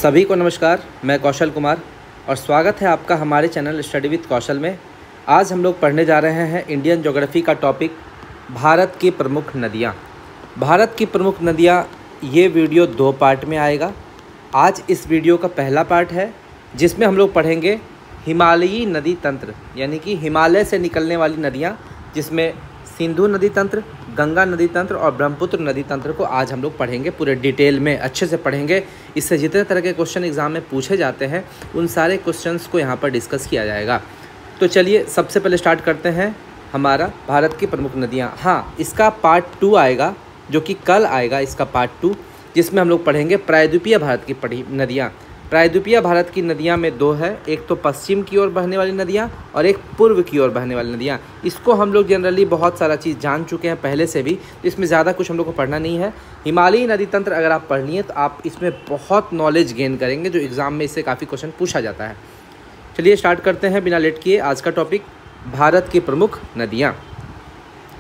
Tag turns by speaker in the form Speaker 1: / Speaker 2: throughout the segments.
Speaker 1: सभी को नमस्कार। मैं कौशल कुमार और स्वागत है आपका हमारे चैनल स्टडी विद कौशल में। आज हम लोग पढ़ने जा रहे हैं इंडियन ज्योग्राफी का टॉपिक भारत की प्रमुख नदियाँ। भारत की प्रमुख नदियाँ, ये वीडियो 2 पार्ट में आएगा। आज इस वीडियो का पहला पार्ट है जिसमें हम लोग पढ़ेंगे हिमालयी नदी तंत्र, यानी कि हिमालय से निकलने वाली नदियाँ, जिसमें सिंधु नदी तंत्र, गंगा नदी तंत्र और ब्रह्मपुत्र नदी तंत्र को आज हम लोग पढ़ेंगे। पूरे डिटेल में अच्छे से पढ़ेंगे। इससे जितने तरह के क्वेश्चन एग्जाम में पूछे जाते हैं उन सारे क्वेश्चंस को यहाँ पर डिस्कस किया जाएगा। तो चलिए सबसे पहले स्टार्ट करते हैं हमारा भारत की प्रमुख नदियाँ। हाँ, इसका पार्ट 2 आएगा जो कि कल आएगा, इसका पार्ट 2, जिसमें हम लोग पढ़ेंगे प्रायद्वीपीय भारत की नदियाँ। प्रायद्वीपीय भारत की नदियाँ में 2 है, एक तो पश्चिम की ओर बहने वाली नदियाँ और एक पूर्व की ओर बहने वाली नदियाँ। इसको हम लोग जनरली बहुत सारा चीज़ जान चुके हैं पहले से भी, तो इसमें ज़्यादा कुछ हम लोग को पढ़ना नहीं है। हिमालयी नदी तंत्र अगर आप पढ़ लिए तो आप इसमें बहुत नॉलेज गेन करेंगे, जो एग्ज़ाम में इससे काफ़ी क्वेश्चन पूछा जाता है। चलिए स्टार्ट करते हैं बिना लेट किए आज का टॉपिक, भारत की प्रमुख नदियाँ।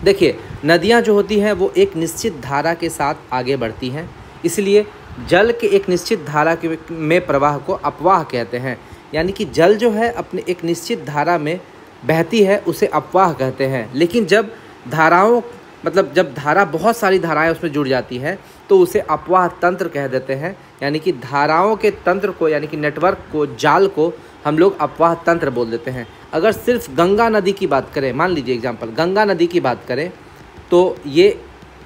Speaker 1: देखिए, नदियाँ जो होती हैं वो एक निश्चित धारा के साथ आगे बढ़ती हैं, इसलिए जल के एक निश्चित धारा के में प्रवाह को अपवाह कहते हैं। यानी कि जल जो है अपने एक निश्चित धारा में बहती है, उसे अपवाह कहते हैं। लेकिन जब धाराओं जब धारा बहुत सारी धाराएं उसमें जुड़ जाती है तो उसे अपवाह तंत्र कह देते हैं। यानी कि धाराओं के तंत्र को, यानी कि नेटवर्क को, जाल को हम लोग अपवाह तंत्र बोल देते हैं। अगर सिर्फ गंगा नदी की बात करें, मान लीजिए एग्जाम्पल गंगा नदी की बात करें, तो ये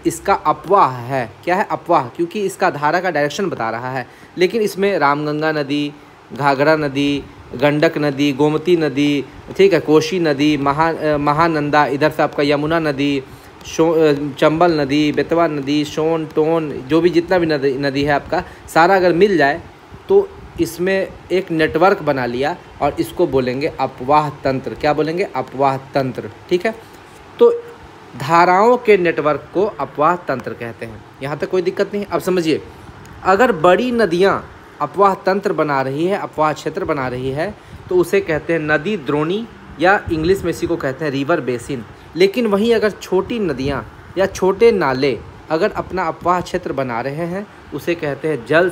Speaker 1: इसका अपवाह है। क्या है? अपवाह, क्योंकि इसका धारा का डायरेक्शन बता रहा है। लेकिन इसमें रामगंगा नदी, घाघरा नदी, गंडक नदी, गोमती नदी, ठीक है, कोशी नदी, महानंदा, इधर से आपका यमुना नदी, चंबल नदी, बेतवा नदी, सोन, टोन, जो भी जितना भी नदी है आपका सारा अगर मिल जाए तो इसमें एक नेटवर्क बना लिया और इसको बोलेंगे अपवाह तंत्र। क्या बोलेंगे? अपवाह तंत्र। ठीक है, तो धाराओं के नेटवर्क को अपवाह तंत्र कहते हैं। यहाँ तक कोई दिक्कत नहीं। अब समझिए, अगर बड़ी नदियाँ अपवाह तंत्र बना रही है, अपवाह क्षेत्र बना रही है, तो उसे कहते हैं नदी द्रोणी, या इंग्लिश में इसी को कहते हैं रिवर बेसिन। लेकिन वहीं अगर छोटी नदियाँ या छोटे नाले अगर अपना अपवाह क्षेत्र बना रहे हैं, उसे कहते हैं जल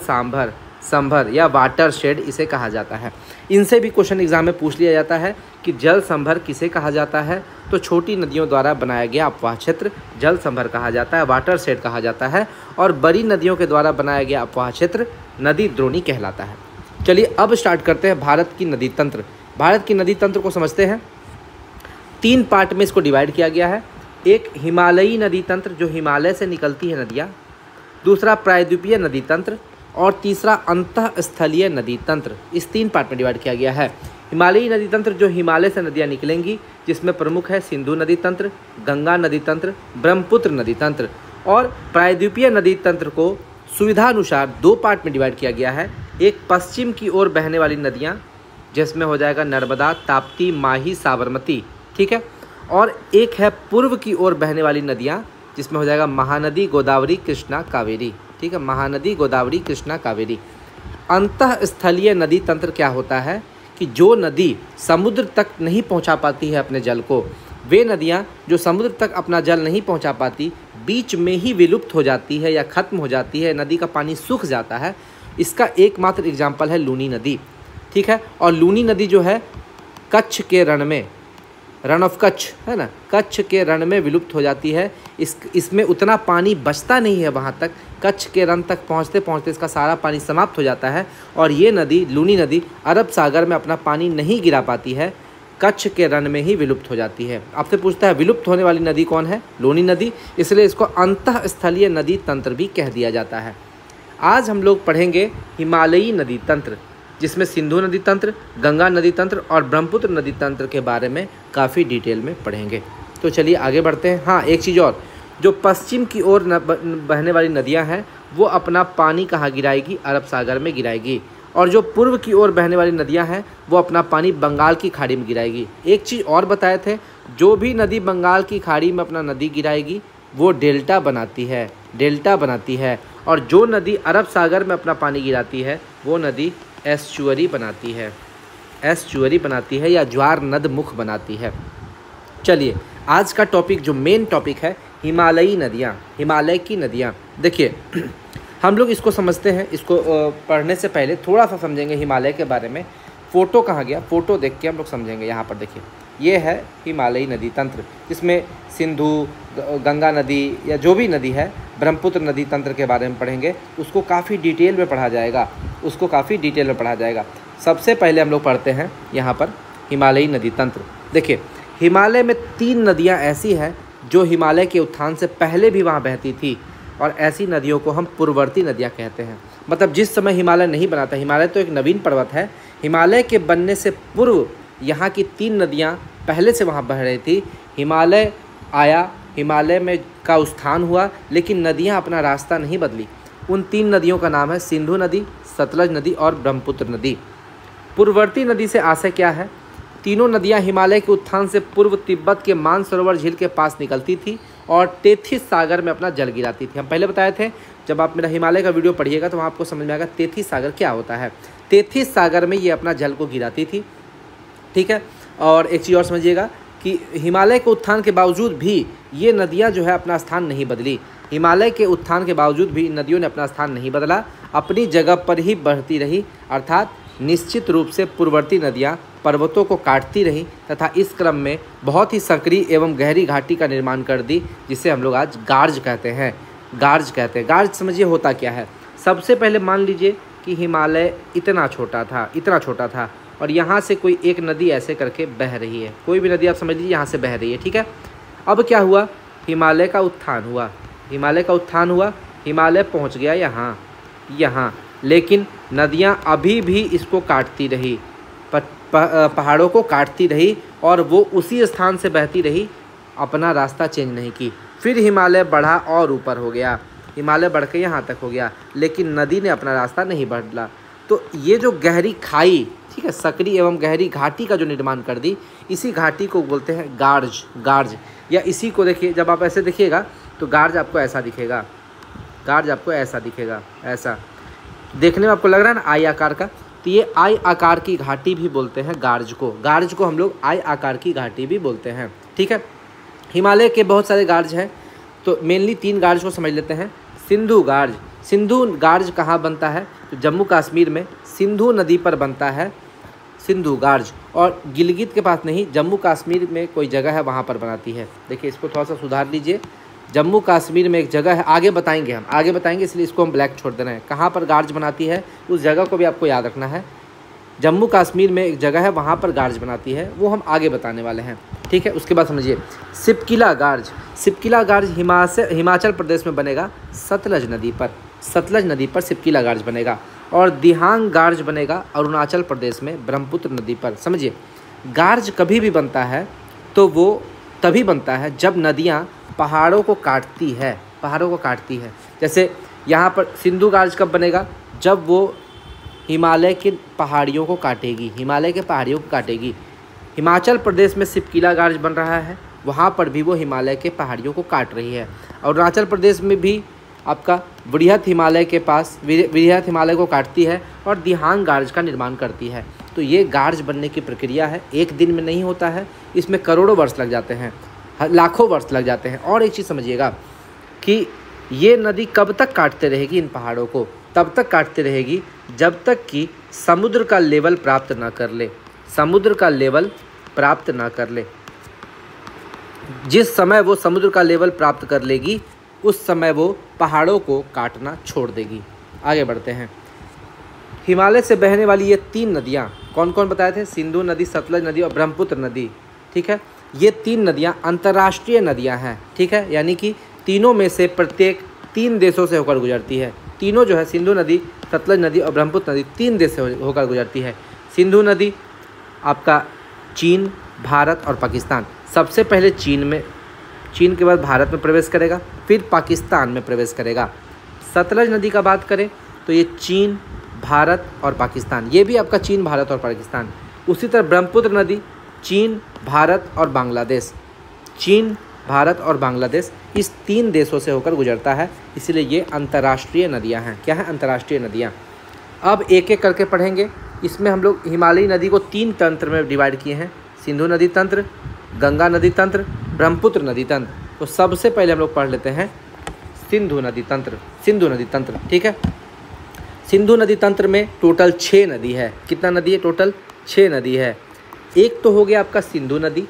Speaker 1: संभर या वाटर शेड, इसे कहा जाता है। इनसे भी क्वेश्चन एग्जाम में पूछ लिया जाता है कि जल संभर किसे कहा जाता है, तो छोटी नदियों द्वारा बनाया गया अपवाह क्षेत्र जल संभर कहा जाता है, वाटर शेड कहा जाता है। और बड़ी नदियों के द्वारा बनाया गया अपवाह क्षेत्र नदी द्रोणी कहलाता है। चलिए अब स्टार्ट करते हैं भारत की नदी तंत्र। भारत की नदी तंत्र को समझते हैं। 3 पार्ट में इसको डिवाइड किया गया है। एक हिमालयी नदी तंत्र, जो हिमालय से निकलती है नदियाँ, दूसरा प्रायद्वीपीय नदी तंत्र, और तीसरा अंतःस्थलीय नदी तंत्र। इस 3 पार्ट में डिवाइड किया गया है। हिमालयी नदी तंत्र जो हिमालय से नदियाँ निकलेंगी, जिसमें प्रमुख है सिंधु नदी तंत्र, गंगा नदी तंत्र, ब्रह्मपुत्र नदी तंत्र। और प्रायद्वीपीय नदी तंत्र को सुविधानुसार 2 पार्ट में डिवाइड किया गया है। एक पश्चिम की ओर बहने वाली नदियाँ, जिसमें हो जाएगा नर्मदा, ताप्ती, माही, साबरमती, ठीक है। और एक है पूर्व की ओर बहने वाली नदियाँ, जिसमें हो जाएगा महानदी, गोदावरी, कृष्णा, कावेरी, ठीक है, महानदी, गोदावरी, कृष्णा, कावेरी। अंतःस्थलीय नदी तंत्र क्या होता है कि जो नदी समुद्र तक नहीं पहुंचा पाती है अपने जल को, वे नदियां जो समुद्र तक अपना जल नहीं पहुंचा पाती, बीच में ही विलुप्त हो जाती है या ख़त्म हो जाती है, नदी का पानी सूख जाता है। इसका एकमात्र एग्जाम्पल है लूनी नदी, ठीक है। और लूनी नदी जो है कच्छ के रण में, रण ऑफ कच्छ है ना, कच्छ के रण में विलुप्त हो जाती है। इसमें उतना पानी बचता नहीं है वहाँ तक, कच्छ के रण तक पहुँचते पहुँचते इसका सारा पानी समाप्त हो जाता है। और ये नदी, लूनी नदी, अरब सागर में अपना पानी नहीं गिरा पाती है, कच्छ के रण में ही विलुप्त हो जाती है। आपसे पूछता है विलुप्त होने वाली नदी कौन है? लूनी नदी। इसलिए इसको अंतःस्थलीय नदी तंत्र भी कह दिया जाता है। आज हम लोग पढ़ेंगे हिमालयी नदी तंत्र, जिसमें सिंधु नदी तंत्र, गंगा नदी तंत्र और ब्रह्मपुत्र नदी तंत्र के बारे में काफ़ी डिटेल में पढ़ेंगे। तो चलिए आगे बढ़ते हैं। हाँ, एक चीज़ और, जो पश्चिम की ओर बहने वाली नदियां हैं वो अपना पानी कहाँ गिराएगी? अरब सागर में गिराएगी। और जो पूर्व की ओर बहने वाली नदियां हैं वो अपना पानी बंगाल की खाड़ी में गिराएगी। एक चीज़ और बताए थे, जो भी नदी बंगाल की खाड़ी में अपना नदी गिराएगी वो डेल्टा बनाती है, डेल्टा बनाती है। और जो नदी अरब सागर में अपना पानी गिराती है वो नदी एस्चुअरी बनाती है, एस्चुअरी बनाती है या ज्वार नद मुख बनाती है। चलिए आज का टॉपिक, जो मेन टॉपिक है, हिमालयी नदियाँ, हिमालय की नदियाँ। देखिए हम लोग इसको समझते हैं, इसको पढ़ने से पहले थोड़ा सा समझेंगे हिमालय के बारे में। फ़ोटो कहाँ गया, फ़ोटो देख के हम लोग समझेंगे। यहाँ पर देखिए, ये है हिमालयी नदी तंत्र, जिसमें सिंधु, गंगा नदी या जो भी नदी है, ब्रह्मपुत्र नदी तंत्र के बारे में पढ़ेंगे। उसको काफ़ी डिटेल में पढ़ा जाएगा, उसको काफ़ी डिटेल में पढ़ा जाएगा। सबसे पहले हम लोग पढ़ते हैं यहाँ पर हिमालयी नदी तंत्र। देखिए, हिमालय में 3 नदियाँ ऐसी हैं जो हिमालय के उत्थान से पहले भी वहाँ बहती थी, और ऐसी नदियों को हम पूर्ववर्ती नदियाँ कहते हैं। मतलब जिस समय हिमालय नहीं बना था, हिमालय तो एक नवीन पर्वत है, हिमालय के बनने से पूर्व यहाँ की 3 नदियाँ पहले से वहाँ बह रही थी। हिमालय आया, हिमालय में का उत्थान हुआ, लेकिन नदियाँ अपना रास्ता नहीं बदली। उन 3 नदियों का नाम है सिंधु नदी, सतलज नदी और ब्रह्मपुत्र नदी। पूर्ववर्ती नदी से आशय क्या है? तीनों नदियाँ हिमालय के उत्थान से पूर्व तिब्बत के मानसरोवर झील के पास निकलती थी और तेथिस सागर में अपना जल गिराती थी। हम पहले बताए थे, जब आप मेरा हिमालय का वीडियो पढ़िएगा तो वहाँ आपको समझ में आएगा तेथिस सागर क्या होता है। तेथिस सागर में ये अपना जल को गिराती थी, ठीक है। और एक चीज़ और समझिएगा कि हिमालय के उत्थान के बावजूद भी ये नदियाँ जो है अपना स्थान नहीं बदली। हिमालय के उत्थान के बावजूद भी नदियों ने अपना स्थान नहीं बदला, अपनी जगह पर ही बढ़ती रही। अर्थात निश्चित रूप से पूर्ववर्ती नदियाँ पर्वतों को काटती रहीं तथा इस क्रम में बहुत ही संकरी एवं गहरी घाटी का निर्माण कर दी, जिसे हम लोग आज गार्ज कहते हैं। गार्ज कहते हैं। गार्ज समझिए होता क्या है। सबसे पहले मान लीजिए कि हिमालय इतना छोटा था और यहाँ से कोई एक नदी ऐसे करके बह रही है। कोई भी नदी आप समझ लीजिए यहाँ से बह रही है, ठीक है। अब क्या हुआ? हिमालय का उत्थान हुआ, हिमालय पहुँच गया यहाँ, लेकिन नदियाँ अभी भी इसको काटती रही, पहाड़ों को काटती रही और वो उसी स्थान से बहती रही, अपना रास्ता चेंज नहीं की। फिर हिमालय बढ़ा और ऊपर हो गया, हिमालय बढ़ के यहाँ तक हो गया, लेकिन नदी ने अपना रास्ता नहीं बदला। तो ये जो गहरी खाई, ठीक है, सकरी एवं गहरी घाटी का जो निर्माण कर दी, इसी घाटी को बोलते हैं गार्ज। या इसी को देखिए, जब आप ऐसे देखिएगा तो गार्ज आपको ऐसा दिखेगा, ऐसा देखने में आपको लग रहा है ना आई आकार का। तो ये आई आकार की घाटी भी बोलते हैं गार्ज को हम लोग आई आकार की घाटी भी बोलते हैं, ठीक है। हिमालय के बहुत सारे गार्ज हैं, तो मेनली 3 गार्ज को समझ लेते हैं। सिंधु गार्ज कहाँ बनता है? तो जम्मू कश्मीर में सिंधु नदी पर बनता है सिंधु गार्ज, और गिलगित के पास नहीं, जम्मू कश्मीर में कोई जगह है वहाँ पर बनाती है। देखिए, इसको थोड़ा सा सुधार लीजिए। जम्मू कश्मीर में एक जगह है, आगे बताएंगे, इसलिए इसको हम ब्लैक छोड़ दे रहे हैं। कहाँ पर गार्ज बनाती है उस जगह को भी आपको याद रखना है। जम्मू कश्मीर में एक जगह है वहाँ पर गार्ज बनाती है, वो हम आगे बताने वाले हैं, ठीक है। उसके बाद समझिए सिपकिला गार्ज हिमाचल प्रदेश में बनेगा सतलज नदी पर सिपकिला गार्ज बनेगा। और दिहांग गार्ज बनेगा अरुणाचल प्रदेश में ब्रह्मपुत्र नदी पर। समझिए, गार्ज कभी भी बनता है तो वो तभी बनता है जब नदियाँ पहाड़ों को काटती है। जैसे यहाँ पर सिंधु गार्ज कब बनेगा? जब वो हिमालय के पहाड़ियों को काटेगी, हिमाचल प्रदेश में सिपकिला गार्ज बन रहा है, वहाँ पर भी वो हिमालय के पहाड़ियों को काट रही है। अरुणाचल प्रदेश में भी आपका वृहत हिमालय को काटती है और दिहांग गार्ज का निर्माण करती है। तो ये गार्ज बनने की प्रक्रिया है, एक दिन में नहीं होता है, इसमें करोड़ों वर्ष लग जाते हैं, लाखों वर्ष लग जाते हैं। और एक चीज़ समझिएगा कि ये नदी कब तक काटते रहेगी इन पहाड़ों को? तब तक काटते रहेगी जब तक कि समुद्र का लेवल प्राप्त ना कर ले। जिस समय वो समुद्र का लेवल प्राप्त कर लेगी, उस समय वो पहाड़ों को काटना छोड़ देगी। आगे बढ़ते हैं। हिमालय से बहने वाली ये 3 नदियाँ कौन कौन बताए थे? सिंधु नदी, सतलज नदी और ब्रह्मपुत्र नदी, ठीक है। ये 3 नदियाँ अंतर्राष्ट्रीय नदियाँ हैं, ठीक है। यानी कि तीनों में से प्रत्येक 3 देशों से होकर गुजरती है। तीनों जो है, सिंधु नदी, सतलज नदी और ब्रह्मपुत्र नदी, 3 देश से होकर गुजरती है। सिंधु नदी आपका चीन, भारत और पाकिस्तान। सबसे पहले चीन के बाद भारत में प्रवेश करेगा, फिर पाकिस्तान में प्रवेश करेगा। सतलज नदी का बात करें तो ये चीन, भारत और पाकिस्तान, ये भी आपका चीन, भारत और पाकिस्तान। उसी तरह ब्रह्मपुत्र नदी चीन, भारत और बांग्लादेश, इस 3 देशों से होकर गुजरता है, इसलिए ये अंतर्राष्ट्रीय नदियां हैं। क्या है? अंतर्राष्ट्रीय नदियां। अब एक एक करके पढ़ेंगे। इसमें हम लोग हिमालयी नदी को 3 तंत्र में डिवाइड किए हैं, सिंधु नदी तंत्र, गंगा नदी तंत्र, ब्रह्मपुत्र नदी तंत्र। तो सबसे पहले हम लोग पढ़ लेते हैं सिंधु नदी तंत्र, सिंधु नदी तंत्र, ठीक है। सिंधु नदी तंत्र में टोटल 6 नदी है। कितना नदी है? टोटल 6 नदी है। एक तो हो गया आपका सिंधु नदी,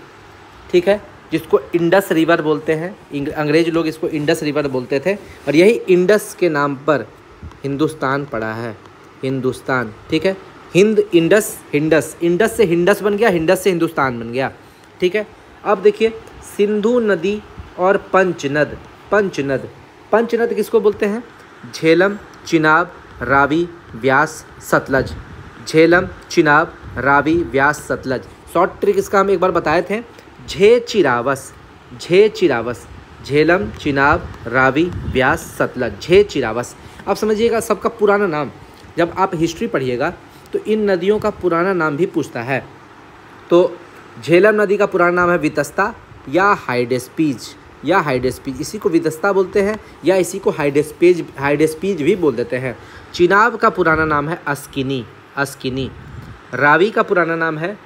Speaker 1: ठीक है, जिसको इंडस रिवर बोलते हैं। अंग्रेज लोग इसको इंडस रिवर बोलते थे और यही इंडस के नाम पर हिंदुस्तान पड़ा है, हिंदुस्तान, ठीक है। हिंद, इंडस, हिंडस, इंडस से हिंडस बन गया, हिंडस से हिंदुस्तान बन गया, ठीक है। अब देखिए सिंधु नदी और पंचनद, पंचनद, पंचनद किसको बोलते हैं? झेलम, चिनाब, रावी, व्यास, सतलज। झेलम, चिनाब, रावी, व्यास, सतलज। शॉर्ट ट्रिक इसका हम एक बार बताए थे, झे चिरावस, झे चिरावस, झेलम, चिनाब, रावी, व्यास, सतलज, झे चिरावस। अब समझिएगा सबका पुराना नाम, जब आप हिस्ट्री पढ़िएगा तो इन नदियों का पुराना नाम भी पूछता है। तो झेलम नदी का पुराना नाम है वितस्ता या हाइडेस्पीज, या हाइडेस्पीज, इसी को वितस्ता बोलते हैं या इसी को हाइडेस्पीज, हाइडेस्पीज भी बोल देते हैं। चिनाब का पुराना नाम है अस्किनी, अस्किनी। रावी का पुराना नाम है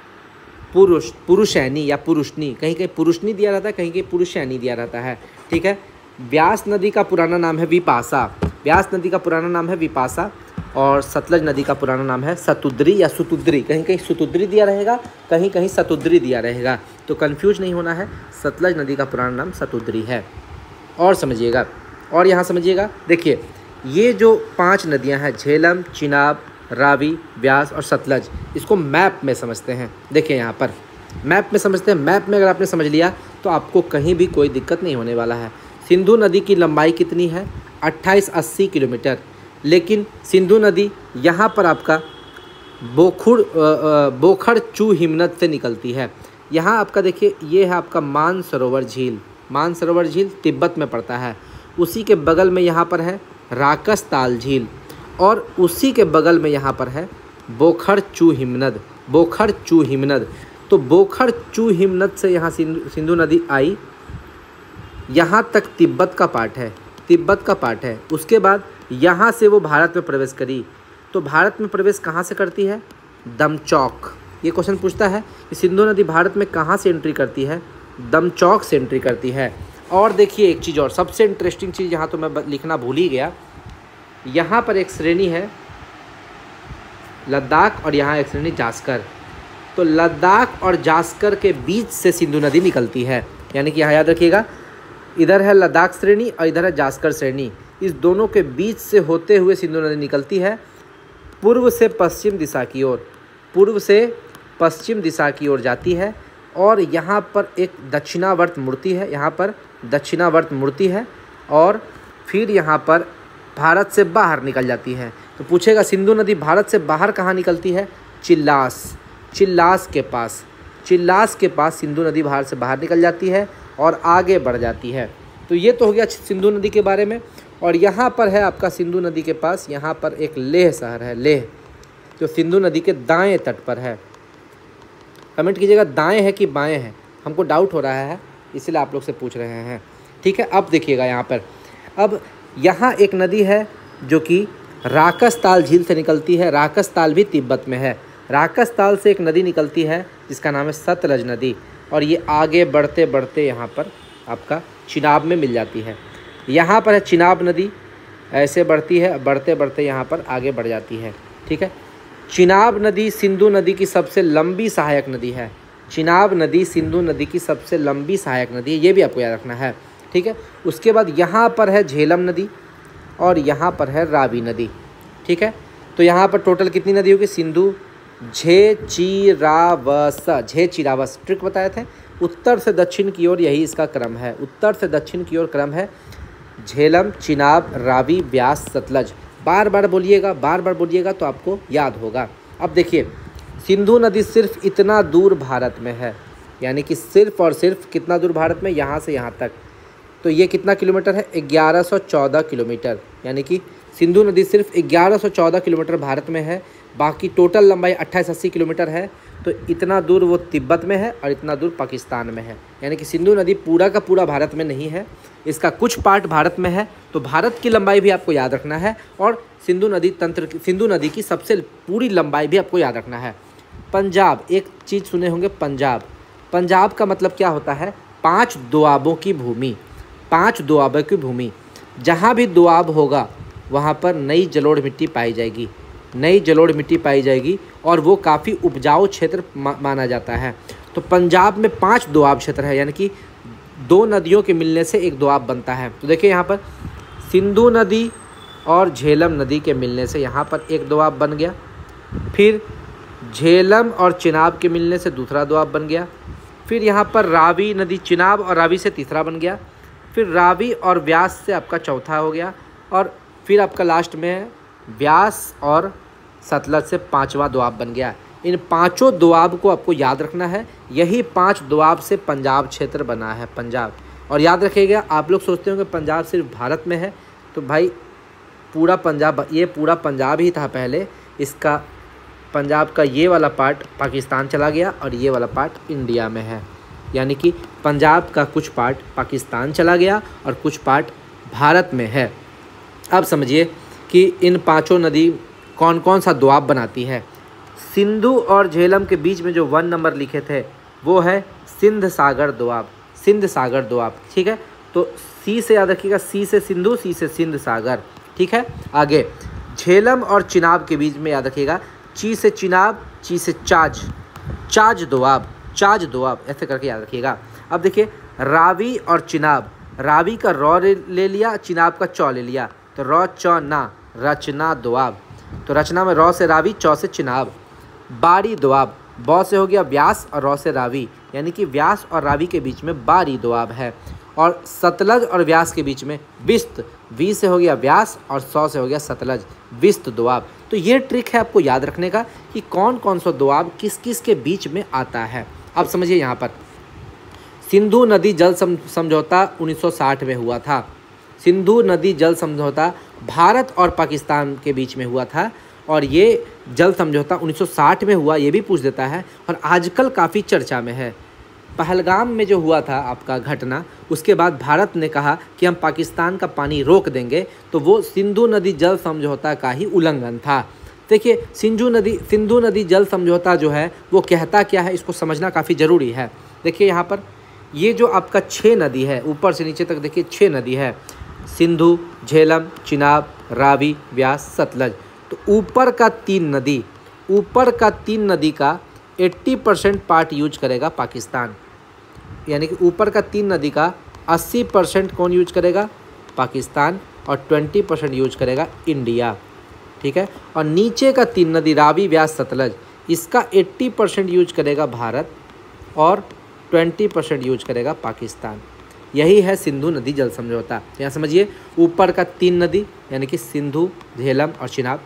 Speaker 1: पुरुषैनी या पुरुषनी, कहीं कहीं पुरुषनी दिया रहता है, कहीं कहीं पुरुषैनी दिया रहता है, ठीक है। व्यास नदी का पुराना नाम है विपासा, व्यास नदी का पुराना नाम है विपासा। और सतलज नदी का पुराना नाम है सतुद्री या सुतुद्री, कहीं कहीं सुतुद्री दिया रहेगा, कहीं कहीं सतुद्री दिया रहेगा, तो कंफ्यूज नहीं होना है। सतलज नदी का पुराना नाम सतुद्री है। और समझिएगा, और यहाँ समझिएगा, देखिए ये जो 5 नदियाँ हैं, झेलम, चिनाब, रावी, व्यास और सतलज, इसको मैप में समझते हैं। देखिए यहाँ पर मैप में समझते हैं। मैप में अगर आपने समझ लिया तो आपको कहीं भी कोई दिक्कत नहीं होने वाला है। सिंधु नदी की लंबाई कितनी है? 2880 किलोमीटर। लेकिन सिंधु नदी यहाँ पर आपका बोखड़ चू हिमनद से निकलती है। यहाँ आपका देखिए ये है आपका मानसरोवर झील, मानसरोवर झील तिब्बत में पड़ता है। उसी के बगल में यहाँ पर है राकसताल झील और उसी के बगल में यहाँ पर है बोखड़ चू हिमनद, बोखड़ चू हिमनद। तो बोखड़ चू हिमनद से यहाँ सिंधु नदी आई, यहाँ तक तिब्बत का पार्ट है, तिब्बत का पार्ट है। उसके बाद यहाँ से वो भारत में प्रवेश करी। तो भारत में प्रवेश कहाँ से करती है? दमचौक। ये क्वेश्चन पूछता है कि सिंधु नदी भारत में कहाँ से एंट्री करती है? दमचौक से एंट्री करती है। और देखिए एक चीज़ और, सबसे इंटरेस्टिंग चीज़ यहाँ तो मैं लिखना भूल ही गया, यहाँ पर एक श्रेणी है लद्दाख और यहाँ एक श्रेणी जास्कर। तो लद्दाख और जास्कर के बीच से सिंधु नदी निकलती है, यानी कि यहाँ याद रखिएगा, इधर है लद्दाख श्रेणी और इधर है जास्कर श्रेणी। इस दोनों के बीच से होते हुए सिंधु नदी निकलती है पूर्व से पश्चिम दिशा की ओर, पूर्व से पश्चिम दिशा की ओर जाती है। और यहाँ पर एक दक्षिणावर्त मूर्ति है, यहाँ पर दक्षिणावर्त मूर्ति है और फिर यहाँ पर भारत से बाहर निकल जाती है। तो पूछेगा सिंधु नदी भारत से बाहर कहाँ निकलती है? चिल्लास, चिल्लास के पास, चिल्लास के पास सिंधु नदी भारत से बाहर निकल जाती है और आगे बढ़ जाती है। तो ये तो हो गया सिंधु नदी के बारे में। और यहाँ पर है आपका सिंधु नदी के पास, यहाँ पर एक लेह शहर है, लेह, जो सिंधु नदी के दाएं तट पर है। कमेंट कीजिएगा दाएं है कि बाएं है, हमको डाउट हो रहा है इसलिए आप लोग से पूछ रहे हैं, ठीक है। अब देखिएगा यहाँ पर, अब यहाँ एक नदी है जो कि राकसताल झील से निकलती है। राकसताल भी तिब्बत में है। राकसताल से एक नदी निकलती है जिसका नाम है सतलज नदी और ये आगे बढ़ते बढ़ते यहाँ पर आपका चिनाब में मिल जाती है। यहाँ पर है चिनाब नदी, ऐसे बढ़ती है, बढ़ते बढ़ते यहाँ पर आगे बढ़ जाती है, ठीक है। चिनाब नदी सिंधु नदी की सबसे लंबी सहायक नदी है। चिनाब नदी सिंधु नदी की सबसे लंबी सहायक नदी है, ये भी आपको याद रखना है, ठीक है। उसके बाद यहाँ पर है झेलम नदी और यहाँ पर है रावी नदी, ठीक है। तो यहाँ पर टोटल कितनी नदी होगी? सिंधु, झे चिरावस, झे चिरावस ट्रिक बताए थे, उत्तर से दक्षिण की ओर यही इसका क्रम है, उत्तर से दक्षिण की ओर क्रम है। झेलम, चिनाब, रावी, व्यास, सतलज। बार बार बोलिएगा, बार बार बोलिएगा तो आपको याद होगा। अब देखिए सिंधु नदी सिर्फ इतना दूर भारत में है, यानी कि सिर्फ और सिर्फ कितना दूर भारत में? यहाँ से यहाँ तक। तो ये कितना किलोमीटर है? 1114 किलोमीटर, यानी कि सिंधु नदी सिर्फ 1114 किलोमीटर भारत में है, बाकी टोटल लंबाई 2880 किलोमीटर है। तो इतना दूर वो तिब्बत में है और इतना दूर पाकिस्तान में है, यानी कि सिंधु नदी पूरा का पूरा भारत में नहीं है, इसका कुछ पार्ट भारत में है। तो भारत की लंबाई भी आपको याद रखना है और सिंधु नदी की सबसे पूरी लंबाई भी आपको याद रखना है। पंजाब, एक चीज़ सुने होंगे पंजाब, पंजाब का मतलब क्या होता है? 5 दोआबों की भूमि, 5 दोआबों की भूमि। जहाँ भी दोआब होगा वहाँ पर नई जलोढ़ मिट्टी पाई जाएगी, नई जलोढ़ मिट्टी पाई जाएगी और वो काफ़ी उपजाऊ क्षेत्र माना जाता है। तो पंजाब में 5 दोआब क्षेत्र है, यानी कि 2 नदियों के मिलने से एक दोआब बनता है। तो देखिए यहाँ पर सिंधु नदी और झेलम नदी के मिलने से यहाँ पर एक दोआब बन गया, फिर झेलम और चिनाब के मिलने से दूसरा दोआब बन गया, फिर यहाँ पर रावी नदी, चिनाब और रावी से तीसरा बन गया, फिर रावी और व्यास से आपका चौथा हो गया, और फिर आपका लास्ट में है व्यास और सतलज से 5वां दोआब बन गया। इन 5 दोआब को आपको याद रखना है। यही 5 दोआब से पंजाब क्षेत्र बना है, पंजाब। और याद रखिएगा, आप लोग सोचते होंगे पंजाब सिर्फ भारत में है, तो भाई पूरा पंजाब, ये पूरा पंजाब ही था पहले। इसका पंजाब का ये वाला पार्ट पाकिस्तान चला गया और ये वाला पार्ट इंडिया में है, यानी कि पंजाब का कुछ पार्ट पाकिस्तान चला गया और कुछ पार्ट भारत में है। अब समझिए कि इन 5 नदी कौन कौन सा दोआब बनाती है। सिंधु और झेलम के बीच में जो 1 नंबर लिखे थे वो है सिंध सागर दोआब, सिंध सागर दोआब, ठीक है। तो सी से याद रखिएगा, सी से सिंधु, सी से सिंध सागर, ठीक है। आगे झेलम और चिनाब के बीच में याद रखिएगा, ची से चिनाब, ची से चाज, चाज दोआब, चाज दोआब, ऐसे करके याद रखिएगा। अब देखिए रावी और चिनाब, रावी का रॉ ले लिया, चिनाब का चौ ले लिया, तो रॉ चौ ना, रचना दोआब। तो रचना में रॉ से रावी, चौ से चिनाब। बारी दोआब, बौ से हो गया व्यास और रॉ से रावी, यानी कि व्यास और रावी के बीच में बारी दोआब है। और सतलज और व्यास के बीच में विस्त, वी से हो गया व्यास और सौ से हो गया सतलज, विस्त दोआब। तो ये ट्रिक है आपको याद रखने का कि कौन कौन सा दोआब किस किस के बीच में आता है। अब समझिए यहाँ पर सिंधु नदी जल समझौता 1960 में हुआ था। सिंधु नदी जल समझौता भारत और पाकिस्तान के बीच में हुआ था, और ये जल समझौता 1960 में हुआ, ये भी पूछ देता है, और आजकल काफ़ी चर्चा में है। पहलगाम में जो हुआ था आपका घटना, उसके बाद भारत ने कहा कि हम पाकिस्तान का पानी रोक देंगे, तो वो सिंधु नदी जल समझौता का ही उल्लंघन था। देखिए सिंधु नदी जल समझौता जो है वो कहता क्या है, इसको समझना काफ़ी ज़रूरी है। देखिए यहाँ पर ये जो आपका 6 नदी है, ऊपर से नीचे तक देखिए 6 नदी है, सिंधु, झेलम, चिनाब, रावी, व्यास, सतलज। तो ऊपर का 3 नदी, ऊपर का 3 नदी का 80% पार्ट यूज करेगा पाकिस्तान, यानी कि ऊपर का 3 नदी का 80% कौन यूज करेगा, पाकिस्तान, और 20% यूज करेगा इंडिया, ठीक है। और नीचे का 3 नदी रावी, व्यास, सतलज, इसका 80% यूज करेगा भारत और 20% यूज करेगा पाकिस्तान। यही है सिंधु नदी जल समझौता। यहाँ समझिए, ऊपर का 3 नदी यानी कि सिंधु, झेलम और चिनाब,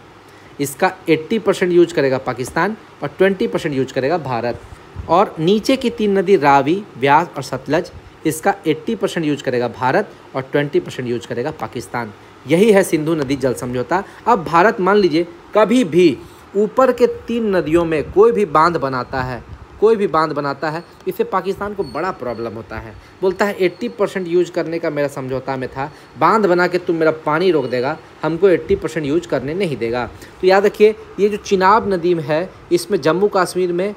Speaker 1: इसका 80% यूज करेगा पाकिस्तान और 20% यूज करेगा भारत। और नीचे की 3 नदी रावी, व्यास और सतलज, इसका 80% यूज करेगा भारत और 20% यूज करेगा पाकिस्तान। यही है सिंधु नदी जल समझौता। अब भारत मान लीजिए कभी भी ऊपर के 3 नदियों में कोई भी बांध बनाता है, कोई भी बांध बनाता है, इससे पाकिस्तान को बड़ा प्रॉब्लम होता है। बोलता है 80% यूज करने का मेरा समझौता में था, बांध बना के तुम मेरा पानी रोक देगा, हमको 80% यूज करने नहीं देगा। तो याद रखिए, ये जो चिनाब नदी है, इसमें जम्मू कश्मीर में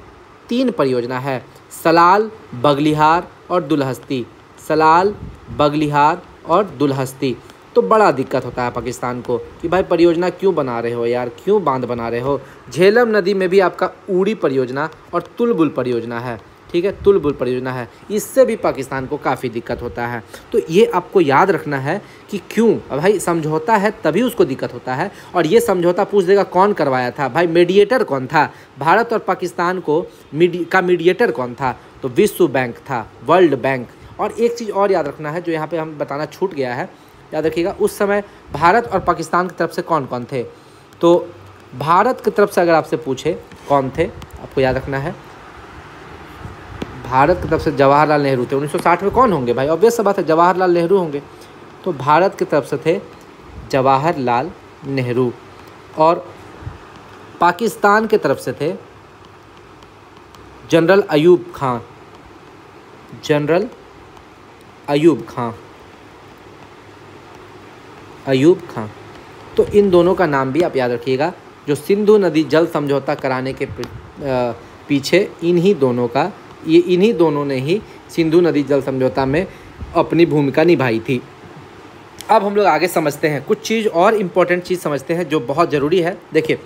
Speaker 1: 3 परियोजना है, सलाल, बगलिहार और दुलहस्ती, सलाल, बगलिहार और दुलहस्ती। तो बड़ा दिक्कत होता है पाकिस्तान को कि भाई परियोजना क्यों बना रहे हो यार, क्यों बांध बना रहे हो। झेलम नदी में भी आपका उड़ी परियोजना और तुलबुल परियोजना है, ठीक है, तुलबुल परियोजना है, इससे भी पाकिस्तान को काफ़ी दिक्कत होता है। तो ये आपको याद रखना है कि क्यों भाई समझौता है तभी उसको दिक्कत होता है। और ये समझौता पूछ देगा कौन करवाया था, भाई मीडिएटर कौन था, भारत और पाकिस्तान को मीडिएटर कौन था, तो विश्व बैंक था, वर्ल्ड बैंक। और एक चीज़ और याद रखना है जो यहाँ पर हम बताना छूट गया है, याद रखिएगा, उस समय भारत और पाकिस्तान की तरफ से कौन कौन थे। तो भारत की तरफ से अगर आपसे पूछे कौन थे, आपको याद रखना है, भारत की तरफ से जवाहरलाल नेहरू थे। 1960 में कौन होंगे भाई, ऑब्वियस सा बात है, जवाहरलाल नेहरू होंगे। तो भारत की तरफ से थे जवाहरलाल नेहरू। और पाकिस्तान की तरफ से थे जनरल अयूब खां, जनरल अयूब खां, अयूब खां। तो इन दोनों का नाम भी आप याद रखिएगा। जो सिंधु नदी जल समझौता कराने के पीछे इन्हीं दोनों का, ये इन्हीं दोनों ने ही सिंधु नदी जल समझौता में अपनी भूमिका निभाई थी। अब हम लोग आगे समझते हैं कुछ चीज़ और इम्पोर्टेंट चीज़ समझते हैं जो बहुत ज़रूरी है। देखिए,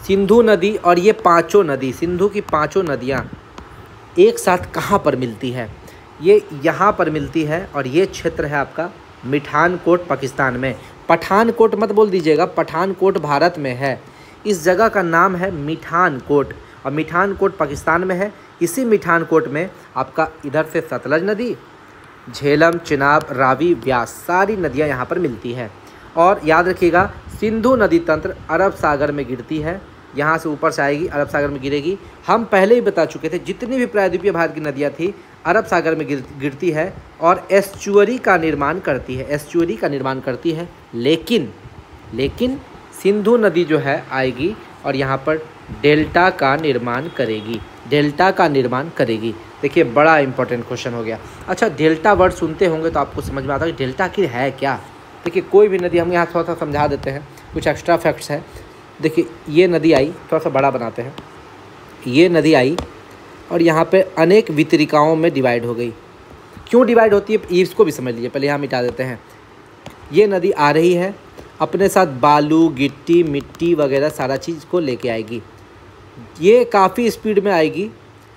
Speaker 1: सिंधु नदी और ये पांचों नदी, सिंधु की पांचों नदियाँ एक साथ कहाँ पर मिलती है? ये यहाँ पर मिलती है और ये क्षेत्र है आपका मिठानकोट पाकिस्तान में। पठानकोट मत बोल दीजिएगा, पठानकोट भारत में है। इस जगह का नाम है मिठानकोट और मिठानकोट पाकिस्तान में है। इसी मिठानकोट में आपका इधर से सतलज नदी, झेलम, चिनाब, रावी, व्यास सारी नदियाँ यहाँ पर मिलती है। और याद रखिएगा, सिंधु नदी तंत्र अरब सागर में गिरती है, यहाँ से ऊपर से आएगी, अरब सागर में गिरेगी। हम पहले ही बता चुके थे, जितनी भी प्रायद्वीपीय भारत की नदियाँ थी अरब सागर में गिरती है और एस्चुअरी का निर्माण करती है, एस्चुअरी का निर्माण करती है। लेकिन सिंधु नदी जो है आएगी और यहाँ पर डेल्टा का निर्माण करेगी, डेल्टा का निर्माण करेगी। देखिए, बड़ा इंपॉर्टेंट क्वेश्चन हो गया। अच्छा, डेल्टा वर्ड सुनते होंगे तो आपको समझ में आता है कि डेल्टा आखिर है क्या। देखिए, कोई भी नदी, हम यहाँ थोड़ा सा समझा देते हैं, कुछ एक्स्ट्रा फैक्ट्स है। देखिए, ये नदी आई, थोड़ा सा बड़ा बनाते हैं। ये नदी आई और यहाँ पे अनेक वितरिकाओं में डिवाइड हो गई। क्यों डिवाइड होती है इसको भी समझ लीजिए, पहले यहाँ मिटा देते हैं। ये नदी आ रही है, अपने साथ बालू, गिट्टी, मिट्टी वगैरह सारा चीज़ को लेके आएगी। ये काफ़ी स्पीड में आएगी,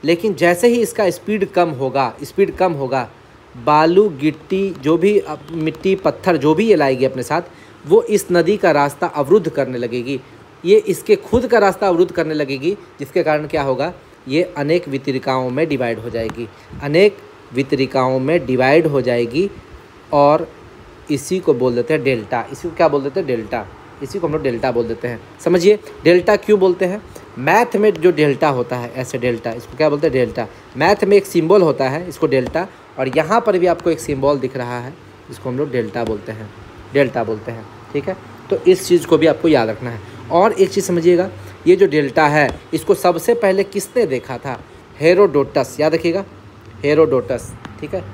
Speaker 1: लेकिन जैसे ही इसका स्पीड कम होगा, बालू, गिट्टी, जो भी मिट्टी, पत्थर जो भी ये लाएगी अपने साथ, वो इस नदी का रास्ता अवरुद्ध करने लगेगी। ये इसके खुद का रास्ता अवरुद्ध करने लगेगी, जिसके कारण क्या होगा, ये अनेक वितरिकाओं में डिवाइड हो जाएगी, अनेक वितरिकाओं में डिवाइड हो जाएगी। और इसी को बोल देते हैं डेल्टा। इसी को क्या बोल देते हैं? डेल्टा। इसी को हम लोग डेल्टा बोल देते हैं। समझिए, डेल्टा क्यों बोलते हैं? मैथ में जो डेल्टा होता है, ऐसे डेल्टा, इसको क्या बोलते हैं? डेल्टा। मैथ में एक सिंबल होता है, इसको डेल्टा, और यहाँ पर भी आपको एक सिंबल दिख रहा है, इसको हम लोग डेल्टा बोलते हैं, डेल्टा बोलते हैं। ठीक है, तो इस चीज़ को भी आपको याद रखना है। और एक चीज़ समझिएगा, ये जो डेल्टा है, इसको सबसे पहले किसने देखा था? हेरोडोटस। याद रखिएगा, हेरोडोटस। ठीक है,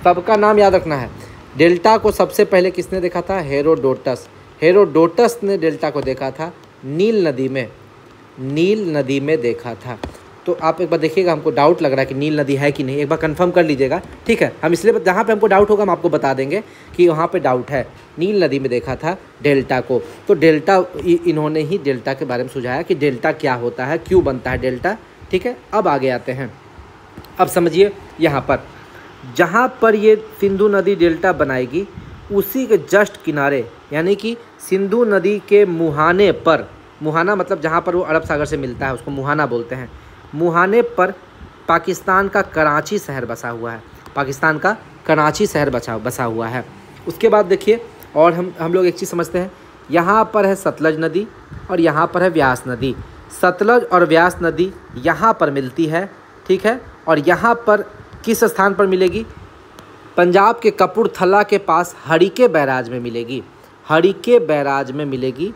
Speaker 1: सबका नाम याद रखना है। डेल्टा को सबसे पहले किसने देखा था? हेरोडोटस। हेरोडोटस ने डेल्टा को देखा था नील नदी में, नील नदी में देखा था। तो आप एक बार देखिएगा, हमको डाउट लग रहा है कि नील नदी है कि नहीं, एक बार कंफर्म कर लीजिएगा। ठीक है, हम इसलिए जहाँ पे हमको डाउट होगा हम आपको बता देंगे कि वहाँ पे डाउट है। नील नदी में देखा था डेल्टा को। तो डेल्टा, इन्होंने ही डेल्टा के बारे में सुझाया कि डेल्टा क्या होता है, क्यों बनता है डेल्टा। ठीक है, अब आगे आते हैं। अब समझिए, यहाँ पर जहाँ पर ये सिंधु नदी डेल्टा बनाएगी, उसी के जस्ट किनारे, यानी कि सिंधु नदी के मुहाने पर, मुहाना मतलब जहाँ पर वो अरब सागर से मिलता है उसको मुहाना बोलते हैं, मुहाने पर पाकिस्तान का कराची शहर बसा हुआ है, पाकिस्तान का कराची शहर बसा हुआ है। उसके बाद देखिए, और हम लोग एक चीज़ समझते हैं, यहाँ पर है सतलज नदी और यहाँ पर है व्यास नदी। सतलज और व्यास नदी यहाँ पर मिलती है। ठीक है, और यहाँ पर किस स्थान पर मिलेगी? पंजाब के कपूरथला के पास हरिके बैराज में मिलेगी, हरिके बैराज में मिलेगी,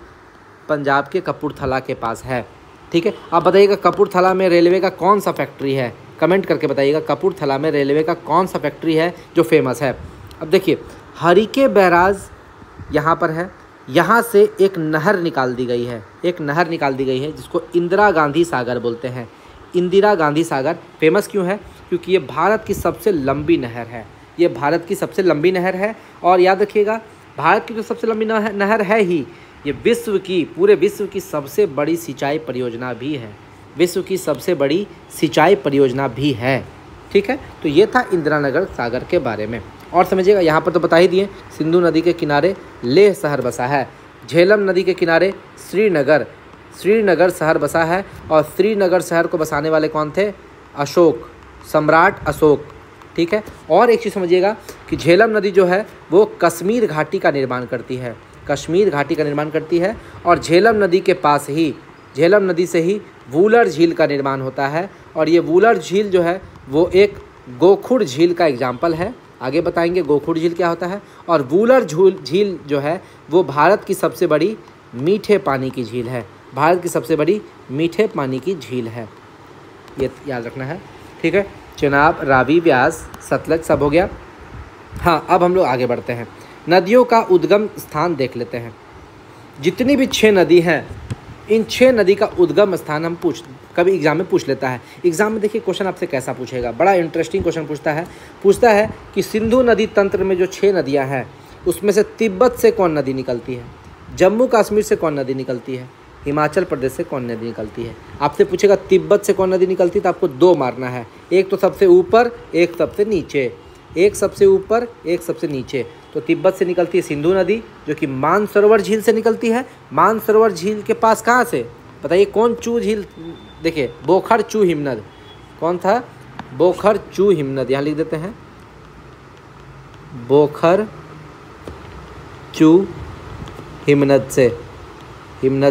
Speaker 1: पंजाब के कपूरथला के पास है। ठीक है, आप बताइएगा कपूरथला में रेलवे का कौन सा फैक्ट्री है? कमेंट करके बताइएगा, कपूरथला में रेलवे का कौन सा फैक्ट्री है जो फेमस है। अब देखिए, हरिके बैराज यहाँ पर है, यहाँ से एक नहर निकाल दी गई है, एक नहर निकाल दी गई है जिसको इंदिरा गांधी सागर बोलते हैं। इंदिरा गांधी सागर फेमस क्यों है? क्योंकि ये भारत की सबसे लंबी नहर है, ये भारत की सबसे लंबी नहर है। और याद रखिएगा, भारत की जो सबसे लंबी नहर है ही, ये विश्व की, पूरे विश्व की सबसे बड़ी सिंचाई परियोजना भी है, विश्व की सबसे बड़ी सिंचाई परियोजना भी है। ठीक है, तो ये था इंदिरा नगर सागर के बारे में। और समझिएगा, यहाँ पर तो बता ही दिए, सिंधु नदी के किनारे लेह शहर बसा है, झेलम नदी के किनारे श्रीनगर शहर बसा है। और श्रीनगर शहर को बसाने वाले कौन थे? अशोक, सम्राट अशोक। ठीक है, और एक चीज़ समझिएगा कि झेलम नदी जो है वो कश्मीर घाटी का निर्माण करती है, कश्मीर घाटी का निर्माण करती है। और झेलम नदी के पास ही, झेलम नदी से ही वूलर झील का निर्माण होता है। और ये वूलर झील जो है वो एक गोखुड़ झील का एग्जाम्पल है, आगे बताएंगे गोखुड़ झील क्या होता है। और वूलर झील जो है वो भारत की सबसे बड़ी मीठे पानी की झील है, भारत की सबसे बड़ी मीठे पानी की झील है, ये याद रखना है। ठीक है, चिनाब, रावी, व्यास, सतलज सब हो गया। हाँ, अब हम लोग आगे बढ़ते हैं, नदियों का उद्गम स्थान देख लेते हैं। जितनी भी 6 नदी हैं, इन 6 नदी का उद्गम स्थान हम कभी एग्जाम में पूछ लेता है। एग्जाम में देखिए क्वेश्चन आपसे कैसा पूछेगा, बड़ा इंटरेस्टिंग क्वेश्चन पूछता है कि सिंधु नदी तंत्र में जो 6 नदियां हैं उसमें से तिब्बत से कौन नदी निकलती है, जम्मू कश्मीर से कौन नदी निकलती है, हिमाचल प्रदेश से कौन नदी निकलती है। आपसे पूछेगा तिब्बत से कौन नदी निकलती है तो आपको 2 मारना है, एक तो सबसे ऊपर एक सबसे नीचे, एक सबसे ऊपर एक सबसे नीचे। तो तिब्बत से निकलती है सिंधु नदी जो कि मानसरोवर झील से निकलती है। मानसरोवर झील के पास कहाँ से बताइए, कौन चू झील, देखिए बोखर चू हिमनद, कौन था, बोखर चू हिमनद, यहाँ लिख देते हैं बोखर चू हिमनद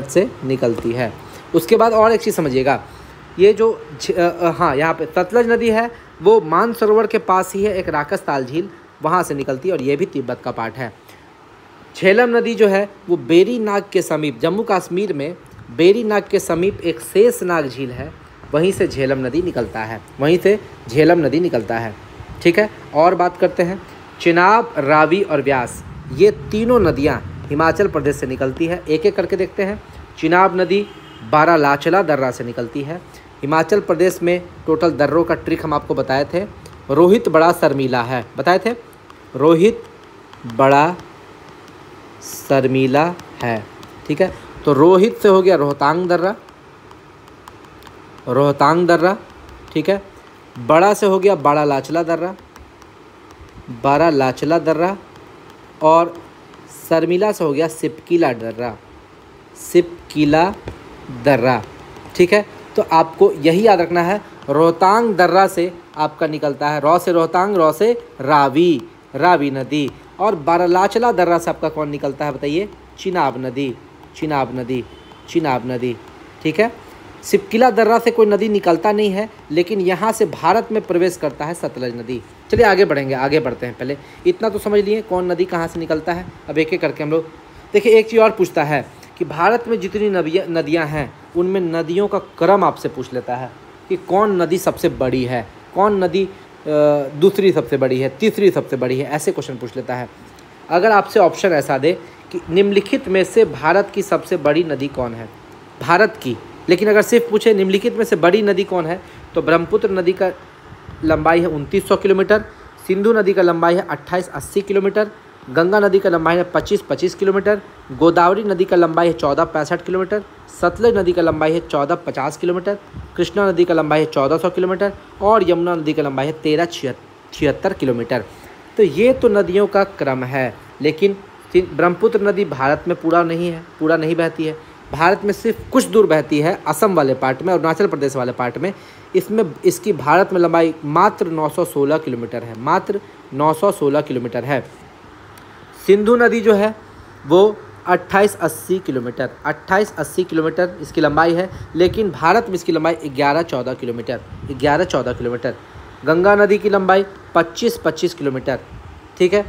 Speaker 1: से निकलती है। उसके बाद और एक चीज़ समझिएगा, ये जो हाँ यहाँ पे सतलज नदी है वो मानसरोवर के पास ही है, एक राकसताल झील वहाँ से निकलती है और ये भी तिब्बत का पार्ट है। झेलम नदी जो है वो बेरी नाग के समीप, जम्मू कश्मीर में बेरी नाग के समीप एक शेषनाग झील है, वहीं से झेलम नदी निकलता है, वहीं से झेलम नदी निकलता है। ठीक है, और बात करते हैं चिनाब, रावी और व्यास, ये तीनों नदियाँ हिमाचल प्रदेश से निकलती है। एक एक करके देखते हैं। चिनाब नदी बारालाचला दर्रा से निकलती है। हिमाचल प्रदेश में टोटल दर्रों का ट्रिक हम आपको बताए थे। रोहित बड़ा शर्मीला है, बताए थे, रोहित बड़ा शर्मीला है। ठीक है, तो रोहित से हो गया रोहतांग दर्रा। ठीक है, बड़ा से हो गया बारालाचला दर्रा, और शर्मिला से हो गया सिपकीला दर्रा। ठीक है, तो आपको यही याद रखना है, रोहतांग दर्रा से आपका निकलता है, रौ से रोहतांग, रौ से रावी नदी, और बारालाचला दर्रा से आपका कौन निकलता है बताइए, चिनाब नदी। ठीक है, सिपकीला दर्रा से कोई नदी निकलता नहीं है, लेकिन यहाँ से भारत में प्रवेश करता है सतलज नदी। चलिए आगे बढ़ते हैं। पहले इतना तो समझ लिए कौन नदी कहाँ से निकलता है। अब एक एक करके हम लोग देखिए। एक चीज़ और पूछता है कि भारत में जितनी नदियाँ हैं उनमें नदियों का क्रम आपसे पूछ लेता है कि कौन नदी सबसे बड़ी है, कौन नदी दूसरी सबसे बड़ी है, तीसरी सबसे बड़ी है, ऐसे क्वेश्चन पूछ लेता है। अगर आपसे ऑप्शन ऐसा दे कि निम्नलिखित में से भारत की सबसे बड़ी नदी कौन है, भारत की, लेकिन अगर सिर्फ पूछे निम्नलिखित में से बड़ी नदी कौन है, तो ब्रह्मपुत्र नदी का लंबाई है 2900 किलोमीटर, सिंधु नदी का लंबाई है 2880 किलोमीटर, गंगा नदी का लंबाई है 2525 किलोमीटर, गोदावरी नदी का लंबाई है 1465 किलोमीटर, सतलज नदी का लंबाई है 1450 किलोमीटर, कृष्णा नदी का लंबाई है 1400 किलोमीटर, और यमुना नदी का लंबाई है 1376 किलोमीटर। तो ये तो नदियों का क्रम है, लेकिन ब्रह्मपुत्र नदी भारत में पूरा नहीं बहती है। भारत में सिर्फ कुछ दूर बहती है, असम वाले पार्ट में और अरुणाचल प्रदेश वाले पार्ट में। इसकी भारत में लंबाई मात्र 916 किलोमीटर है, मात्र 916 किलोमीटर है। सिंधु नदी जो है वो 2880 किलोमीटर इसकी लंबाई है, लेकिन भारत में इसकी लंबाई 1114 किलोमीटर। गंगा नदी की लंबाई 2525 किलोमीटर। ठीक है,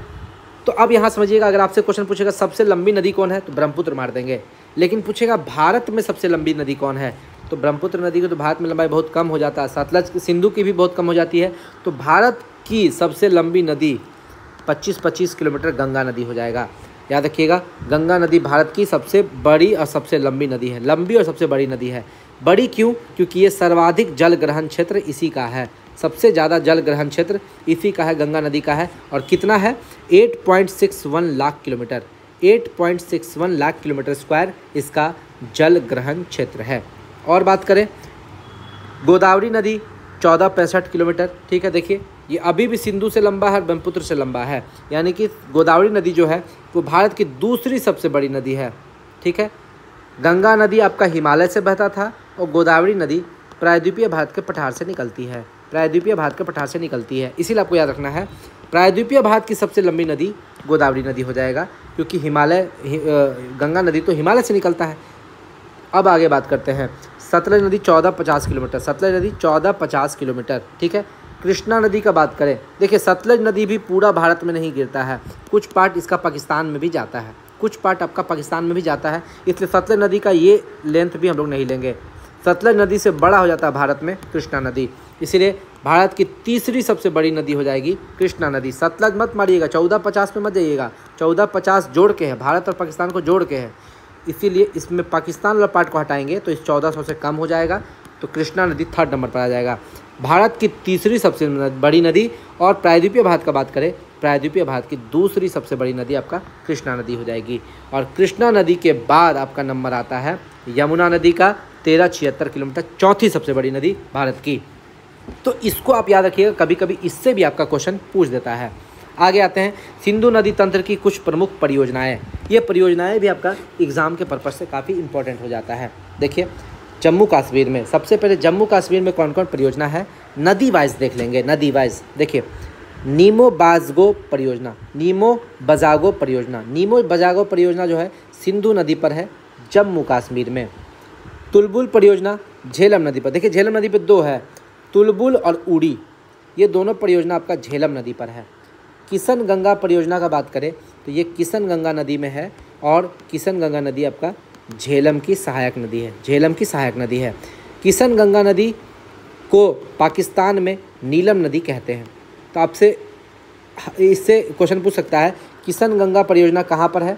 Speaker 1: तो अब यहाँ समझिएगा, अगर आपसे क्वेश्चन पूछेगा सबसे लंबी नदी कौन है तो ब्रह्मपुत्र मार देंगे, लेकिन पूछेगा भारत में सबसे लंबी नदी कौन है तो ब्रह्मपुत्र नदी की तो भारत में लंबाई बहुत कम हो जाता है, सतलज सिंधु की भी बहुत कम हो जाती है। तो भारत की सबसे लंबी नदी 2525 किलोमीटर गंगा नदी हो जाएगा। याद रखिएगा, गंगा नदी भारत की सबसे बड़ी और सबसे लंबी नदी है, लंबी और सबसे बड़ी नदी है। बड़ी क्यों? क्योंकि ये सर्वाधिक जल ग्रहण क्षेत्र इसी का है, सबसे ज़्यादा जल ग्रहण क्षेत्र इसी का है, गंगा नदी का है। और कितना है? 8.61 lakh kilometre, 8.61 lakh kilometre square इसका जल ग्रहण क्षेत्र है। और बात करें गोदावरी नदी 1465 किलोमीटर। ठीक है, देखिए ये अभी भी सिंधु से लंबा है, ब्रह्मपुत्र से लंबा है, यानी कि गोदावरी नदी जो है वो भारत की दूसरी सबसे बड़ी नदी है। ठीक है, गंगा नदी आपका हिमालय से बहता था और गोदावरी नदी प्रायद्वीपीय भारत के पठार से निकलती है, इसीलिए आपको याद रखना है प्रायद्वीपीय भारत की सबसे लंबी नदी गोदावरी नदी हो जाएगा, क्योंकि गंगा नदी तो हिमालय से निकलता है। अब आगे बात करते हैं सतलज नदी 1450 किलोमीटर। ठीक है, कृष्णा नदी का बात करें, देखिए सतलज नदी भी पूरा भारत में नहीं गिरता है, कुछ पार्ट इसका पाकिस्तान में भी जाता है, इसलिए सतलज नदी का ये लेंथ भी हम लोग नहीं लेंगे। सतलज नदी से बड़ा हो जाता है भारत में कृष्णा नदी, इसीलिए भारत की तीसरी सबसे बड़ी नदी हो जाएगी कृष्णा नदी। सतलज मत मारिएगा, 1450 में मत जाइएगा, 1450 जोड़ के है, भारत और पाकिस्तान को जोड़ के है, इसीलिए इसमें पाकिस्तान वाला पार्ट को हटाएंगे तो इस 1400 से कम हो जाएगा, तो कृष्णा नदी 3rd नंबर पर आ जाएगा। भारत की तीसरी सबसे बड़ी नदी और प्रायद्वीपीय भारत का बात करें प्रायद्वीपीय भारत की दूसरी सबसे बड़ी नदी आपका कृष्णा नदी हो जाएगी। और कृष्णा नदी के बाद आपका नंबर आता है यमुना नदी का 1376 किलोमीटर, चौथी सबसे बड़ी नदी भारत की। तो इसको आप याद रखिएगा, कभी कभी इससे भी आपका क्वेश्चन पूछ देता है। आगे आते हैं सिंधु नदी तंत्र की कुछ प्रमुख परियोजनाएं। ये परियोजनाएं भी आपका एग्जाम के पर्पज से काफ़ी इंपॉर्टेंट हो जाता है। देखिए जम्मू कश्मीर में सबसे पहले जम्मू कश्मीर में कौन कौन परियोजना है, नदी वाइज देख लेंगे। नदी वाइज देखिए नीमो बाजागो परियोजना, नीमो बजागो परियोजना, नीमो बजागो परियोजना जो है सिंधु नदी पर है जम्मू कश्मीर में। तुलबुल परियोजना झेलम नदी पर, देखिए झेलम नदी पर दो है, तुलबुल और उड़ी, ये दोनों परियोजना आपका झेलम नदी पर है। किशन गंगा परियोजना का बात करें तो ये किशन गंगा नदी में है और किशन गंगा नदी आपका झेलम की सहायक नदी है, झेलम की सहायक नदी है। किशन गंगा नदी को पाकिस्तान में नीलम नदी कहते हैं। तो आपसे इससे क्वेश्चन पूछ सकता है किशन गंगा परियोजना कहाँ पर है,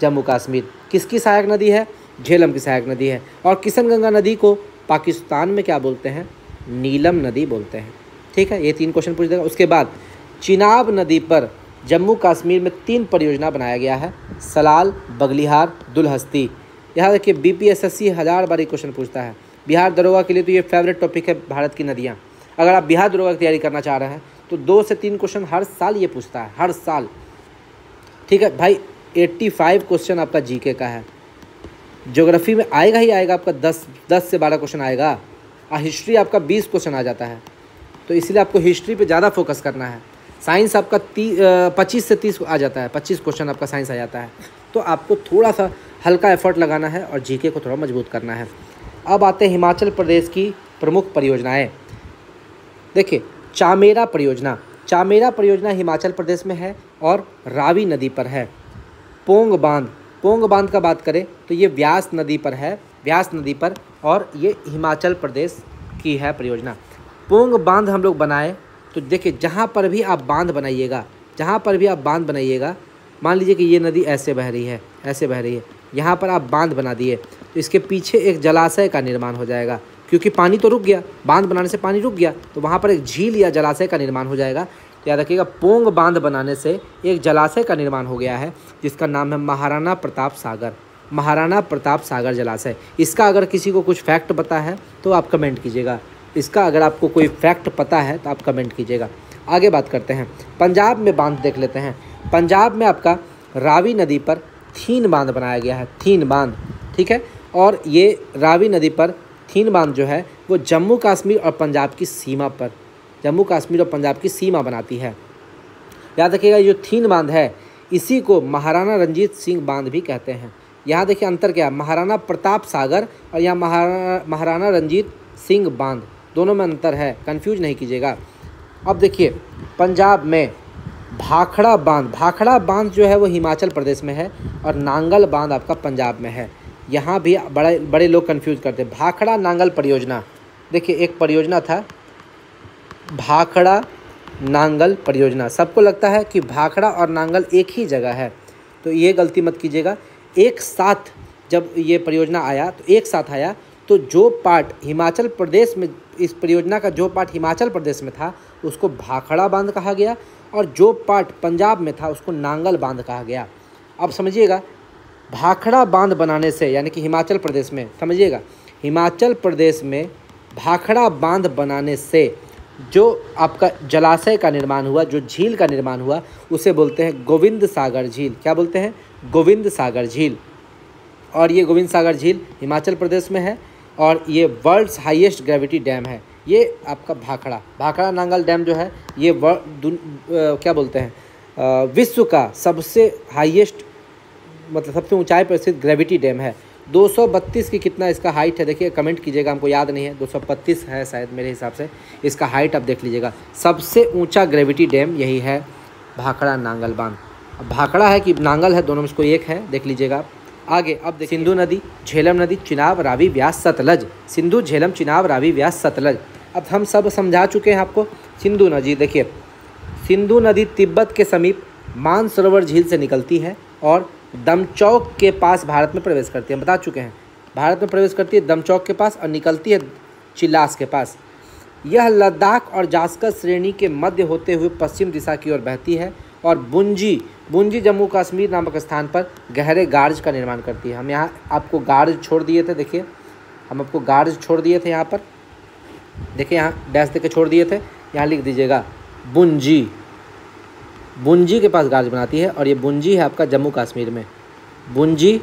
Speaker 1: जम्मू कश्मीर। किसकी सहायक नदी है, झेलम की सहायक नदी है। और किशन गंगा नदी को पाकिस्तान में क्या बोलते हैं, नीलम नदी बोलते हैं। ठीक है, ये 3 क्वेश्चन पूछ देगा। उसके बाद चिनाब नदी पर जम्मू कश्मीर में 3 परियोजना बनाया गया है, सलाल, बगलिहार, दुलहस्ती। यहाँ देखिए बीपीएसएससी 1000 बार क्वेश्चन पूछता है। बिहार दरोगा के लिए तो ये फेवरेट टॉपिक है भारत की नदियाँ। अगर आप बिहार दरोगा की तैयारी करना चाह रहे हैं तो 2 से 3 क्वेश्चन हर साल ये पूछता है, हर साल। ठीक है भाई, 85 क्वेश्चन आपका जीके का है। ज्योग्राफी में आएगा ही आएगा आपका 10 से 12 क्वेश्चन आएगा, और हिस्ट्री आपका 20 क्वेश्चन आ जाता है। तो इसलिए आपको हिस्ट्री पे ज़्यादा फोकस करना है। साइंस आपका 25 से 30 आ जाता है, 25 क्वेश्चन आपका साइंस आ जाता है। तो आपको थोड़ा सा हल्का एफर्ट लगाना है और जीके को थोड़ा मजबूत करना है। अब आते हैं हिमाचल प्रदेश की प्रमुख परियोजनाएं। देखिए चामेरा परियोजना, चामेरा परियोजना हिमाचल प्रदेश में है और रावी नदी पर है। पोंग बांध, पोंग बांध का बात करें तो ये व्यास नदी पर है, व्यास नदी पर, और ये हिमाचल प्रदेश की है परियोजना। पोंग बांध हम लोग बनाए तो देखिए जहाँ पर भी आप बांध बनाइएगा, जहाँ पर भी आप बांध बनाइएगा, मान लीजिए कि ये नदी ऐसे बह रही है, ऐसे बह रही है, यहाँ पर आप बांध बना दिए तो इसके पीछे एक जलाशय का निर्माण हो जाएगा, क्योंकि पानी तो रुक गया, बांध बनाने से पानी रुक गया, तो वहाँ पर एक झील या जलाशय का निर्माण हो जाएगा। तो याद रखिएगा पोंग बांध बनाने से एक जलाशय का निर्माण हो गया है जिसका नाम है महाराणा प्रताप सागर, महाराणा प्रताप सागर जलाशय। इसका अगर किसी को कुछ फैक्ट पता है तो आप कमेंट कीजिएगा, इसका अगर आपको कोई फैक्ट पता है तो आप कमेंट कीजिएगा। आगे बात करते हैं पंजाब में बांध देख लेते हैं। पंजाब में आपका रावी नदी पर थीन बांध बनाया गया है, थीन बांध। ठीक है, और ये रावी नदी पर थीन बांध जो है वो जम्मू कश्मीर और पंजाब की सीमा पर, जम्मू कश्मीर और पंजाब की सीमा बनाती है। याद रखिएगा जो थीन बांध है इसी को महाराणा रंजीत सिंह बांध भी कहते हैं। यहाँ देखिए अंतर क्या है, महाराणा प्रताप सागर और यहाँ महाराणा रंजीत सिंह बांध, दोनों में अंतर है, कंफ्यूज नहीं कीजिएगा। अब देखिए पंजाब में भाखड़ा बांध, भाखड़ा बांध जो है वो हिमाचल प्रदेश में है और नांगल बांध आपका पंजाब में है। यहाँ भी बड़े लोग कंफ्यूज करते हैं। भाखड़ा नांगल परियोजना, देखिए एक परियोजना था भाखड़ा नांगल परियोजना, सबको लगता है कि भाखड़ा और नांगल एक ही जगह है, तो ये गलती मत कीजिएगा। एक साथ जब ये परियोजना आया तो एक साथ आया, तो जो पार्ट हिमाचल प्रदेश में, इस परियोजना का जो पार्ट हिमाचल प्रदेश में था उसको भाखड़ा बांध कहा गया और जो पार्ट पंजाब में था उसको नांगल बांध कहा गया। अब समझिएगा भाखड़ा बांध बनाने से, यानी कि हिमाचल प्रदेश में, समझिएगा हिमाचल प्रदेश में भाखड़ा बांध बनाने से जो आपका जलाशय का निर्माण हुआ, जो झील का निर्माण हुआ, उसे बोलते हैं गोविंद सागर झील। क्या बोलते हैं, गोविंद सागर झील। और ये गोविंद सागर झील हिमाचल प्रदेश में है और ये वर्ल्ड्स हाईएस्ट ग्रेविटी डैम है। ये आपका भाखड़ा नांगल डैम जो है ये क्या बोलते हैं, विश्व का सबसे हाईएस्ट, मतलब सबसे ऊंचाई पर स्थित ग्रेविटी डैम है। 232 की कितना इसका हाइट है, देखिए कमेंट कीजिएगा, हमको याद नहीं है, 232 है शायद मेरे हिसाब से इसका हाइट, आप देख लीजिएगा। सबसे ऊंचा ग्रेविटी डैम यही है भाखड़ा नांगल बांध। अब भाखड़ा है कि नांगल है, दोनों में इसको एक है, देख लीजिएगा आप। आगे अब सिंधु नदी, झेलम नदी, चिनाब, रावी, व्यास, सतलज। सिंधु, झेलम, चिनाब, रावी, व्यास, सतलज। अब हम सब समझा चुके हैं आपको। सिंधु नदी, देखिए सिंधु नदी तिब्बत के समीप मानसरोवर झील से निकलती है और दमचौक के पास भारत में प्रवेश करती है। बता चुके हैं, भारत में प्रवेश करती है दमचौक के पास और निकलती है चिल्लास के पास। यह लद्दाख और जास्कर श्रेणी के मध्य होते हुए पश्चिम दिशा की ओर बहती है और बुंजी बुंजी जम्मू कश्मीर नामक स्थान पर गहरे गार्ज का निर्माण करती है। हम यहाँ आपको गार्ज छोड़ दिए थे, देखिए हम आपको गार्ज छोड़ दिए थे यहाँ पर, देखिए यहाँ डैश देके छोड़ दिए थे, यहाँ लिख दीजिएगा बुंजी, बुंजी के पास गार्ज बनाती है। और ये बुंजी है आपका जम्मू कश्मीर में, बुंजी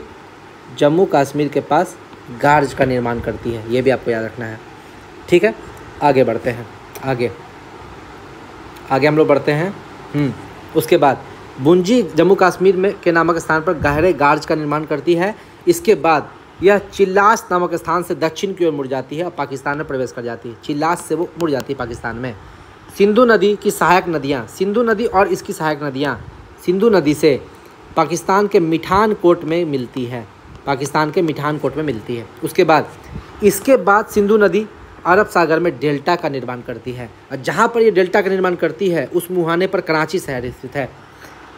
Speaker 1: जम्मू कश्मीर के पास गार्ज का निर्माण करती है, ये भी आपको याद रखना है। ठीक है, आगे बढ़ते हैं, आगे हम लोग बढ़ते हैं। उसके बाद बुंजी जम्मू कश्मीर में के नामक स्थान पर गहरे गार्ज का निर्माण करती है। इसके बाद यह चिल्लास नामक स्थान से दक्षिण की ओर मुड़ जाती है और पाकिस्तान में प्रवेश कर जाती है। चिल्लास से वो मुड़ जाती है पाकिस्तान में। सिंधु नदी की सहायक नदियाँ, सिंधु नदी और इसकी सहायक नदियाँ सिंधु नदी से पाकिस्तान के मिठान कोट में मिलती है, पाकिस्तान के मिठान कोट में मिलती है। उसके बाद इसके बाद सिंधु नदी अरब सागर में डेल्टा का निर्माण करती है, और जहाँ पर ये डेल्टा का निर्माण करती है उस मुहाने पर कराची शहर स्थित है।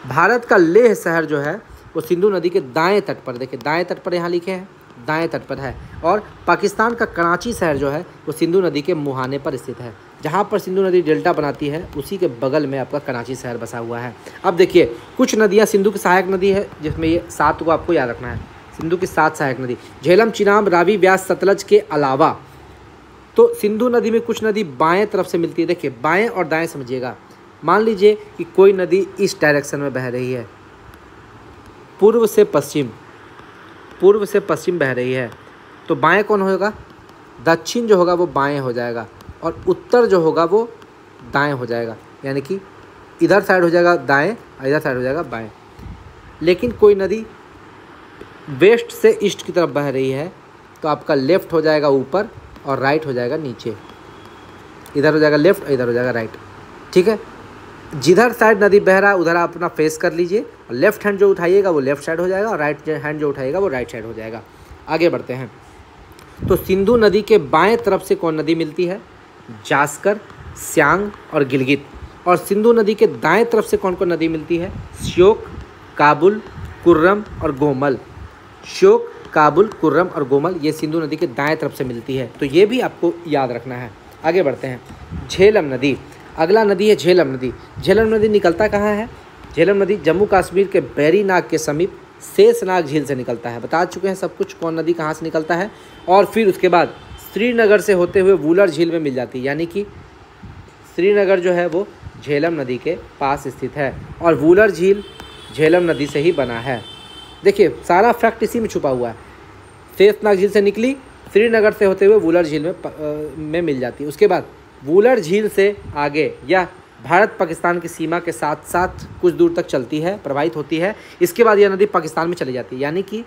Speaker 1: भारत का लेह शहर जो है वो सिंधु नदी के दाएं तट पर, देखिए दाएं तट पर यहाँ लिखे हैं, दाएं तट पर है। और पाकिस्तान का कराची शहर जो है वो सिंधु नदी के मुहाने पर स्थित है। जहाँ पर सिंधु नदी डेल्टा बनाती है उसी के बगल में आपका कराची शहर बसा हुआ है। अब देखिए कुछ नदियाँ सिंधु की सहायक नदी है, जिसमें ये 7 को आपको याद रखना है। सिंधु की 7 सहायक नदी, झेलम, चिनाब, रावी, व्यास, सतलज के अलावा तो सिंधु नदी में कुछ नदी बाएं तरफ से मिलती है। देखिए बाएं और दाएं समझिएगा। मान लीजिए कि कोई नदी इस डायरेक्शन में बह रही है, पूर्व से पश्चिम बह रही है, तो बाएं कौन होगा? दक्षिण जो होगा वो बाएं हो जाएगा, और उत्तर जो होगा वो दाएं हो जाएगा। यानी कि इधर साइड हो जाएगा दाएं और इधर साइड हो जाएगा बाएं। लेकिन कोई नदी वेस्ट से ईस्ट की तरफ बह रही है तो आपका लेफ्ट हो जाएगा ऊपर और राइट हो जाएगा नीचे। इधर हो जाएगा लेफ्ट और इधर हो जाएगा राइट। ठीक है, जिधर साइड नदी बह रहा है उधर आप अपना फेस कर लीजिए, और लेफ्ट हैंड जो उठाइएगा वो लेफ्ट साइड हो जाएगा और राइट हैंड जो उठाइएगा वो राइट साइड हो जाएगा। आगे बढ़ते हैं। तो सिंधु नदी के बाएं तरफ से कौन नदी मिलती है? जास्कर, सियांग और गिलगित। और सिंधु नदी के दाएं तरफ से कौन कौन नदी मिलती है? श्योक, काबुल, कुर्रम और गोमल। श्योक, काबुल, कुर्रम और गोमल, ये सिंधु नदी के दाएं तरफ से मिलती है, तो ये भी आपको याद रखना है। आगे बढ़ते हैं। झेलम नदी, अगला नदी है झेलम नदी। झेलम नदी निकलता कहाँ है? झेलम नदी जम्मू कश्मीर के बैरीनाग के समीप शेषनाग झील से निकलता है। बता चुके हैं सब कुछ, कौन नदी कहाँ से निकलता है। और फिर उसके बाद श्रीनगर से होते हुए वूलर झील में मिल जाती है, यानी कि श्रीनगर जो है वो झेलम नदी के पास स्थित है, और वूलर झील झेलम नदी से ही बना है। देखिए सारा फैक्ट इसी में छुपा हुआ है। शेषनाग झील से निकली, श्रीनगर से होते हुए वूलर झील में मिल जाती है। उसके बाद वूलर झील से आगे यह भारत पाकिस्तान की सीमा के साथ साथ कुछ दूर तक चलती है, प्रवाहित होती है। इसके बाद यह नदी पाकिस्तान में चली जाती है, यानी कि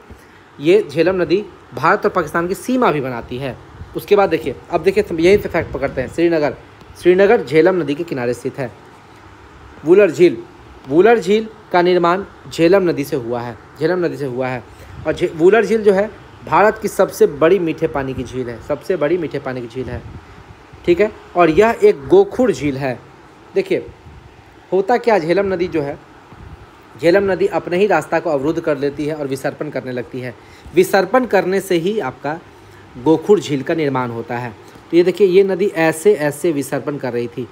Speaker 1: ये झेलम नदी भारत और पाकिस्तान की सीमा भी बनाती है। उसके बाद देखिए, अब देखिए यही से फैक्ट पकड़ते हैं। श्रीनगर झेलम नदी के किनारे स्थित है। वूलर झील का निर्माण झेलम नदी से हुआ है, और वूलर झील जो है भारत की सबसे बड़ी मीठे पानी की झील है, ठीक है। और यह एक गोखुर झील है। देखिए होता क्या, झेलम नदी जो है, झेलम नदी अपने ही रास्ता को अवरुद्ध कर लेती है और विसर्पण करने लगती है। विसर्पण करने से ही आपका गोखुर झील का निर्माण होता है। तो ये देखिए, ये नदी ऐसे ऐसे विसर्पण कर रही थी।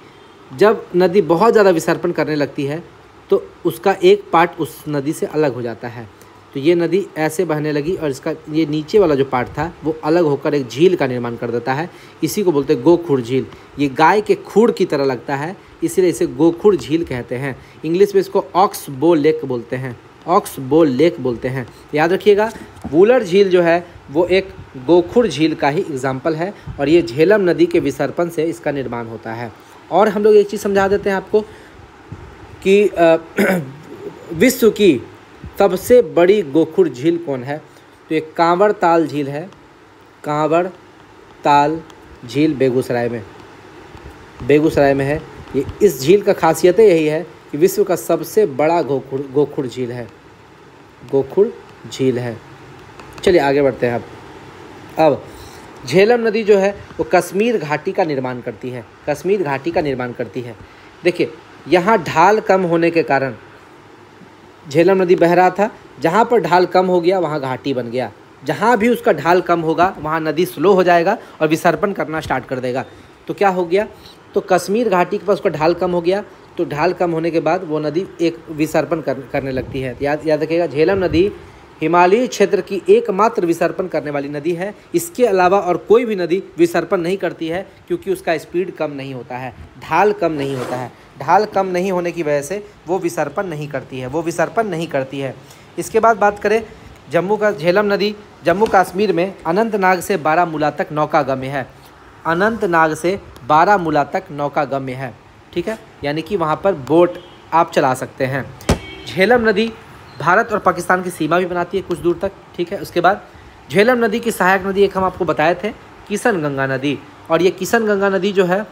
Speaker 1: जब नदी बहुत ज़्यादा विसर्पण करने लगती है तो उसका एक पार्ट उस नदी से अलग हो जाता है। तो ये नदी ऐसे बहने लगी और इसका ये नीचे वाला जो पार्ट था वो अलग होकर एक झील का निर्माण कर देता है। इसी को बोलते हैं गोखुर झील। ये गाय के खूर की तरह लगता है, इसलिए इसे गोखुर झील कहते हैं। इंग्लिश में इसको ऑक्स बो लेक बोलते हैं। याद रखिएगा, वूलर झील जो है वो एक गोखुर झील का ही एग्जाम्पल है, और ये झेलम नदी के विसर्पण से इसका निर्माण होता है। और हम लोग एक चीज़ समझा देते हैं आपको कि विश्व की सबसे बड़ी गोखुर झील कौन है? तो ये कांवड़ ताल झील है। कांवड़ ताल झील बेगूसराय में है। ये इस झील का खासियत यही है कि विश्व का सबसे बड़ा गोखुर झील है। चलिए आगे बढ़ते हैं। अब झेलम नदी जो है वो कश्मीर घाटी का निर्माण करती है। देखिए यहाँ ढाल कम होने के कारण झेलम नदी बह रहा था, जहाँ पर ढाल कम हो गया वहाँ घाटी बन गया। जहाँ भी उसका ढाल कम होगा वहाँ नदी स्लो हो जाएगा और विसर्पण करना स्टार्ट कर देगा। तो क्या हो गया, तो कश्मीर घाटी के पास उसका ढाल कम हो गया तो ढाल कम होने के बाद वो नदी एक विसर्पण करने लगती है। याद रखिएगा, झेलम नदी हिमालयी क्षेत्र की एकमात्र विसर्पण करने वाली नदी है। इसके अलावा और कोई भी नदी विसर्पण नहीं करती है, क्योंकि उसका स्पीड कम नहीं होता है, ढाल कम नहीं होता है। ढाल कम नहीं होने की वजह से वो विसर्पण नहीं करती है, इसके बाद बात करें जम्मू का झेलम नदी जम्मू कश्मीर में अनंतनाग से बारामूला तक नौकागम्य है। अनंतनाग से बारामूला तक नौकागम्य है, ठीक है, यानी कि वहाँ पर बोट आप चला सकते हैं। झेलम नदी भारत और पाकिस्तान की सीमा भी बनाती है कुछ दूर तक, ठीक है। उसके बाद झेलम नदी की सहायक नदी एक हम आपको बताए थे, किशन गंगा नदी। और ये किशन गंगा नदी जो है,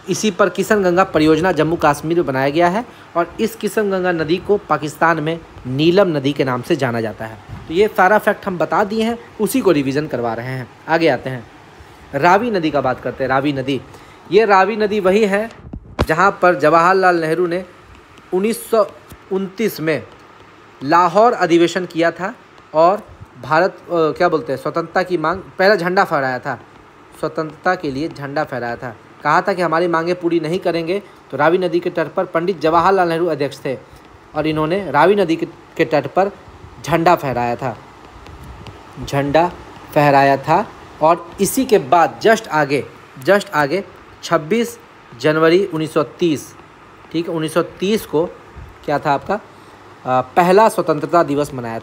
Speaker 1: इसी पर किशन गंगा परियोजना जम्मू कश्मीर में बनाया गया है, और इस किशन गंगा नदी को पाकिस्तान में नीलम नदी के नाम से जाना जाता है। तो ये सारा फैक्ट हम बता दिए हैं, उसी को रिवीजन करवा रहे हैं। आगे आते हैं, रावी नदी का बात करते हैं। रावी नदी, ये रावी नदी वही है जहाँ पर जवाहरलाल नेहरू ने 1929 में लाहौर अधिवेशन किया था और भारत स्वतंत्रता की मांग, पहला झंडा फहराया था, स्वतंत्रता के लिए झंडा फहराया था। कहा था कि हमारी मांगें पूरी नहीं करेंगे, तो रावी नदी के तट पर पंडित जवाहरलाल नेहरू अध्यक्ष थे और इन्होंने रावी नदी के तट पर झंडा फहराया था। और इसी के बाद जस्ट आगे 26 जनवरी 1930, ठीक है, 1930 को क्या था आपका पहला स्वतंत्रता दिवस मनाया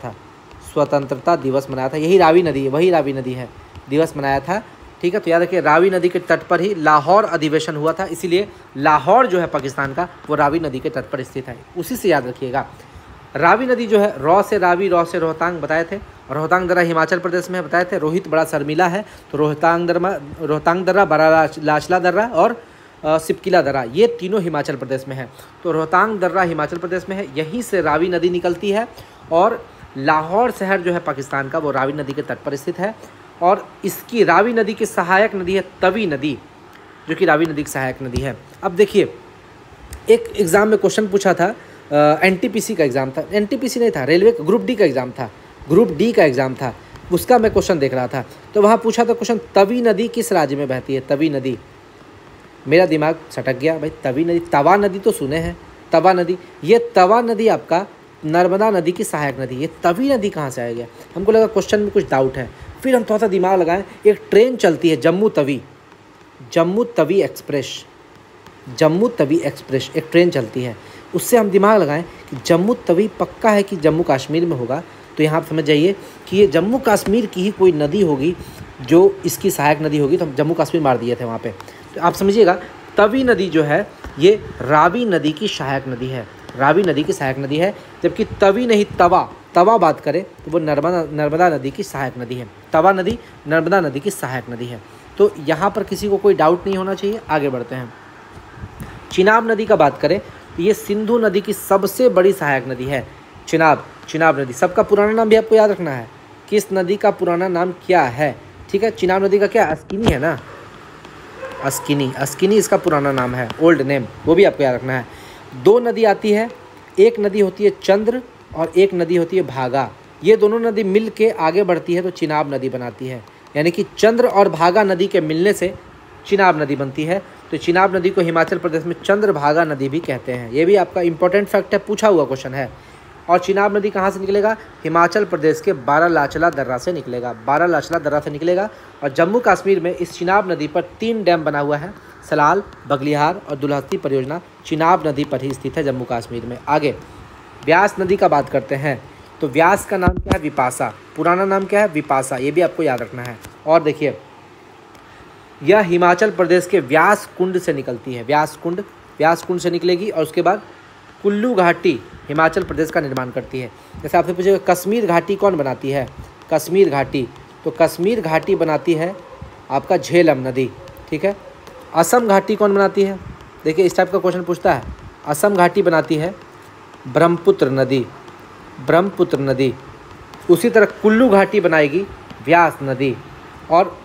Speaker 1: था। यही रावी नदी है, वही रावी नदी है, दिवस मनाया था, ठीक है। तो याद रखिए, रावी नदी के तट पर ही लाहौर अधिवेशन हुआ था, इसीलिए लाहौर जो है पाकिस्तान का, वो रावी नदी के तट पर स्थित है, उसी से याद रखिएगा। रावी नदी जो है, रॉ से रावी, रॉ से रोहतांग बताए थे, रोहतांग दर्रा हिमाचल प्रदेश में बताए थे। रोहित बड़ा शर्मिला है, तो रोहतांग दर्रा, बड़ा लाचला दर्रा और सिपकिला दर्रा, ये तीनों हिमाचल प्रदेश में है। तो रोहतांग दर्रा हिमाचल प्रदेश में है, यहीं से रावी नदी निकलती है, और लाहौर शहर जो है पाकिस्तान का, वो रावी नदी के तट पर स्थित है। और इसकी रावी नदी की सहायक नदी है तवी नदी, जो कि रावी नदी की सहायक नदी है। अब देखिए, एक एग्ज़ाम में क्वेश्चन पूछा था, एनटीपीसी का एग्ज़ाम था, एनटीपीसी नहीं था, रेलवे ग्रुप डी का एग्ज़ाम था, उसका मैं क्वेश्चन देख रहा था। तो वहाँ पूछा था क्वेश्चन, तवी नदी किस राज्य में बहती है? तवी नदी, मेरा दिमाग सटक गया भाई, तवी नदी, तवा नदी तो सुने हैं, तवा नदी, ये तवा नदी आपका नर्मदा नदी की सहायक नदी, ये तवी नदी कहाँ से आ गया? हमको लगा क्वेश्चन में कुछ डाउट है, फिर हम थोड़ा सा दिमाग लगाएं। एक ट्रेन चलती है जम्मू तवी एक्सप्रेस, एक ट्रेन चलती है, उससे हम दिमाग लगाएं कि जम्मू तवी पक्का है कि जम्मू कश्मीर में होगा। तो यहाँ आप समझ जाइए कि ये जम्मू कश्मीर की ही कोई नदी होगी जो इसकी सहायक नदी होगी, तो हम जम्मू कश्मीर मार दिए थे वहाँ पे। तो आप समझिएगा, तवी नदी जो है ये रावी नदी की सहायक नदी है, जबकि तवी नहीं तवा बात करें तो वो नर्मदा नदी की सहायक नदी है। तवा नदी नर्मदा नदी की सहायक नदी है। तो यहाँ पर किसी को कोई डाउट नहीं होना चाहिए। आगे बढ़ते हैं, चिनाब नदी का बात करें तो ये सिंधु नदी की सबसे बड़ी सहायक नदी है। चिनाब नदी, सबका पुराना नाम भी आपको याद रखना है, किस नदी का पुराना नाम क्या है, ठीक है। चिनाब नदी का क्या, अस्किनी है ना, अस्किनी इसका पुराना नाम है, ओल्ड नेम, वो भी आपको याद रखना है। दो नदी आती है, एक नदी होती है चंद्र और एक नदी होती है भागा। ये दोनों नदी मिल के आगे बढ़ती है तो चिनाब नदी बनाती है, यानी कि चंद्र और भागा नदी के मिलने से चिनाब नदी बनती है। तो चिनाब नदी को हिमाचल प्रदेश में चंद्रभागा नदी भी कहते हैं। ये भी आपका इंपॉर्टेंट फैक्ट है, पूछा हुआ क्वेश्चन है। और चिनाब नदी कहाँ से निकलेगा? हिमाचल प्रदेश के बारालाचला दर्रा से निकलेगा। और जम्मू कश्मीर में इस चिनाब नदी पर 3 डैम बना हुआ है, सलाल, बगलिहार और दुलहत्ती परियोजना चिनाब नदी पर ही स्थित है जम्मू कश्मीर में। आगे व्यास नदी का बात करते हैं, तो व्यास का नाम क्या है? विपाशा, पुराना नाम क्या है? विपाशा, ये भी आपको याद रखना है। और देखिए, यह हिमाचल प्रदेश के व्यास कुंड से निकलती है, व्यास कुंड से निकलेगी और उसके बाद कुल्लू घाटी हिमाचल प्रदेश का निर्माण करती है। जैसे आपसे पूछेगा कश्मीर घाटी कौन बनाती है? कश्मीर घाटी, तो कश्मीर घाटी बनाती है आपका झेलम नदी, ठीक है। असम घाटी कौन बनाती है? देखिए, इस टाइप का क्वेश्चन पूछता है। असम घाटी बनाती है ब्रह्मपुत्र नदी। उसी तरह कुल्लू घाटी बनाएगी व्यास नदी, और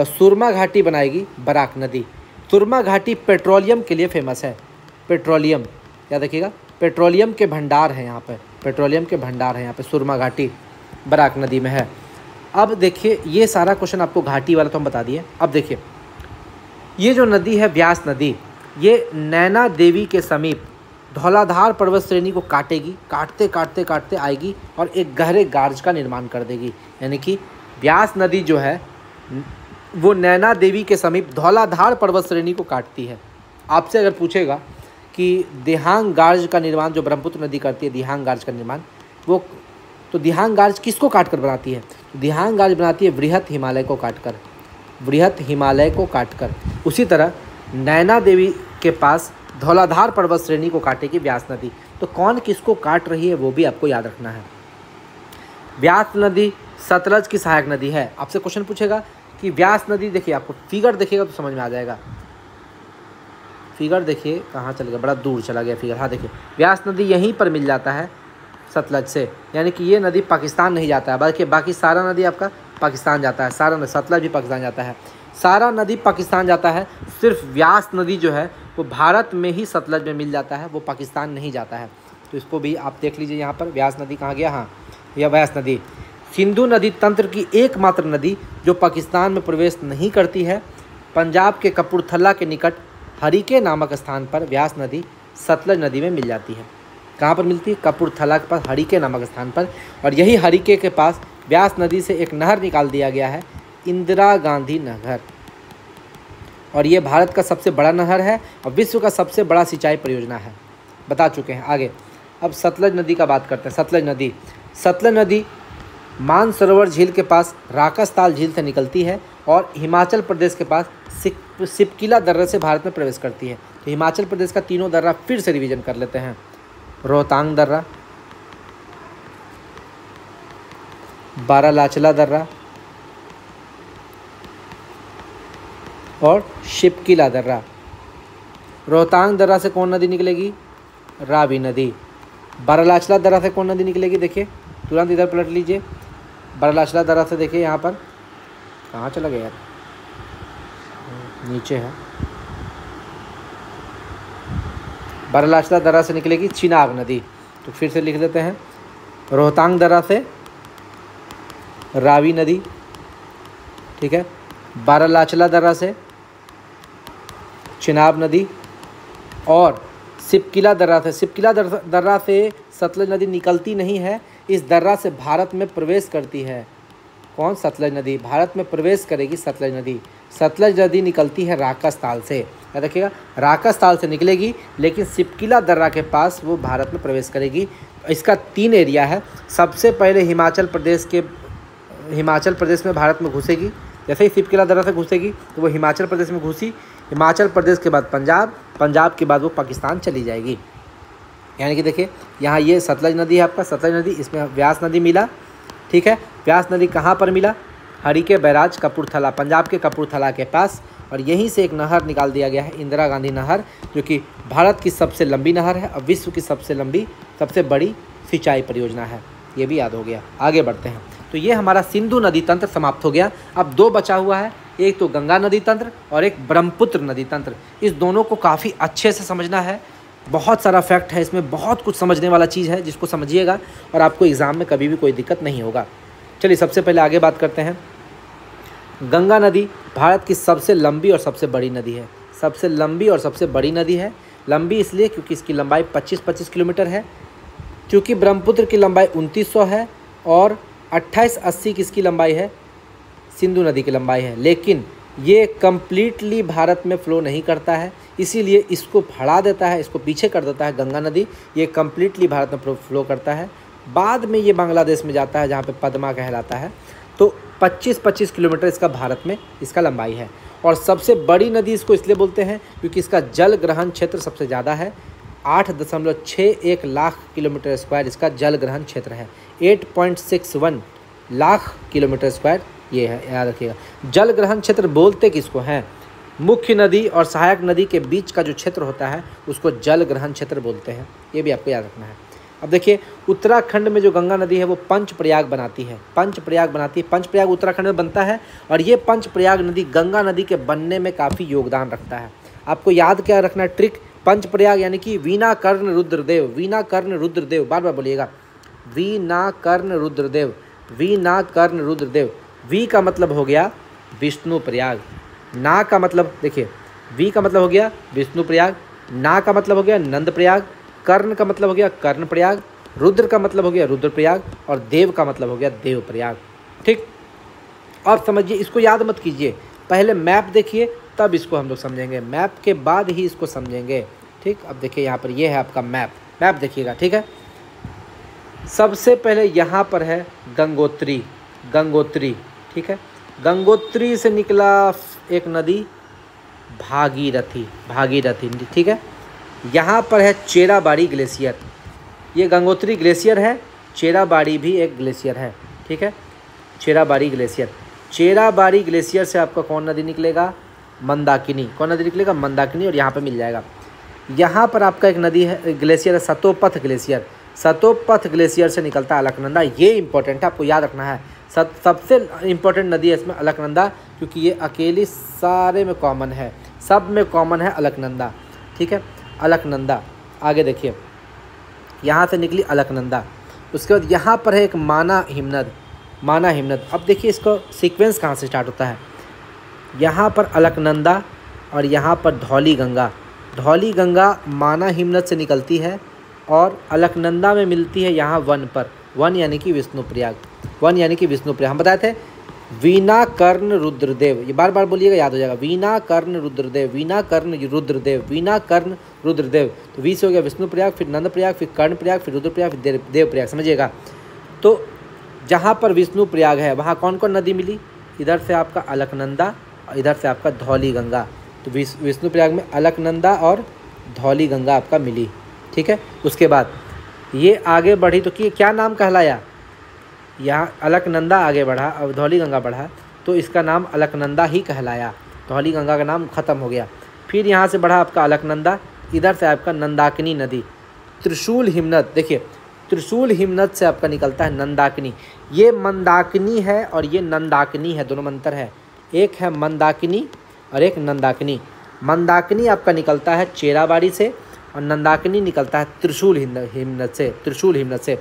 Speaker 1: सुरमा घाटी बनाएगी बराक नदी। सुरमा घाटी पेट्रोलियम के लिए फेमस है, पेट्रोलियम याद रखिएगा, पेट्रोलियम के भंडार हैं यहाँ पे, सुरमा घाटी बराक नदी में है। अब देखिए, ये सारा क्वेश्चन आपको घाटी वाला तो हम बता दिए। अब देखिए, ये जो नदी है व्यास नदी, ये नैना देवी के समीप धौलाधार पर्वत श्रेणी को काटेगी, काटते काटते काटते आएगी और एक गहरे गार्ज का निर्माण कर देगी। यानी कि व्यास नदी जो है वो नैना देवी के समीप धौलाधार पर्वत श्रेणी को काटती है। आपसे अगर पूछेगा कि दिहांग गार्ज का निर्माण जो ब्रह्मपुत्र नदी करती है, दिहांग गार्ज का निर्माण, वो तो दिहांग गार्ज किसको काट कर बनाती है? दिहांग गार्ज बनाती है बृहत हिमालय को काटकर, बृहत हिमालय को काटकर। उसी तरह नैना देवी के पास धौलाधार पर्वत श्रेणी को काटेगी व्यास नदी। तो कौन किसको काट रही है वो भी आपको याद रखना है। व्यास नदी सतलज की सहायक नदी है। आपसे क्वेश्चन पूछेगा कि व्यास नदी, देखिए आपको फिगर देखिएगा तो समझ में आ जाएगा। फिगर देखिए कहाँ चल गया, बड़ा दूर चला गया फिगर। हाँ देखिए, व्यास नदी यहीं पर मिल जाता है सतलज से, यानी कि ये नदी पाकिस्तान नहीं जाता है, बल्कि बाकी सारा नदी आपका पाकिस्तान जाता है। सारा सतलज भी पाकिस्तान जाता है, सारा नदी पाकिस्तान जाता है। सिर्फ व्यास नदी जो है वो भारत में ही सतलज में मिल जाता है, वो पाकिस्तान नहीं जाता है। तो इसको भी आप देख लीजिए यहाँ पर। व्यास नदी कहाँ गया? हाँ, यह व्यास नदी सिंधु नदी तंत्र की एकमात्र नदी जो पाकिस्तान में प्रवेश नहीं करती है। पंजाब के कपूरथला के निकट हरिके नामक स्थान पर व्यास नदी सतलज नदी में मिल जाती है। कहाँ पर मिलती है? कपूरथला के पास हरिके नामक स्थान पर। और यही हरिके के पास व्यास नदी से एक नहर निकाल दिया गया है, इंदिरा गांधी नहर। और ये भारत का सबसे बड़ा नहर है और विश्व का सबसे बड़ा सिंचाई परियोजना है। बता चुके हैं। आगे अब सतलज नदी का बात करते हैं। सतलज नदी मानसरोवर झील के पास राकसताल झील से निकलती है और हिमाचल प्रदेश के पास सिपकिला दर्रे से भारत में प्रवेश करती है। तो हिमाचल प्रदेश का तीनों दर्रा फिर से रिवीजन कर लेते हैं। रोहतांग दर्रा, बारालाचला दर्रा और शिपकिला दर्रा। रोहतांग दर्रा से कौन नदी निकलेगी? रावी नदी। बारालाचला दर्रा से कौन नदी निकलेगी? देखिए तुरंत इधर पलट लीजिए। बारालाचला दर्रा से देखिए यहाँ पर कहाँ चला गया यार, नीचे है। बारालाचला दर्रा से निकलेगी चिनाब नदी। तो फिर से लिख देते हैं, रोहतांग दर्रा से रावी नदी, ठीक है। बारालाचला दर्रा से चिनाब नदी और सिपकिला दर्रा से सतलज नदी निकलती नहीं है। इस दर्रा से भारत में प्रवेश करती है। कौन? सतलज नदी भारत में प्रवेश करेगी। सतलज नदी निकलती है राकसताल से। याद रखिएगा, राकसताल से निकलेगी, लेकिन सिपकिला दर्रा के पास वो भारत में प्रवेश करेगी। इसका 3 एरिया है। सबसे पहले हिमाचल प्रदेश में भारत में घुसेगी। जैसे ही सिपकिला दर्रा से घुसेगी तो वो हिमाचल प्रदेश में घुसी, हिमाचल प्रदेश के बाद पंजाब के बाद वो पाकिस्तान चली जाएगी। यानी कि देखिए यहाँ ये सतलज नदी है आपका, सतलज नदी, इसमें व्यास नदी मिला, ठीक है। व्यास नदी कहाँ पर मिला? हरिके बैराज कपूरथला, पंजाब के कपूरथला के पास। और यहीं से एक नहर निकाल दिया गया है, इंदिरा गांधी नहर, जो कि भारत की सबसे लंबी नहर है और विश्व की सबसे बड़ी सिंचाई परियोजना है। ये भी याद हो गया। आगे बढ़ते हैं। तो ये हमारा सिंधु नदी तंत्र समाप्त हो गया। अब 2 बचा हुआ है, एक तो गंगा नदी तंत्र और एक ब्रह्मपुत्र नदी तंत्र। इस दोनों को काफ़ी अच्छे से समझना है। बहुत सारा फैक्ट है इसमें, बहुत कुछ समझने वाला चीज़ है, जिसको समझिएगा और आपको एग्ज़ाम में कभी भी कोई दिक्कत नहीं होगा। चलिए सबसे पहले आगे बात करते हैं। गंगा नदी भारत की सबसे लंबी और सबसे बड़ी नदी है। सबसे लंबी और सबसे बड़ी नदी है। लंबी इसलिए क्योंकि इसकी लंबाई 25 किलोमीटर है। क्योंकि ब्रह्मपुत्र की लंबाई 2900 है और 2880 किसकी लंबाई है? सिंधु नदी की लंबाई है। लेकिन ये कम्प्लीटली भारत में फ़्लो नहीं करता है, इसीलिए इसको फड़ा देता है, इसको पीछे कर देता है गंगा नदी। ये कम्प्लीटली भारत में फ़्लो करता है। बाद में ये बांग्लादेश में जाता है, जहाँ पे पद्मा कहलाता है। तो 25 किलोमीटर इसका भारत में इसका लंबाई है। और सबसे बड़ी नदी इसको इसलिए बोलते हैं क्योंकि इसका जल ग्रहण क्षेत्र सबसे ज़्यादा है। 8.61 लाख किलोमीटर स्क्वायर इसका जल ग्रहण क्षेत्र है। 8.61 लाख किलोमीटर स्क्वायर ये है, याद रखिएगा। जल ग्रहण क्षेत्र बोलते किसको हैं? मुख्य नदी और सहायक नदी के बीच का जो क्षेत्र होता है उसको जल ग्रहण क्षेत्र बोलते हैं। ये भी आपको याद रखना है। अब देखिए, उत्तराखंड में जो गंगा नदी है वो पंचप्रयाग बनाती है। पंचप्रयाग उत्तराखंड में बनता है और ये पंचप्रयाग नदी गंगा नदी के बनने में काफ़ी योगदान रखता है। आपको याद क्या रखना है ट्रिक? पंचप्रयाग यानी कि वीणा कर्ण रुद्रदेव, बार बार बोलिएगा, वीणा कर्ण रुद्रदेव। वी का मतलब हो गया विष्णु प्रयाग, ना का मतलब देखिए, वी का मतलब हो गया विष्णु प्रयाग, ना का मतलब हो गया नंद प्रयाग कर्ण का मतलब हो गया कर्णप्रयाग, रुद्र का मतलब हो गया रुद्रप्रयाग और देव का मतलब हो गया देवप्रयाग। ठीक, और समझिए, इसको याद मत कीजिए, पहले मैप देखिए तब इसको हम लोग समझेंगे, मैप के बाद ही इसको समझेंगे। ठीक, अब देखिए यहाँ पर ये है आपका मैप, मैप देखिएगा। ठीक है, सबसे पहले यहाँ पर है गंगोत्री, गंगोत्री। ठीक है, गंगोत्री से निकला एक नदी भागीरथी, भागीरथी। ठीक है, यहाँ पर है चेराबाड़ी ग्लेशियर, ये गंगोत्री ग्लेशियर है, चेराबाड़ी भी एक ग्लेशियर है। ठीक है, चेराबाड़ी ग्लेशियर, चेराबाड़ी ग्लेशियर से आपका कौन नदी निकलेगा? मंदाकिनी। कौन नदी निकलेगा? मंदाकिनी, और यहाँ पे मिल जाएगा। यहाँ पर आपका एक नदी है, ग्लेशियर है सतोपथ ग्लेशियर, सतोपथ ग्लेशियर से निकलता है अलकनंदा। ये इंपॉर्टेंट है, आपको याद रखना है। सबसे इम्पोर्टेंट नदी है इसमें अलकनंदा, क्योंकि ये अकेली सारे में कॉमन है, सब में कॉमन है अलकनंदा। ठीक है, अलकनंदा। आगे देखिए, यहाँ से निकली अलकनंदा, उसके बाद यहाँ पर है एक माना हिमनद, माना हिमनद। अब देखिए इसका सीक्वेंस कहाँ से स्टार्ट होता है, यहाँ पर अलकनंदा और यहाँ पर धौली गंगा, धौली गंगा माना हिमनद से निकलती है और अलकनंदा में मिलती है यहाँ वन पर, वन यानी कि विष्णुप्रयाग, वन यानी कि विष्णुप्रयाग। हम बताए थे वीणा कर्ण रुद्रदेव, ये बार बार बोलिएगा, याद हो जाएगा। वीणा कर्ण रुद्रदेव, वीणा कर्ण रुद्रदेव, वीणा कर्ण रुद्रदेव। तो वी से हो गया विष्णुप्रयाग, फिर नंदप्रयाग, फिर कर्णप्रयाग, फिर रुद्रप्रयाग, फिर देवप्रयाग, समझिएगा। तो जहाँ पर विष्णुप्रयाग है वहाँ कौन कौन नदी मिली? इधर से आपका अलकनंदा और इधर से आपका धौली गंगा। तो विष्णुप्रयाग में अलकनंदा और धौली गंगा आपका मिली। ठीक है, उसके बाद ये आगे बढ़ी तो कि क्या नाम कहलाया? यहाँ अलकनंदा आगे बढ़ा और धौली गंगा बढ़ा तो इसका नाम अलकनंदा ही कहलाया, धौली गंगा का नाम खत्म हो गया। फिर यहाँ से बढ़ा आपका अलकनंदा, इधर से आपका नंदाकिनी नदी, त्रिशूल हिमनद। देखिए त्रिशूल हिमनद से आपका निकलता है नंदाकिनी, ये मंदाकिनी है और ये नंदाकिनी है, दोनों में अंतर है, एक है मंदाकिनी और एक नंदाकिनी। मंदाकिनी आपका निकलता है चेराबाड़ी से और नंदाकिनी निकलता है त्रिशूल हिमनद से, त्रिशूल हिमनद से।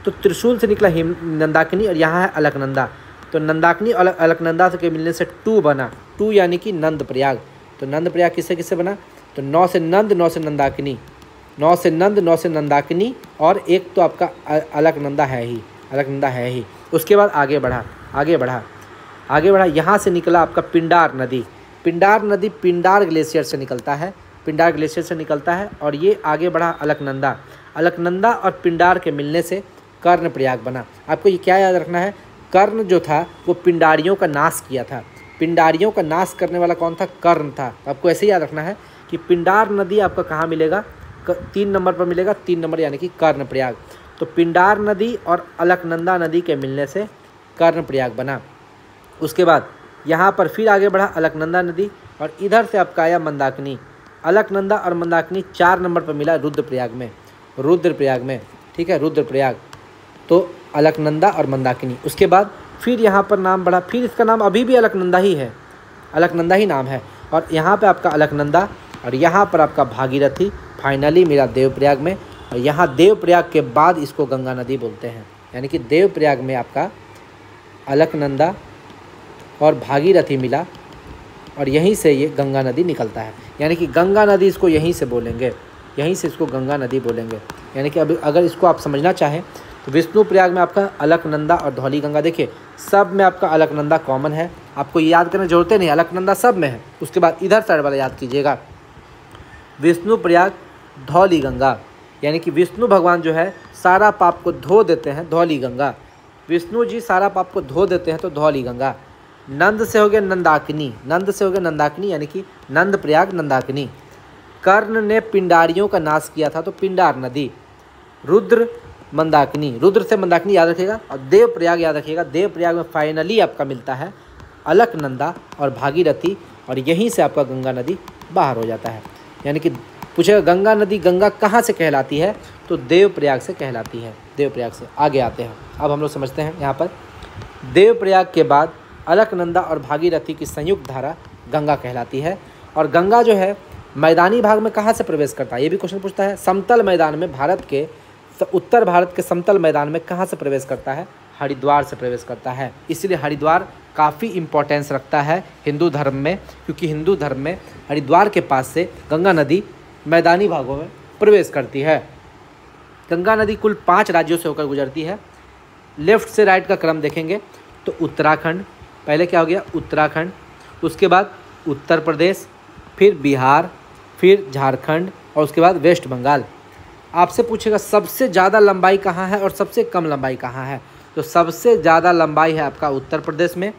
Speaker 1: तो त्रिशूल से निकला नंदाकिनी और यहाँ है अलकनंदा। तो नंदाकिनी और अलकनंदा के मिलने से टू बना, टू यानी कि नंदप्रयाग। तो नंदप्रयाग किससे किससे बना? तो 9 से नंद, 9 से नंदाकिनी, 9 से नंद, 9 से नंदाकिनी, और एक तो आपका अलकनंदा है ही, अलकनंदा है ही। उसके बाद आगे बढ़ा, आगे बढ़ा, आगे बढ़ा, यहाँ से निकला आपका पिंडार नदी, पिंडार नदी पिंडार ग्लेशियर से निकलता है, पिंडार ग्लेशियर से निकलता है और ये आगे बढ़ा अलकनंदा, अलकनंदा और पिंडार के मिलने से कर्णप्रयाग बना। आपको ये क्या याद रखना है? कर्ण जो था वो पिंडारियों का नाश किया था, पिंडारियों का नाश करने वाला कौन था? कर्ण था। आपको ऐसे ही याद रखना है कि पिंडार नदी आपका कहाँ मिलेगा? 3 नंबर पर मिलेगा, 3 नंबर यानी कि कर्णप्रयाग। तो पिंडार नदी और अलकनंदा नदी के मिलने से कर्णप्रयाग बना। उसके बाद यहाँ पर फिर आगे बढ़ा अलकनंदा नदी और इधर से आपका आया मंदाकिनी, अलकनंदा और मंदाकिनी 4 नंबर पर मिला रुद्रप्रयाग में, रुद्रप्रयाग में। ठीक है, रुद्रप्रयाग। तो अलकनंदा और मंदाकिनी। उसके बाद फिर यहाँ पर नाम बढ़ा, फिर इसका नाम अभी भी अलकनंदा ही है, अलकनंदा ही नाम है। और यहाँ पे आपका अलकनंदा और यहाँ पर आपका भागीरथी, फाइनली मेरा देवप्रयाग में। और यहाँ देवप्रयाग के बाद इसको गंगा नदी बोलते हैं, यानी कि देवप्रयाग में आपका अलकनंदा और भागीरथी मिला और यहीं से ये गंगा नदी निकलता है, यानी कि गंगा नदी इसको यहीं से बोलेंगे, यहीं से इसको गंगा नदी बोलेंगे। यानी कि अब अगर इसको आप समझना चाहें तो विष्णुप्रयाग में आपका अलकनंदा और धौली गंगा, देखिए सब में आपका अलकनंदा कॉमन है, आपको ये याद करने की जरूरत नहीं, अलकनंदा सब में है। उसके बाद इधर साइड वाला याद कीजिएगा, विष्णुप्रयाग धौली गंगा, यानी कि विष्णु भगवान जो है सारा पाप को धो देते हैं, धौली गंगा, विष्णु जी सारा पाप को धो देते हैं तो धौली गंगा। नंद से हो गया नंदाकिनी, नंद से हो गया नंदाकिनी, यानी कि नंदप्रयाग नंदाकिनी। कर्ण ने पिंडारियों का नाश किया था तो पिंडार नदी। रुद्र मंदाकिनी, रुद्र से मंदाकिनी याद रखिएगा। और देवप्रयाग याद रखिएगा, देवप्रयाग में फाइनली आपका मिलता है अलकनंदा और भागीरथी और यहीं से आपका गंगा नदी बाहर हो जाता है। यानी कि पूछेगा गंगा नदी गंगा कहाँ से कहलाती है? तो देवप्रयाग से कहलाती है, देवप्रयाग से। आगे आते हैं, अब हम लोग समझते हैं यहाँ पर देवप्रयाग के बाद अलकनंदा और भागीरथी की संयुक्त धारा गंगा कहलाती है। और गंगा जो है मैदानी भाग में कहाँ से प्रवेश करता है? ये भी क्वेश्चन पूछता है। समतल मैदान में, भारत के उत्तर भारत के समतल मैदान में कहाँ से प्रवेश करता है? हरिद्वार से प्रवेश करता है। इसलिए हरिद्वार काफ़ी इम्पोर्टेंस रखता है हिंदू धर्म में, क्योंकि हिंदू धर्म में हरिद्वार के पास से गंगा नदी मैदानी भागों में प्रवेश करती है। गंगा नदी कुल 5 राज्यों से होकर गुजरती है। लेफ़्ट से राइट का क्रम देखेंगे तो उत्तराखंड, पहले क्या हो गया उत्तराखंड, उसके बाद उत्तर प्रदेश, फिर बिहार, फिर झारखंड और उसके बाद वेस्ट बंगाल। आपसे पूछेगा सबसे ज़्यादा लंबाई कहाँ है और सबसे कम लंबाई कहाँ है, तो सबसे ज़्यादा लंबाई है आपका उत्तर प्रदेश में।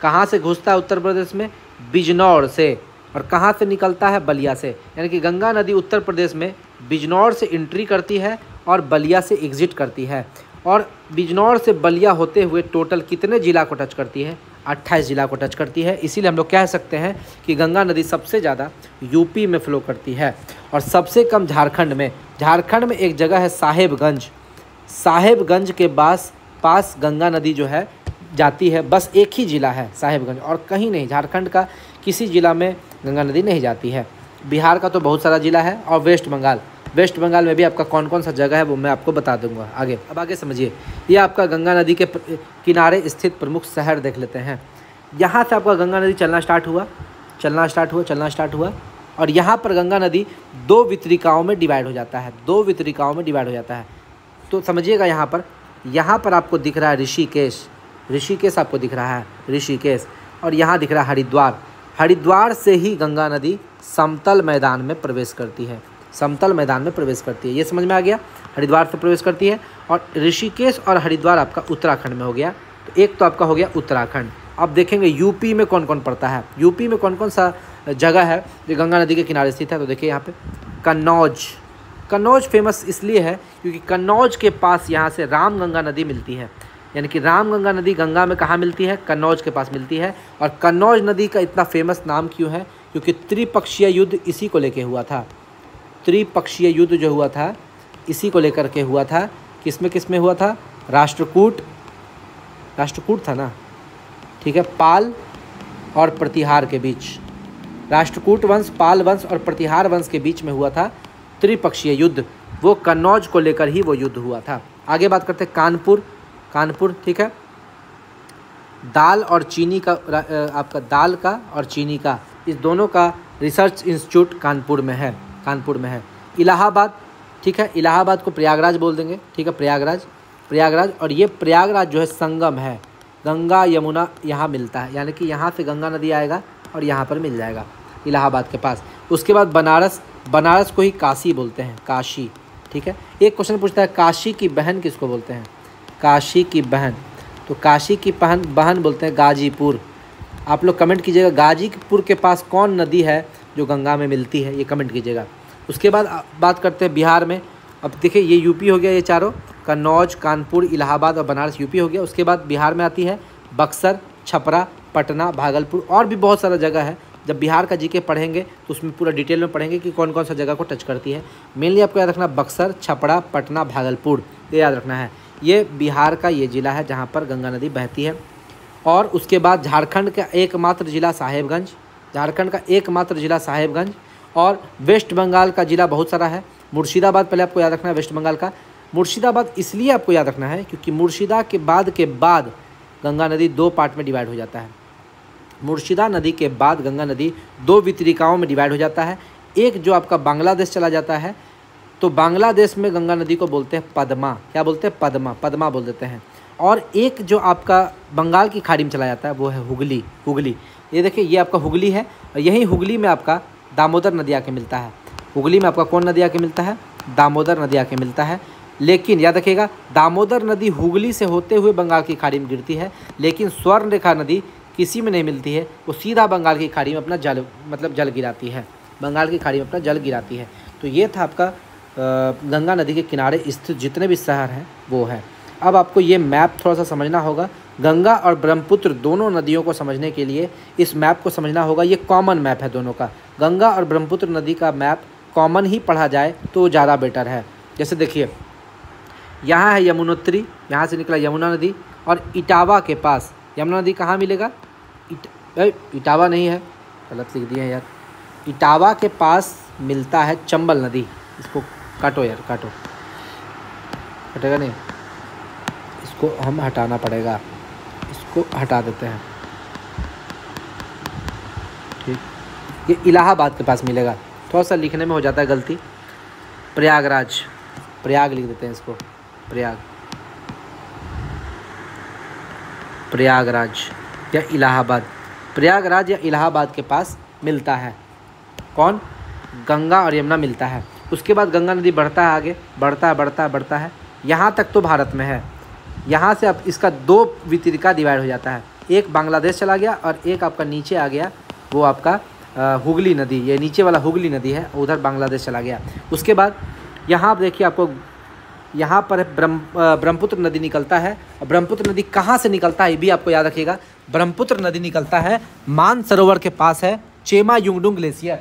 Speaker 1: कहाँ से घुसता है उत्तर प्रदेश में? बिजनौर से। और कहाँ से निकलता है? बलिया से। यानी कि गंगा नदी उत्तर प्रदेश में बिजनौर से एंट्री करती है और बलिया से एग्जिट करती है। और बिजनौर से बलिया होते हुए टोटल कितने ज़िला को टच करती है? 28 ज़िला को टच करती है। इसीलिए हम लोग कह सकते हैं कि गंगा नदी सबसे ज़्यादा यूपी में फ़्लो करती है और सबसे कम झारखंड में। झारखंड में एक जगह है साहेबगंज, साहेबगंज के पास गंगा नदी जो है जाती है। बस एक ही ज़िला है साहेबगंज और कहीं नहीं, झारखंड का किसी ज़िला में गंगा नदी नहीं जाती है। बिहार का तो बहुत सारा ज़िला है। और वेस्ट बंगाल में भी आपका कौन कौन सा जगह है वो मैं आपको बता दूंगा आगे। अब आगे समझिए, ये आपका गंगा नदी के किनारे स्थित प्रमुख शहर देख लेते हैं। यहाँ से आपका गंगा नदी चलना स्टार्ट हुआ और यहाँ पर गंगा नदी 2 वितरिकाओं में डिवाइड हो जाता है। 2 वितरिकाओं में डिवाइड हो जाता है। तो समझिएगा, यहाँ पर आपको दिख रहा है ऋषिकेश आपको दिख रहा है ऋषिकेश, और यहाँ दिख रहा है हरिद्वार। हरिद्वार से ही गंगा नदी समतल मैदान में प्रवेश करती है। ये समझ में आ गया? हरिद्वार से प्रवेश करती है। और ऋषिकेश और हरिद्वार आपका उत्तराखंड में हो गया। तो एक तो आपका हो गया उत्तराखंड। अब देखेंगे यूपी में कौन कौन पड़ता है, यूपी में कौन कौन सा जगह है जो गंगा नदी के किनारे स्थित है। तो देखिए यहाँ पे कन्नौज फेमस इसलिए है क्योंकि कन्नौज के पास यहाँ से रामगंगा नदी मिलती है। यानी कि रामगंगा नदी गंगा में कहाँ मिलती है? कन्नौज के पास मिलती है। और कन्नौज नदी का इतना फेमस नाम क्यों है? क्योंकि त्रिपक्षीय युद्ध इसी को लेके हुआ था। त्रिपक्षीय युद्ध जो हुआ था इसी को लेकर के हुआ था। किसमें हुआ था? राष्ट्रकूट था ना, ठीक है, पाल और प्रतिहार के बीच। राष्ट्रकूट वंश, पाल वंश और प्रतिहार वंश के बीच में हुआ था त्रिपक्षीय युद्ध। वो कन्नौज को लेकर ही वो युद्ध हुआ था। आगे बात करते हैं कानपुर, ठीक है। दाल और चीनी का आपका दाल का और चीनी का इस दोनों का रिसर्च इंस्टीट्यूट कानपुर में है। इलाहाबाद, ठीक है, इलाहाबाद को प्रयागराज बोल देंगे, ठीक है, प्रयागराज। और ये प्रयागराज जो है संगम है, गंगा यमुना यहाँ मिलता है। यानी कि यहाँ से गंगा नदी आएगा और यहाँ पर मिल जाएगा इलाहाबाद के पास। उसके बाद बनारस को ही काशी बोलते हैं, काशी, ठीक है। एक क्वेश्चन पूछता है काशी की बहन किसको बोलते हैं? काशी की बहन, तो काशी की बहन बोलते हैं गाजीपुर। आप लोग कमेंट कीजिएगा गाजीपुर के पास कौन नदी है जो गंगा में मिलती है, ये कमेंट कीजिएगा। उसके बाद बात करते हैं बिहार में। अब देखिए ये यूपी हो गया, ये चारों कन्नौज, कानपुर, इलाहाबाद और बनारस यूपी हो गया। उसके बाद बिहार में आती है बक्सर, छपरा, पटना, भागलपुर और भी बहुत सारा जगह है। जब बिहार का जीके पढ़ेंगे तो उसमें पूरा डिटेल में पढ़ेंगे कि कौन कौन सा जगह को टच करती है। मेनली आपको याद रखना बक्सर, छपरा, पटना, भागलपुर, ये याद रखना है। ये बिहार का ये ज़िला है जहाँ पर गंगा नदी बहती है। और उसके बाद झारखंड का एकमात्र ज़िला साहेबगंज, और वेस्ट बंगाल का ज़िला बहुत सारा है। मुर्शिदाबाद पहले आपको याद रखना है, वेस्ट बंगाल का मुर्शिदाबाद इसलिए आपको याद रखना है क्योंकि मुर्शिदाबाद के बाद गंगा नदी 2 पार्ट में डिवाइड हो जाता है। मुर्शिदा नदी के बाद गंगा नदी 2 वितरिकाओं में डिवाइड हो जाता है। एक जो आपका बांग्लादेश चला जाता है, तो बांग्लादेश में गंगा नदी को बोलते हैं पद्मा। क्या बोलते हैं? पद्मा बोल देते हैं। और एक जो आपका बंगाल की खाड़ी में चला जाता है वो है हुगली। ये देखिए ये आपका हुगली है और यही हुगली में आपका दामोदर नदी आके मिलता है। हुगली में आपका कौन नदी आके मिलता है? दामोदर नदी आके मिलता है। लेकिन याद रखिएगा दामोदर नदी हुगली से होते हुए बंगाल की खाड़ी में गिरती है, लेकिन स्वर्णरेखा नदी किसी में नहीं मिलती है, वो सीधा बंगाल की खाड़ी में अपना जल गिराती है। तो ये था आपका गंगा नदी के किनारे स्थित जितने भी शहर हैं वो है। अब आपको ये मैप थोड़ा सा समझना होगा। गंगा और ब्रह्मपुत्र दोनों नदियों को समझने के लिए इस मैप को समझना होगा। ये कॉमन मैप है दोनों का। गंगा और ब्रह्मपुत्र नदी का मैप कॉमन ही पढ़ा जाए तो ज़्यादा बेटर है। जैसे देखिए यहाँ है यमुनोत्री, यहाँ से निकला यमुना नदी, और इटावा के पास यमुना नदी कहाँ मिलेगा? इटावा नहीं है, गलत लिख दिए यार। इटावा के पास मिलता है चंबल नदी। इसको काटो यार, कटेगा नहीं, इसको हम हटाना पड़ेगा, इसको हटा देते हैं, ठीक। ये इलाहाबाद के पास मिलेगा, थोड़ा सा लिखने में हो जाता है गलती। प्रयाग लिख देते हैं इसको, प्रयागराज या इलाहाबाद। प्रयागराज या इलाहाबाद के पास मिलता है कौन? गंगा और यमुना मिलता है। उसके बाद गंगा नदी बढ़ता है आगे, बढ़ता है, यहाँ तक तो भारत में है। यहाँ से अब इसका 2 वितरिका डिवाइड हो जाता है, एक बांग्लादेश चला गया और एक आपका नीचे आ गया, वो आपका हुगली नदी, ये नीचे वाला हुगली नदी है, उधर बांग्लादेश चला गया। उसके बाद यहाँ आप देखिए, आपको यहाँ पर ब्रह्मपुत्र नदी निकलता है। और ब्रह्मपुत्र नदी कहाँ से निकलता है ये भी आपको याद रखिएगा। ब्रह्मपुत्र नदी निकलता है मानसरोवर के पास है, चेमा युंगडुंग ग्लेशियर।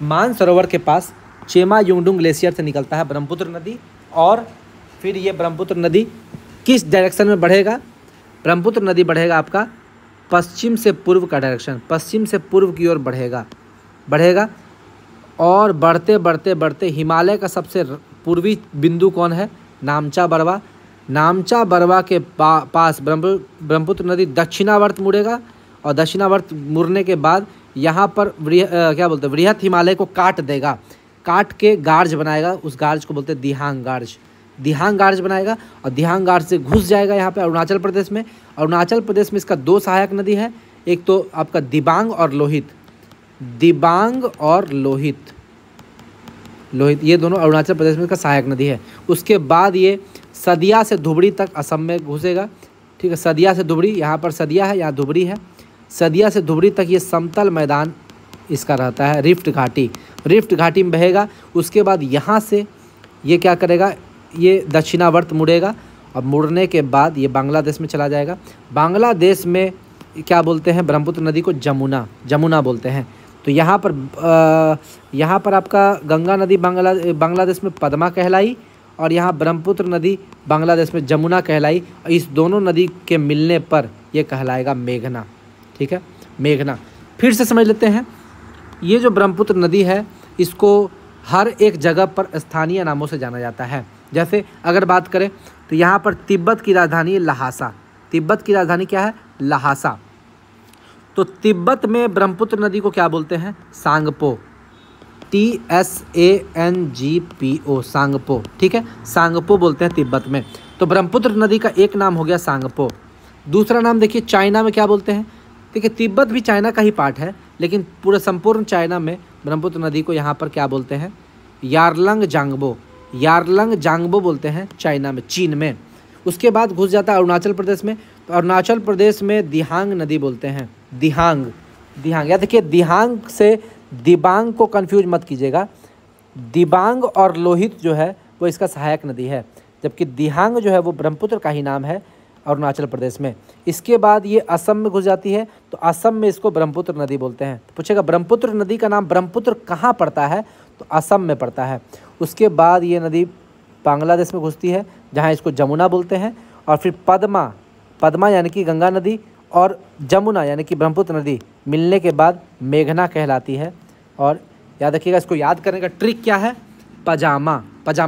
Speaker 1: मानसरोवर के पास चेमा युंगडुंग ग्लेशियर से निकलता है ब्रह्मपुत्र नदी। और फिर ये ब्रह्मपुत्र नदी किस डायरेक्शन में बढ़ेगा? ब्रह्मपुत्र नदी बढ़ेगा आपका पश्चिम से पूर्व का डायरेक्शन, पश्चिम से पूर्व की ओर बढ़ेगा और बढ़ते हिमालय का सबसे पूर्वी बिंदु कौन है? नामचा बरवा। नामचा बरवा के पास ब्रह्मपुत्र नदी दक्षिणावर्त मुड़ेगा और दक्षिणावर्त मुड़ने के बाद यहाँ पर वृहत हिमालय को काट देगा, काट के गार्ज बनाएगा। उस गार्ज को बोलते हैं दिहांग गार्ज बनाएगा और दिहांग गार्ज से घुस जाएगा यहाँ पे अरुणाचल प्रदेश में। अरुणाचल प्रदेश में इसका 2 सहायक नदी है, एक तो आपका दिबांग और लोहित, ये दोनों अरुणाचल प्रदेश में इसका सहायक नदी है। उसके बाद ये सदिया से धुबरी तक असम में घुसेगा, ठीक है। सदिया से धुबरी, यहाँ पर सदिया है, यहाँ धुबरी है। सदिया से धुबरी तक ये समतल मैदान इसका रहता है, रिफ्ट घाटी में बहेगा। उसके बाद यहाँ से ये क्या करेगा? ये दक्षिणावर्त मुड़ेगा और मुड़ने के बाद ये बांग्लादेश में चला जाएगा। बांग्लादेश में क्या बोलते हैं? ब्रह्मपुत्र नदी को जमुना बोलते हैं। तो यहाँ पर आपका गंगा नदी बांग्लादेश में पद्मा कहलाई और यहाँ ब्रह्मपुत्र नदी बांग्लादेश में जमुना कहलाई। और इस दोनों नदी के मिलने पर ये कहलाएगा मेघना, ठीक है, मेघना। फिर से समझ लेते हैं, ये जो ब्रह्मपुत्र नदी है इसको हर एक जगह पर स्थानीय नामों से जाना जाता है। जैसे अगर बात करें तो यहाँ पर तिब्बत की राजधानी है लहासा। तिब्बत की राजधानी क्या है? लहासा। तो तिब्बत में ब्रह्मपुत्र नदी को क्या बोलते हैं? सांगपो, TSANGPO, सांगपो, ठीक है, सांगपो बोलते हैं तिब्बत में। तो ब्रह्मपुत्र नदी का एक नाम हो गया सांगपो। दूसरा नाम देखिए चाइना में क्या बोलते हैं? देखिए तिब्बत भी चाइना का ही पार्ट है, लेकिन पूरे संपूर्ण चाइना में ब्रह्मपुत्र नदी को यहाँ पर क्या बोलते हैं? यारलंग जांगबो बोलते हैं चाइना में, चीन में। उसके बाद घुस जाता है अरुणाचल प्रदेश में। तो अरुणाचल प्रदेश में दिहांग नदी बोलते हैं, दिहांग। या देखिए दिहांग से दिबांग को कंफ्यूज मत कीजिएगा। दिबांग और लोहित जो है वो इसका सहायक नदी है, जबकि दिहांग जो है वो ब्रह्मपुत्र का ही नाम है अरुणाचल प्रदेश में। इसके बाद ये असम में घुस जाती है, तो असम में इसको ब्रह्मपुत्र नदी बोलते हैं। तो पूछेगा ब्रह्मपुत्र नदी का नाम ब्रह्मपुत्र कहाँ पड़ता है? तो असम में पड़ता है। उसके बाद ये नदी बांग्लादेश में घुसती है, जहाँ इसको जमुना बोलते हैं। और फिर पद्मा यानी कि गंगा नदी और जमुना यानी कि ब्रह्मपुत्र नदी मिलने के बाद मेघना कहलाती है। और याद रखिएगा, इसको याद करने का ट्रिक क्या है? पजामा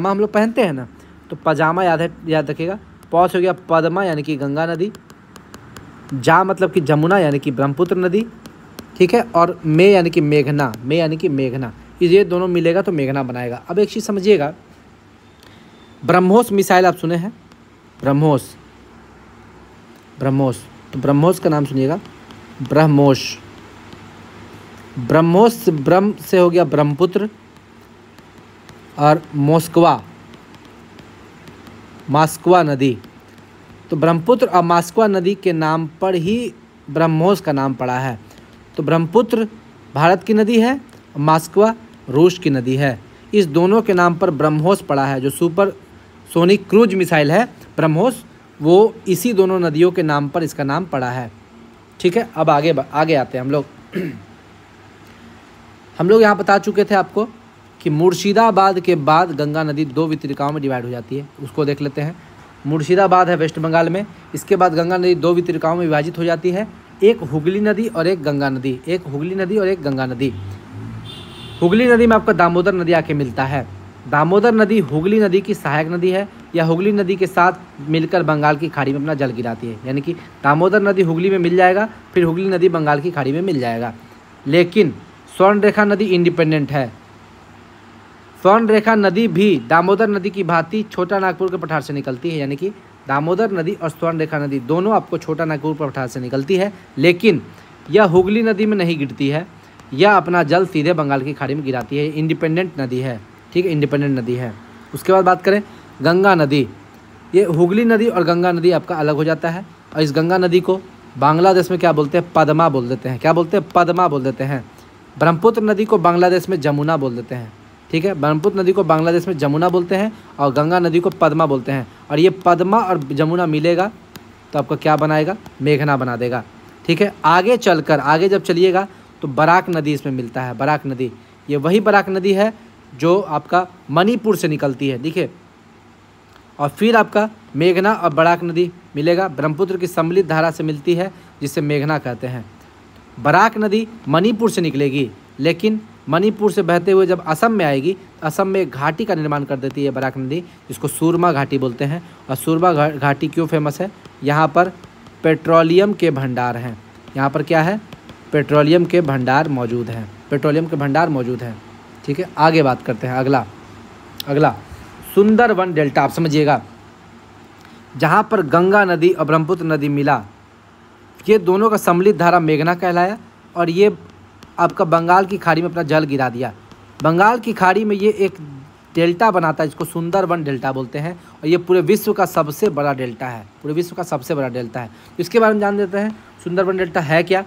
Speaker 1: हम लोग पहनते हैं ना, तो पजामा याद रखिएगा। पौष हो गया पद्मा यानी कि गंगा नदी, जा मतलब कि जमुना यानी कि ब्रह्मपुत्र नदी, ठीक है, और मे यानी कि मेघना, ये दोनों मिलेगा तो मेघना बनाएगा। अब एक चीज़ समझिएगा, ब्रह्मोस मिसाइल आप सुने हैं? ब्रह्मोस, तो ब्रह्मोस का नाम सुनिएगा, ब्रह्मोस। ब्रह्म से हो गया ब्रह्मपुत्र और मास्कवा नदी। तो ब्रह्मपुत्र और मास्कवा नदी के नाम पर ही ब्रह्मोस का नाम पड़ा है। तो ब्रह्मपुत्र भारत की नदी है, मास्कवा रूस की नदी है। इस दोनों के नाम पर ब्रह्मोस पड़ा है। जो सुपर सोनिक क्रूज मिसाइल है ब्रह्मोस, वो इसी दोनों नदियों के नाम पर इसका नाम पड़ा है, ठीक है। अब आगे आते हैं हम लोग यहाँ बता चुके थे आपको कि मुर्शिदाबाद के बाद गंगा नदी 2 वितरिकाओं में डिवाइड हो जाती है। उसको देख लेते हैं। मुर्शिदाबाद है वेस्ट बंगाल में, इसके बाद गंगा नदी 2 वितरिकाओं में विभाजित हो जाती है, एक हुगली नदी और एक गंगा नदी। हुगली नदी में आपका दामोदर नदी आके मिलता है। दामोदर नदी हुगली नदी की सहायक नदी है, या हुगली नदी के साथ मिलकर बंगाल की खाड़ी में अपना जल गिराती है। यानी कि दामोदर नदी हुगली में मिल जाएगा, फिर हुगली नदी बंगाल की खाड़ी में मिल जाएगा। लेकिन स्वर्णरेखा नदी इंडिपेंडेंट है। स्वर्ण रेखा नदी भी दामोदर नदी की भांति छोटा नागपुर के पठार से निकलती है, यानी कि दामोदर नदी और स्वर्ण रेखा नदी दोनों आपको छोटा नागपुर पठार से निकलती है, लेकिन यह हुगली नदी में नहीं गिरती है। यह अपना जल सीधे बंगाल की खाड़ी में गिराती है। इंडिपेंडेंट नदी है, ठीक है, इंडिपेंडेंट नदी है। उसके बाद बात करें गंगा नदी। ये हुगली नदी और गंगा नदी आपका अलग हो जाता है, और इस गंगा नदी को बांग्लादेश में क्या बोलते हैं, पद्मा बोल देते हैं। क्या बोलते हैं, पद्मा बोल देते हैं। ब्रह्मपुत्र नदी को बांग्लादेश में जमुना बोल देते हैं, ठीक है। ब्रह्मपुत्र नदी को बांग्लादेश में जमुना बोलते हैं और गंगा नदी को पद्मा बोलते हैं। और ये पद्मा और जमुना मिलेगा तो आपका क्या बनाएगा, मेघना बना देगा, ठीक है। आगे चलकर, आगे जब चलिएगा तो बराक नदी इसमें मिलता है। बराक नदी, ये वही बराक नदी है जो आपका मणिपुर से निकलती है, देखिए। और फिर आपका मेघना और बराक नदी मिलेगा, ब्रह्मपुत्र की सम्मिलित धारा से मिलती है, जिसे मेघना कहते हैं। बराक नदी मणिपुर से निकलेगी, लेकिन मणिपुर से बहते हुए जब असम में आएगी, असम में एक घाटी का निर्माण कर देती है बराक नदी, जिसको सुरमा घाटी बोलते हैं। और सुरमा घाटी क्यों फेमस है, यहाँ पर पेट्रोलियम के भंडार हैं। यहाँ पर क्या है, पेट्रोलियम के भंडार मौजूद हैं, पेट्रोलियम के भंडार मौजूद हैं, ठीक है। आगे बात करते हैं, अगला सुंदरवन डेल्टा। आप समझिएगा, जहाँ पर गंगा नदी और ब्रह्मपुत्र नदी मिला, ये दोनों का सम्मिलित धारा मेघना कहलाया, और ये आपका बंगाल की खाड़ी में अपना जल गिरा दिया। बंगाल की खाड़ी में ये एक डेल्टा बनाता है, जिसको सुंदरवन डेल्टा बोलते हैं, और ये पूरे विश्व का सबसे बड़ा डेल्टा है, पूरे विश्व का सबसे बड़ा डेल्टा है। इसके बारे में जान देते हैं, सुंदरवन डेल्टा है क्या।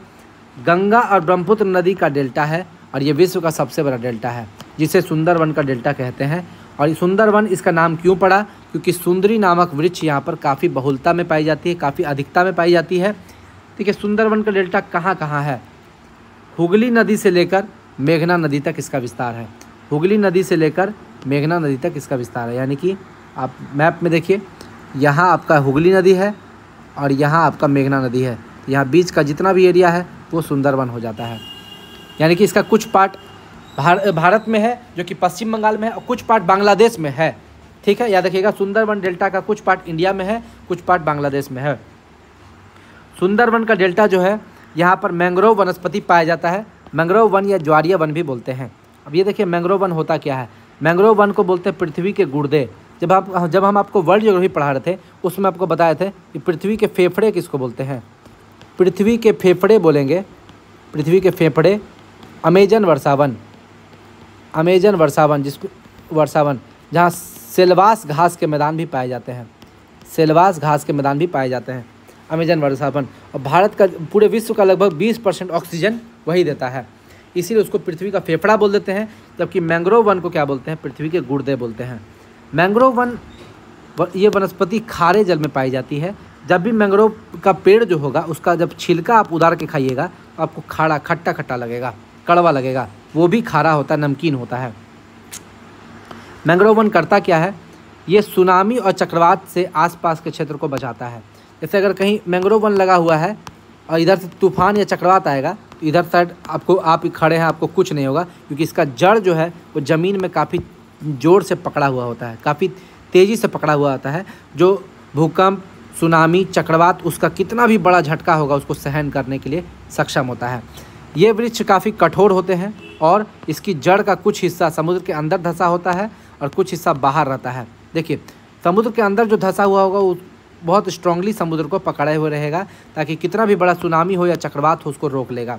Speaker 1: गंगा और ब्रह्मपुत्र नदी का डेल्टा है, और ये विश्व का सबसे बड़ा डेल्टा है, जिसे सुंदरवन का डेल्टा कहते हैं। और सुंदरवन इसका नाम क्यों पड़ा, क्योंकि सुंदरी नामक वृक्ष यहाँ पर काफ़ी बहुलता में पाई जाती है, काफ़ी अधिकता में पाई जाती है, ठीक है। सुंदरवन का डेल्टा कहाँ कहाँ है, हुगली नदी से लेकर मेघना नदी तक इसका विस्तार है। हुगली नदी से लेकर मेघना नदी तक इसका विस्तार है, यानी कि आप मैप में देखिए, यहाँ आपका हुगली नदी है और यहाँ आपका मेघना नदी है। यहाँ बीच का जितना भी एरिया है वो सुंदरवन हो जाता है, यानी कि इसका कुछ पार्ट भारत में है, जो कि पश्चिम बंगाल में है, और कुछ पार्ट बांग्लादेश में है, ठीक है। याद रखिएगा, सुंदरवन डेल्टा का कुछ पार्ट इंडिया में है, कुछ पार्ट बांग्लादेश में है। सुंदरवन का डेल्टा जो है, यहाँ पर मैंग्रोव वनस्पति पाया जाता है। मैंग्रोव वन या ज्वारीय वन भी बोलते हैं। अब ये देखिए, मैंग्रोव वन होता क्या है। मैंग्रोव वन को बोलते हैं पृथ्वी के गुर्दे। जब हम आपको वर्ल्ड ज्योग्राफी पढ़ा रहे थे, उसमें आपको बताए थे कि पृथ्वी के फेफड़े किसको बोलते हैं। पृथ्वी के फेफड़े बोलेंगे, पृथ्वी के फेफड़े अमेजन वर्षावन, अमेजन वर्षावन, जिसको वर्षावन, जहाँ सेलवास घास के मैदान भी पाए जाते हैं, सेलवास घास के मैदान भी पाए जाते हैं, अमेजन वर्षावन। और भारत का, पूरे विश्व का लगभग 20% ऑक्सीजन वही देता है, इसीलिए उसको पृथ्वी का फेफड़ा बोल देते हैं। जबकि मैंग्रोव वन को क्या बोलते हैं, पृथ्वी के गुर्दे बोलते हैं। मैंग्रोव वन, ये वनस्पति खारे जल में पाई जाती है। जब भी मैंग्रोव का पेड़ जो होगा, उसका जब छिलका आप उतार के खाइएगा तो आपको खारा, खट्टा खट्टा लगेगा, कड़वा लगेगा, वो भी खारा होता है, नमकीन होता है। मैंग्रोव वन करता क्या है, ये सुनामी और चक्रवात से आसपास के क्षेत्र को बचाता है। जैसे अगर कहीं मैंग्रोव वन लगा हुआ है और इधर से तूफान या चक्रवात आएगा, तो इधर साइड आप खड़े हैं, आपको कुछ नहीं होगा, क्योंकि इसका जड़ जो है वो ज़मीन में काफ़ी ज़ोर से पकड़ा हुआ होता है, काफ़ी तेज़ी से पकड़ा हुआ होता है। जो भूकंप, सुनामी, चक्रवात, उसका कितना भी बड़ा झटका होगा, उसको सहन करने के लिए सक्षम होता है। ये वृक्ष काफ़ी कठोर होते हैं, और इसकी जड़ का कुछ हिस्सा समुद्र के अंदर धंसा होता है और कुछ हिस्सा बाहर रहता है। देखिए, समुद्र के अंदर जो धंसा हुआ होगा वो बहुत स्ट्रांगली समुद्र को पकड़े हुए रहेगा, ताकि कितना भी बड़ा सुनामी हो या चक्रवात हो उसको रोक लेगा।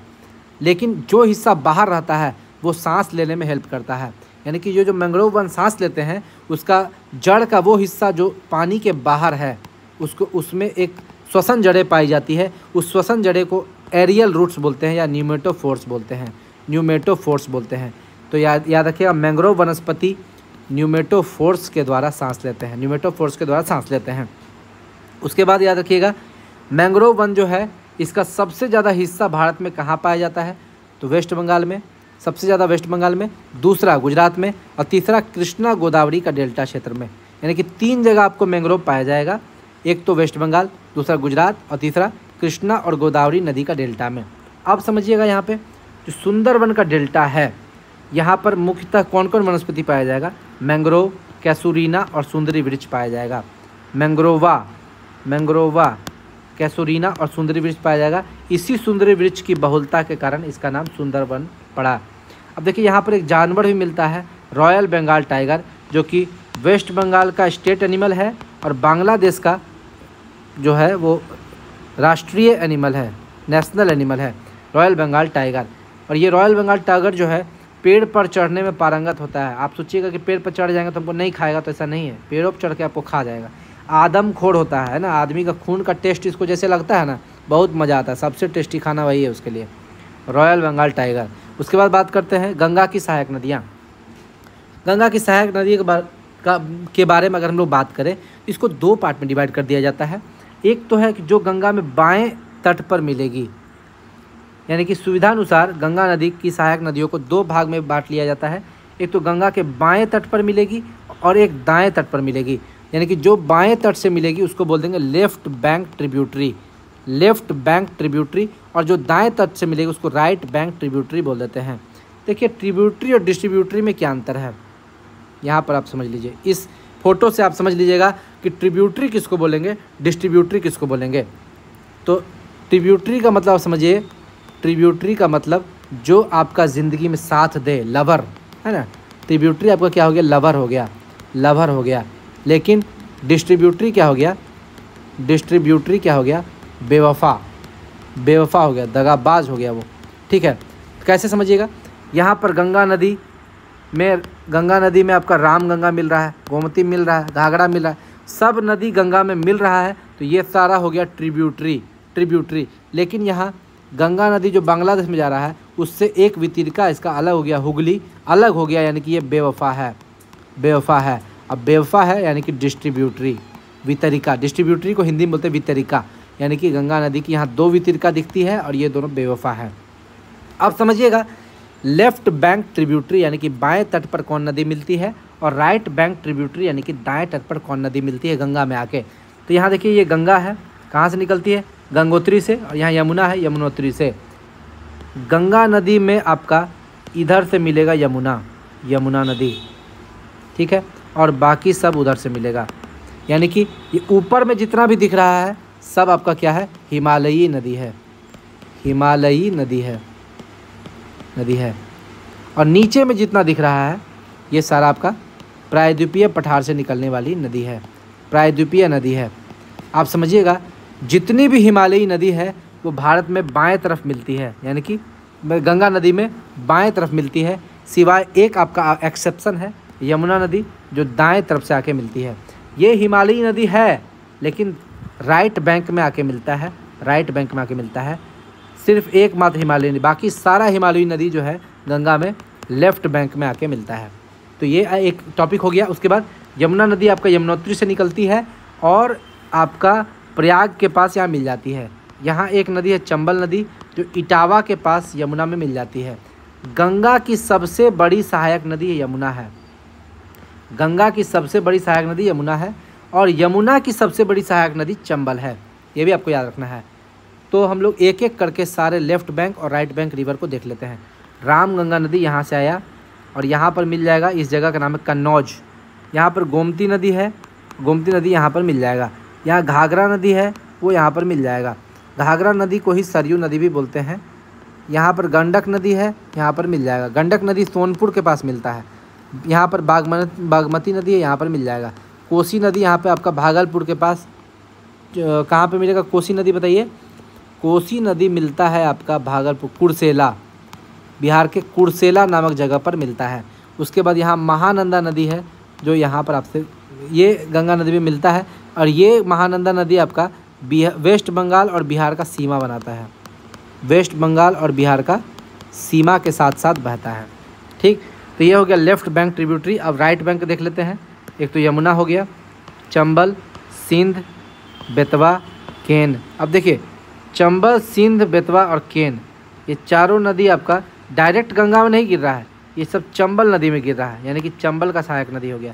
Speaker 1: लेकिन जो हिस्सा बाहर रहता है वो सांस लेने में हेल्प करता है, यानी कि जो मैंग्रोव वन सांस लेते हैं, उसका जड़ का वो हिस्सा जो पानी के बाहर है, उसमें एक श्वसन जड़ें पाई जाती है। उस श्वसन जड़े को एरियल रूट्स बोलते हैं या न्यूमेटोफोर्स बोलते हैं, न्यूमेटोफोर्स बोलते हैं। तो याद रखिएगा, मैंग्रोव वनस्पति न्यूमेटोफोर्स के द्वारा सांस लेते हैं, न्यूमेटोफोर्स के द्वारा सांस लेते हैं। उसके बाद याद रखिएगा, मैंग्रोव वन जो है, इसका सबसे ज़्यादा हिस्सा भारत में कहाँ पाया जाता है, तो वेस्ट बंगाल में, सबसे ज़्यादा वेस्ट बंगाल में, दूसरा गुजरात में, और तीसरा कृष्णा गोदावरी का डेल्टा क्षेत्र में। यानी कि 3 जगह आपको मैंग्रोव पाया जाएगा, एक तो वेस्ट बंगाल, दूसरा गुजरात, और तीसरा कृष्णा और गोदावरी नदी का डेल्टा में। अब समझिएगा, यहाँ पे जो सुंदरवन का डेल्टा है, यहाँ पर मुख्यतः कौन कौन वनस्पति पाया जाएगा, मैंग्रोव, कैसूरीना और सुंदरी वृक्ष पाया जाएगा। मैंग्रोवा, कैसूरीना और सुंदरी वृक्ष पाया जाएगा। इसी सुंदरी वृक्ष की बहुलता के कारण इसका नाम सुंदरवन पड़ा। अब देखिए, यहाँ पर एक जानवर भी मिलता है, रॉयल बंगाल टाइगर, जो कि वेस्ट बंगाल का स्टेट एनिमल है और बांग्लादेश का जो है वो राष्ट्रीय एनिमल है, नेशनल एनिमल है, रॉयल बंगाल टाइगर। और ये रॉयल बंगाल टाइगर जो है पेड़ पर चढ़ने में पारंगत होता है। आप सोचिएगा कि पेड़ पर चढ़ जाएंगे तो हमको नहीं खाएगा, तो ऐसा नहीं है, पेड़ों पर चढ़ के आपको खा जाएगा। आदमखोर होता है ना, आदमी का खून का टेस्ट इसको जैसे लगता है ना, बहुत मज़ा आता है, सबसे टेस्टी खाना वही है उसके लिए, रॉयल बंगाल टाइगर। उसके बाद बात करते हैं गंगा की सहायक नदियाँ। गंगा की सहायक नदी के बारे में अगर हम लोग बात करें, इसको 2 पार्ट में डिवाइड कर दिया जाता है। एक तो है कि जो गंगा में बाएं तट पर मिलेगी, यानी कि सुविधानुसार गंगा नदी की सहायक नदियों को 2 भाग में बांट लिया जाता है। एक तो गंगा के बाएं तट पर मिलेगी और एक दाएं तट पर मिलेगी, यानी कि जो बाएं तट से मिलेगी उसको बोल देंगे left bank tributary, left bank tributary, और जो दाएं तट से मिलेगी उसको राइट बैंक ट्रिब्यूटरी बोल देते हैं। देखिए ट्रिब्यूटरी और डिस्ट्रीब्यूटरी में क्या अंतर है, यहाँ पर आप समझ लीजिए, इस फोटो से आप समझ लीजिएगा कि ट्रिब्यूटरी किसको बोलेंगे, डिस्ट्रीब्यूटरी किसको बोलेंगे। तो ट्रिब्यूटरी का मतलब समझिए, ट्रिब्यूटरी का मतलब जो आपका ज़िंदगी में साथ दे, लवर है ना, ट्रिब्यूटरी आपका क्या हो गया, लवर हो गया, लवर हो गया। लेकिन डिस्ट्रीब्यूटरी क्या हो गया, डिस्ट्रीब्यूटरी क्या हो गया, बेवफा, बेवफा हो गया, दगाबाज हो गया वो। ठीक है, कैसे समझिएगा, यहाँ पर गंगा नदी में आपका रामगंगा मिल रहा है, गोमती मिल रहा है, घाघरा मिल रहा है, सब नदी गंगा में मिल रहा है, तो ये सारा हो गया ट्रिब्यूटरी। लेकिन यहाँ गंगा नदी जो बांग्लादेश में जा रहा है उससे एक वितरिका इसका अलग हो गया, हुगली अलग हो गया, यानी कि ये बेवफा है, बेवफा है। अब बेवफा है यानी कि डिस्ट्रीब्यूटरी, वितरिका, डिस्ट्रीब्यूटरी को हिंदी में बोलते हैं वितरिका, यानी कि गंगा नदी की यहाँ 2 वितरिका दिखती है और ये दोनों बेवफा है। अब समझिएगा लेफ्ट बैंक ट्रिब्यूटरी यानी कि बाएं तट पर कौन नदी मिलती है, और राइट बैंक ट्रिब्यूटरी यानी कि दाएं तट पर कौन नदी मिलती है गंगा में आके। तो यहाँ देखिए ये गंगा है, कहाँ से निकलती है, गंगोत्री से, और यहाँ यमुना है, यमुनोत्री से। गंगा नदी में आपका इधर से मिलेगा यमुना नदी, ठीक है, और बाकी सब उधर से मिलेगा, यानी कि ये ऊपर में जितना भी दिख रहा है सब आपका क्या है, हिमालयी नदी है, हिमालयी नदी है। और नीचे में जितना दिख रहा है ये सारा आपका प्रायद्वीपीय पठार से निकलने वाली नदी है, प्रायद्वीपीय नदी है। आप समझिएगा जितनी भी हिमालयी नदी है वो भारत में बाएं तरफ मिलती है, यानी कि गंगा नदी में बाएं तरफ मिलती है, सिवाय एक आपका एक्सेप्शन है यमुना नदी जो दाएं तरफ से आके मिलती है। ये हिमालयी नदी है लेकिन राइट बैंक में आके मिलता है, राइट बैंक में आके मिलता है, सिर्फ एकमात्र हिमालयी नदी, बाकी सारा हिमालयी नदी जो है गंगा में लेफ्ट बैंक में आके मिलता है। तो ये एक टॉपिक हो गया। उसके बाद यमुना नदी आपका यमुनोत्री से निकलती है और आपका प्रयाग के पास यहाँ मिल जाती है। यहाँ एक नदी है चंबल नदी जो इटावा के पास यमुना में मिल जाती है। गंगा की सबसे बड़ी सहायक नदी यमुना है, गंगा की सबसे बड़ी सहायक नदी यमुना है, और यमुना की सबसे बड़ी सहायक नदी चंबल है, ये भी आपको याद रखना है। तो हम लोग एक एक करके सारे लेफ्ट बैंक और राइट बैंक रिवर को देख लेते हैं। रामगंगा नदी यहाँ से आया और यहाँ पर मिल जाएगा, इस जगह का नाम है कन्नौज। यहाँ पर गोमती नदी है, गोमती नदी यहाँ पर मिल जाएगा। यहाँ घाघरा नदी है वो यहाँ पर मिल जाएगा, घाघरा नदी को ही सरयू नदी भी बोलते हैं। यहाँ पर गंडक नदी है, यहाँ पर मिल जाएगा, गंडक नदी सोनपुर के पास मिलता है। यहाँ पर बागमती नदी है, यहाँ पर मिल जाएगा। कोसी नदी यहाँ पे आपका भागलपुर के पास, कहाँ पे मिलेगा कोसी नदी बताइए? कोसी नदी मिलता है आपका भागलपुर, कुर्सेला, बिहार के कुर्सेला नामक जगह पर मिलता है। उसके बाद यहाँ महानंदा नदी है जो यहाँ पर आपसे ये गंगा नदी में मिलता है, और ये महानंदा नदी आपका वेस्ट बंगाल और बिहार का सीमा बनाता है, वेस्ट बंगाल और बिहार का सीमा के साथ साथ बहता है। ठीक, तो ये हो गया लेफ्ट बैंक ट्रिब्यूटरी। अब राइट बैंक देख लेते हैं। एक तो यमुना हो गया, चंबल, सिंध, बेतवा, केन। अब देखिए चंबल, सिंध, बेतवा और केन, ये चारों नदी आपका डायरेक्ट गंगा में नहीं गिर रहा है, ये सब चंबल नदी में गिर रहा है, यानी कि चंबल का सहायक नदी हो गया।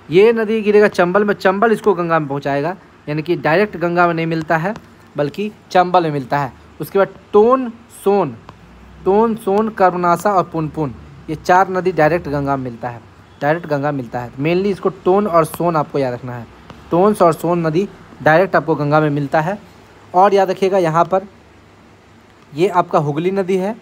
Speaker 1: ये नदी गिरेगा चंबल में, चंबल इसको गंगा में पहुंचाएगा, यानी कि डायरेक्ट गंगा में नहीं मिलता है बल्कि चंबल में मिलता है। उसके बाद टोन, सोन, कर्मनासा और पुनपुन, ये 4 नदी डायरेक्ट गंगा में मिलता है, डायरेक्ट गंगा में मिलता है। मेनली इसको टोन और सोन आपको याद रखना है, टोन्स और सोन नदी डायरेक्ट आपको गंगा में मिलता है। और याद रखिएगा यहाँ पर ये आपका हुगली नदी है,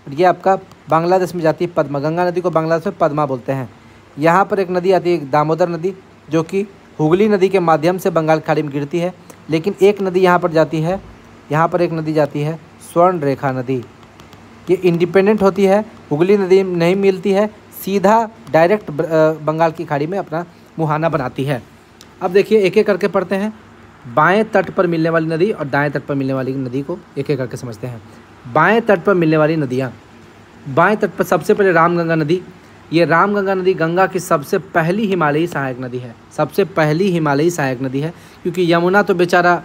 Speaker 1: और ये आपका बांग्लादेश में जाती है पद्मा, गंगा नदी को बांग्लादेश में पद्मा बोलते हैं। यहाँ पर एक नदी आती है दामोदर नदी, जो कि हुगली नदी के माध्यम से बंगाल खाड़ी में गिरती है। लेकिन एक नदी यहाँ पर जाती है, यहाँ पर एक नदी जाती है स्वर्ण रेखा नदी। ये इंडिपेंडेंट होती है, हुगली नदी नहीं मिलती है, सीधा डायरेक्ट बंगाल की खाड़ी में अपना मुहाना बनाती है। अब देखिए एक एक करके पढ़ते हैं। बाएं तट पर मिलने वाली नदी और दाएं तट पर मिलने वाली नदी को एक एक करके समझते हैं। बाएं तट पर मिलने वाली नदियाँ, बाएं तट पर सबसे पहले रामगंगा नदी। ये रामगंगा नदी गंगा की सबसे पहली हिमालयी सहायक नदी है, सबसे पहली हिमालयी सहायक नदी है, क्योंकि यमुना तो बेचारा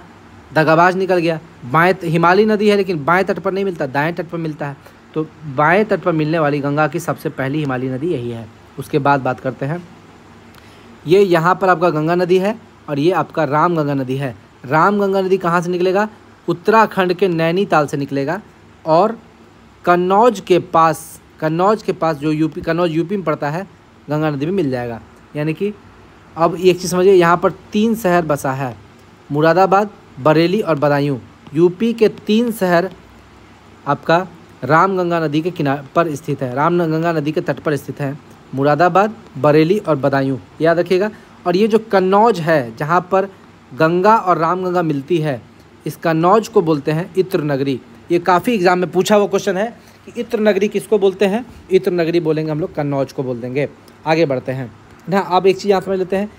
Speaker 1: दगाबाज निकल गया। बाएं हिमालयी नदी है लेकिन बाएं तट पर नहीं मिलता, दाएं तट पर मिलता है। तो बाएं तट पर मिलने वाली गंगा की सबसे पहली हिमालयी नदी यही है। उसके बाद बात करते हैं, ये यहाँ पर आपका गंगा नदी है और ये आपका रामगंगा नदी है। रामगंगा नदी कहाँ से निकलेगा? उत्तराखंड के नैनीताल से निकलेगा और कन्नौज के पास जो यूपी, कन्नौज यूपी में पड़ता है, गंगा नदी में मिल जाएगा। यानी कि अब एक चीज़ समझिए, यहाँ पर 3 शहर बसा है, मुरादाबाद, बरेली और बदायूं। यूपी के 3 शहर आपका रामगंगा नदी के किनारे पर स्थित है, रामगंगा नदी के तट पर स्थित है, मुरादाबाद, बरेली और बदायूं, याद रखिएगा। और ये जो कन्नौज है, जहाँ पर गंगा और रामगंगा मिलती है, इस कन्नौज को बोलते हैं इत्र नगरी। ये काफ़ी एग्जाम में पूछा हुआ क्वेश्चन है कि इत्र नगरी किसको बोलते हैं? इत्र नगरी बोलेंगे हम लोग, कन्नौज को बोल देंगे। आगे बढ़ते हैं ना। अब एक चीज़ यहाँ समझ लेते हैं,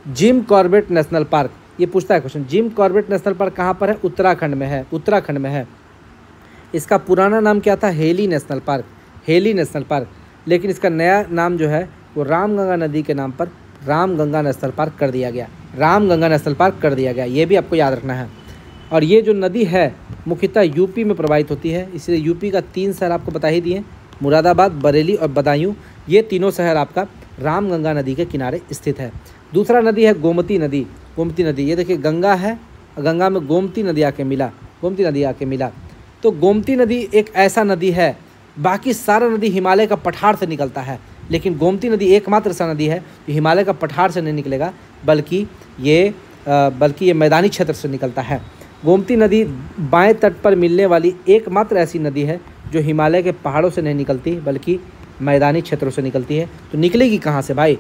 Speaker 1: जिम कॉर्बेट नेशनल पार्क, ये पूछता है question. Jim Corbett national park कहाँ पर है? उत्तराखंड में है, उत्तराखंड में है। इसका पुराना नाम क्या था? Heli national park, heli national park. लेकिन इसका नया नाम जो है वो रामगंगा नदी के नाम पर रामगंगा नेशनल पार्क कर दिया गया, रामगंगा नेशनल पार्क कर दिया गया। ये भी आपको याद रखना है। और ये जो नदी है मुख्यतः यूपी में प्रवाहित होती है, इसलिए यूपी का 3 शहर आपको बता ही दिए, मुरादाबाद, बरेली और बदायूं। ये तीनों शहर आपका रामगंगा नदी के किनारे स्थित है। दूसरा नदी है गोमती नदी। गोमती नदी, ये देखिए गंगा है, गंगा में गोमती नदी आके मिला, गोमती नदी आके मिला। तो गोमती नदी एक ऐसा नदी है, बाकी सारा नदी हिमालय का पठार से निकलता है, लेकिन गोमती नदी एकमात्र ऐसा नदी है जो हिमालय का पठार से नहीं निकलेगा, बल्कि ये मैदानी क्षेत्र से निकलता है। गोमती नदी बाएं तट पर मिलने वाली एकमात्र ऐसी नदी है जो हिमालय के पहाड़ों से नहीं निकलती, बल्कि मैदानी क्षेत्रों से निकलती है। तो निकलेगी कहाँ से भाई?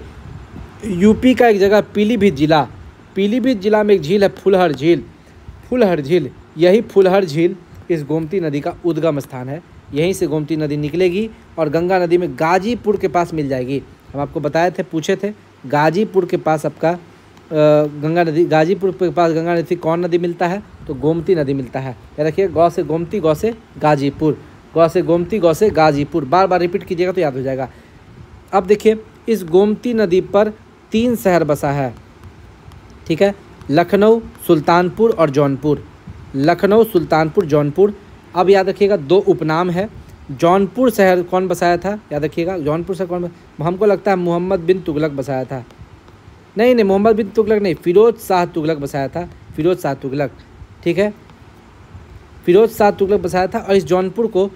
Speaker 1: यूपी का एक जगह पीलीभीत जिला, पीलीभीत जिला में एक झील है फुलहर झील, फुलहर झील। यही फुलहर झील इस गोमती नदी का उद्गम स्थान है। यहीं से गोमती नदी निकलेगी और गंगा नदी में गाजीपुर के पास मिल जाएगी। हम आपको बताए थे, पूछे थे, गाजीपुर के पास आपका गंगा नदी, गाजीपुर के पास गंगा नदी कौन नदी मिलता है? तो गोमती नदी मिलता है। याद रखिए, गौ से गोमती, गौ से गाजीपुर, गौ से गोमती, गौ से गाजीपुर। बार बार रिपीट कीजिएगा तो याद हो जाएगा। अब देखिए, इस गोमती नदी पर 3 शहर बसा है, ठीक है, लखनऊ, सुल्तानपुर और जौनपुर। लखनऊ, सुल्तानपुर, जौनपुर। अब याद रखिएगा 2 उपनाम है। जौनपुर शहर कौन बसाया था? याद रखिएगा, जौनपुर शहर कौन, हमको लगता है मोहम्मद बिन तुगलक बसाया था। नहीं, मोहम्मद बिन तुगलक नहीं, फिरोज शाह तुगलक बसाया था, फिरोज शाह तुगलक, ठीक है, फिरोज शाह तुगलक बसाया था। और इस जौनपुर को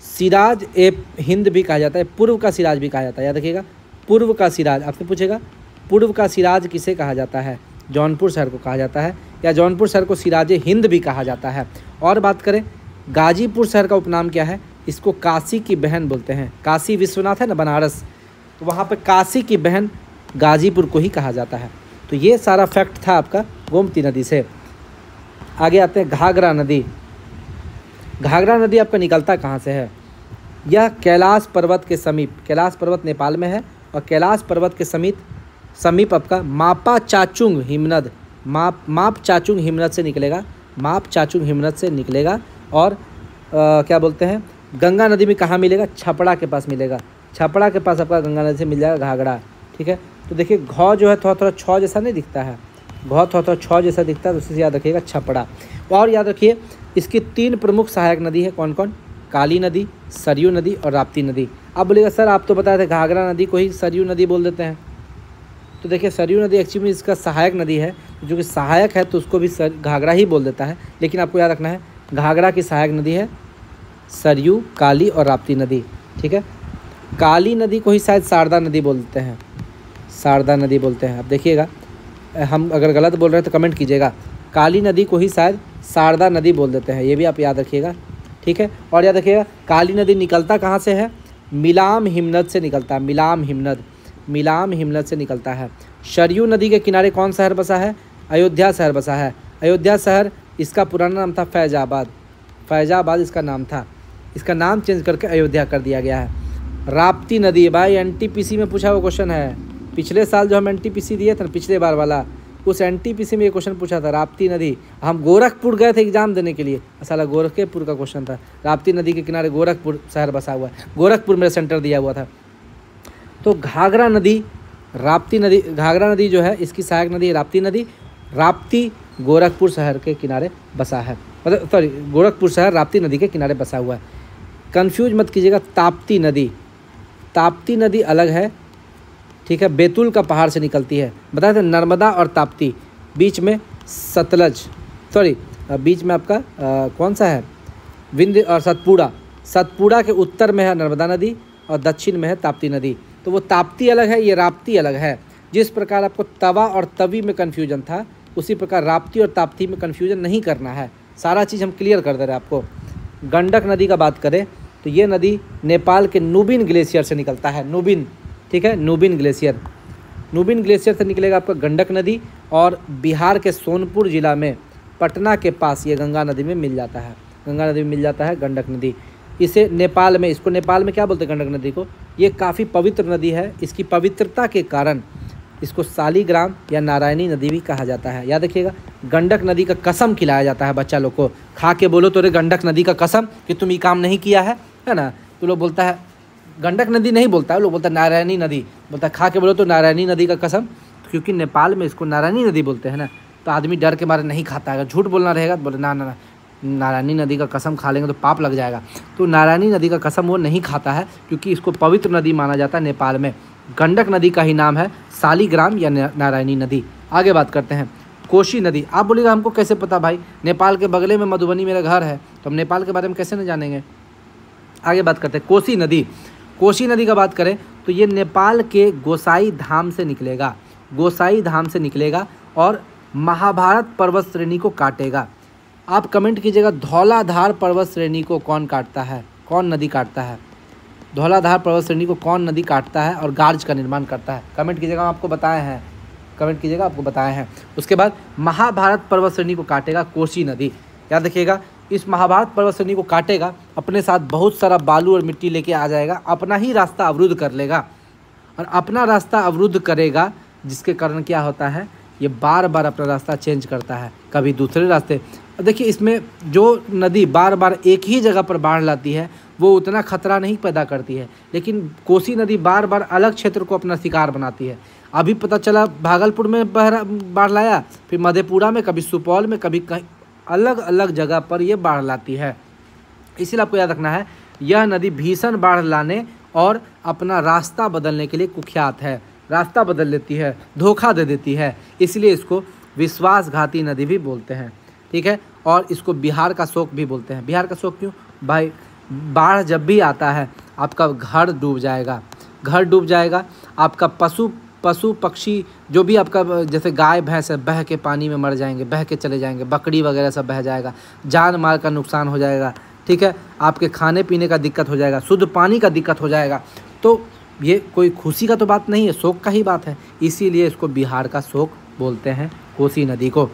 Speaker 1: सिराज ए हिंद भी कहा जाता है, पूर्व का सिराज भी कहा जाता है। याद रखिएगा, पूर्व का सिराज, आपसे पूछेगा पूर्व का सिराज किसे कहा जाता है? जौनपुर शहर को कहा जाता है, या जौनपुर शहर को सिराज हिंद भी कहा जाता है। और बात करें गाजीपुर शहर का उपनाम क्या है? इसको काशी की बहन बोलते हैं। काशी विश्वनाथ है ना, बनारस, तो वहाँ पे काशी की बहन गाजीपुर को ही कहा जाता है। तो ये सारा फैक्ट था आपका गोमती नदी से। आगे आते हैं घाघरा नदी। घाघरा नदी आपका निकलता कहाँ से है? यह कैलाश पर्वत के समीप, कैलाश पर्वत नेपाल में है, और कैलाश पर्वत के समीप आपका मापा चाचुंग हिमनद, माप चाचुंग हिमनद से निकलेगा, माप चाचुंग हिमनद से निकलेगा। और क्या बोलते हैं, गंगा नदी में कहाँ मिलेगा? छपड़ा के पास मिलेगा, छपड़ा के पास आपका गंगा नदी से मिल जाएगा घाघरा, ठीक है। तो देखिए घ जो है थोड़ा थोड़ा छौ जैसा नहीं दिखता है, घ थोड़ा थोड़ा छौ जैसा दिखता है, तो उससे याद रखिएगा छपड़ा। और याद रखिए इसकी 3 प्रमुख सहायक नदी है, कौन कौन? काली नदी, सरयू नदी और राप्ती नदी। अब बोलेगा सर आप तो बताए थे घाघरा नदी को ही सरयू नदी बोल देते हैं। तो देखिए सरयू नदी एक्चुअली इसका सहायक नदी है, जो कि सहायक है तो उसको भी घाघरा ही बोल देता है, लेकिन आपको याद रखना है घाघरा की सहायक नदी है सरयू, काली और राप्ती नदी, ठीक है। काली नदी को ही शायद शारदा नदी बोलते हैं, शारदा नदी बोलते हैं। अब देखिएगा, हम अगर गलत बोल रहे हैं तो कमेंट कीजिएगा। काली नदी को ही शायद शारदा नदी बोल देते हैं, ये भी आप याद रखिएगा, ठीक है। और याद रखिएगा काली नदी निकलता कहाँ से है? मिलाम हिमनद से निकलता है, मिलाम हिमनद से निकलता है। सरयू नदी के किनारे कौन शहर बसा है? अयोध्या शहर बसा है। अयोध्या शहर, इसका पुराना नाम था फैजाबाद इसका नाम था, इसका नाम चेंज करके अयोध्या कर दिया गया है। राप्ती नदी, भाई एनटीपीसी में पूछा हुआ क्वेश्चन है, पिछले साल जो हम एनटीपीसी दिए थे ना, पिछले बार वाला, उस एनटीपीसी में ये क्वेश्चन पूछा था, राप्ती नदी। हम गोरखपुर गए थे एग्जाम देने के लिए, साला गोरखपुर का क्वेश्चन था। राप्ती नदी के किनारे गोरखपुर शहर बसा हुआ है, गोरखपुर में सेंटर दिया हुआ था। तो घाघरा नदी जो है, इसकी सहायक नदी राप्ती नदी। राप्ती गोरखपुर शहर के किनारे बसा है, मतलब सॉरी, गोरखपुर शहर राप्ती नदी के किनारे बसा हुआ है। कंफ्यूज मत कीजिएगा, ताप्ती नदी अलग है, ठीक है, बैतूल का पहाड़ से निकलती है। बताए थे नर्मदा और ताप्ती, बीच में सतलज, बीच में आपका कौन सा है, विंध्य और सतपुड़ा के उत्तर में है नर्मदा नदी और दक्षिण में है ताप्ती नदी। तो वो ताप्ती अलग है, ये राप्ती अलग है। जिस प्रकार आपको तवा और तवी में कन्फ्यूजन था, उसी प्रकार राप्ती और ताप्ती में कन्फ्यूजन नहीं करना है। सारा चीज़ हम क्लियर कर दे रहे हैं आपको। गंडक नदी का बात करें तो ये नदी नेपाल के नुबिन ग्लेशियर से निकलता है, ठीक है, नुबिन ग्लेशियर से निकलेगा आपका गंडक नदी। और बिहार के सोनपुर जिला में पटना के पास ये गंगा नदी में मिल जाता है, गंडक नदी। इसको नेपाल में क्या बोलते हैं गंडक नदी को? ये काफ़ी पवित्र नदी है। इसकी पवित्रता के कारण इसको शालिग्राम या नारायणी नदी भी कहा जाता है। याद रखिएगा, गंडक नदी का कसम खिलाया जाता है बच्चा लोग को, खा के बोलो तो रे गंडक नदी का कसम कि तुम ये काम नहीं किया है ना। तो लोग बोलता है गंडक नदी नहीं बोलता है, लोग बोलता है नारायणी नदी, बोलता है खा के बोलो तो नारायणी नदी का कसम, क्योंकि नेपाल में इसको नारायणी नदी बोलते हैं ना। तो आदमी डर के मारे नहीं खाता है, अगर झूठ बोलना रहेगा तो बोले ना नारायणी नदी का कसम खा लेंगे तो पाप लग जाएगा। तो नारायणी नदी का कसम वो नहीं खाता है, क्योंकि इसको पवित्र नदी माना जाता है नेपाल में। गंडक नदी का ही नाम है शालिग्राम या नारायणी नदी। आगे बात करते हैं कोसी नदी। आप बोलिएगा हमको कैसे पता भाई, नेपाल के बगले में मधुबनी मेरा घर है, तो हम नेपाल के बारे में कैसे न जानेंगे। आगे बात करते हैं कोसी नदी का बात करें तो ये नेपाल के गोसाई धाम से निकलेगा और महाभारत पर्वत श्रेणी को काटेगा। आप कमेंट कीजिएगा धौलाधार पर्वत श्रेणी को कौन नदी काटता है? धौलाधार पर्वत श्रेणी को कौन नदी काटता है और गार्ज का निर्माण करता है? कमेंट कीजिएगा, आपको बताए हैं। उसके बाद महाभारत पर्वत श्रेणी को काटेगा कोसी नदी। याद रखिएगा, इस महाभारत पर्वत श्रेणी को काटेगा, अपने साथ बहुत सारा बालू और मिट्टी लेके आ जाएगा, अपना ही रास्ता अवरुद्ध कर लेगा। और अपना रास्ता अवरुद्ध करेगा, जिसके कारण क्या होता है, ये बार बार अपना रास्ता चेंज करता है, कभी दूसरे रास्ते। देखिए, इसमें जो नदी बार बार एक ही जगह पर बाढ़ लाती है वो उतना खतरा नहीं पैदा करती है, लेकिन कोसी नदी बार बार अलग क्षेत्र को अपना शिकार बनाती है। अभी पता चला भागलपुर में बाढ़ लाया, फिर मधेपुरा में, कभी सुपौल में, कभी कहीं अलग अलग जगह पर ये बाढ़ लाती है। इसीलिए आपको याद रखना है, यह नदी भीषण बाढ़ लाने और अपना रास्ता बदलने के लिए कुख्यात है। रास्ता बदल लेती है, धोखा दे देती है, इसलिए इसको विश्वासघाती नदी भी बोलते हैं, ठीक है। और इसको बिहार का शोक भी बोलते हैं। बिहार का शोक क्यों भाई? बाढ़ जब भी आता है आपका घर डूब जाएगा, आपका पशु पक्षी जो भी आपका, जैसे गाय भैंस है, बह के पानी में मर जाएंगे, बह के चले जाएंगे, बकरी वगैरह सब बह जाएगा, जान माल का नुकसान हो जाएगा, ठीक है। आपके खाने पीने का दिक्कत हो जाएगा, शुद्ध पानी का दिक्कत हो जाएगा। तो ये कोई खुशी का तो बात नहीं है, शोक का ही बात है, इसीलिए इसको बिहार का शोक बोलते हैं कोसी नदी को।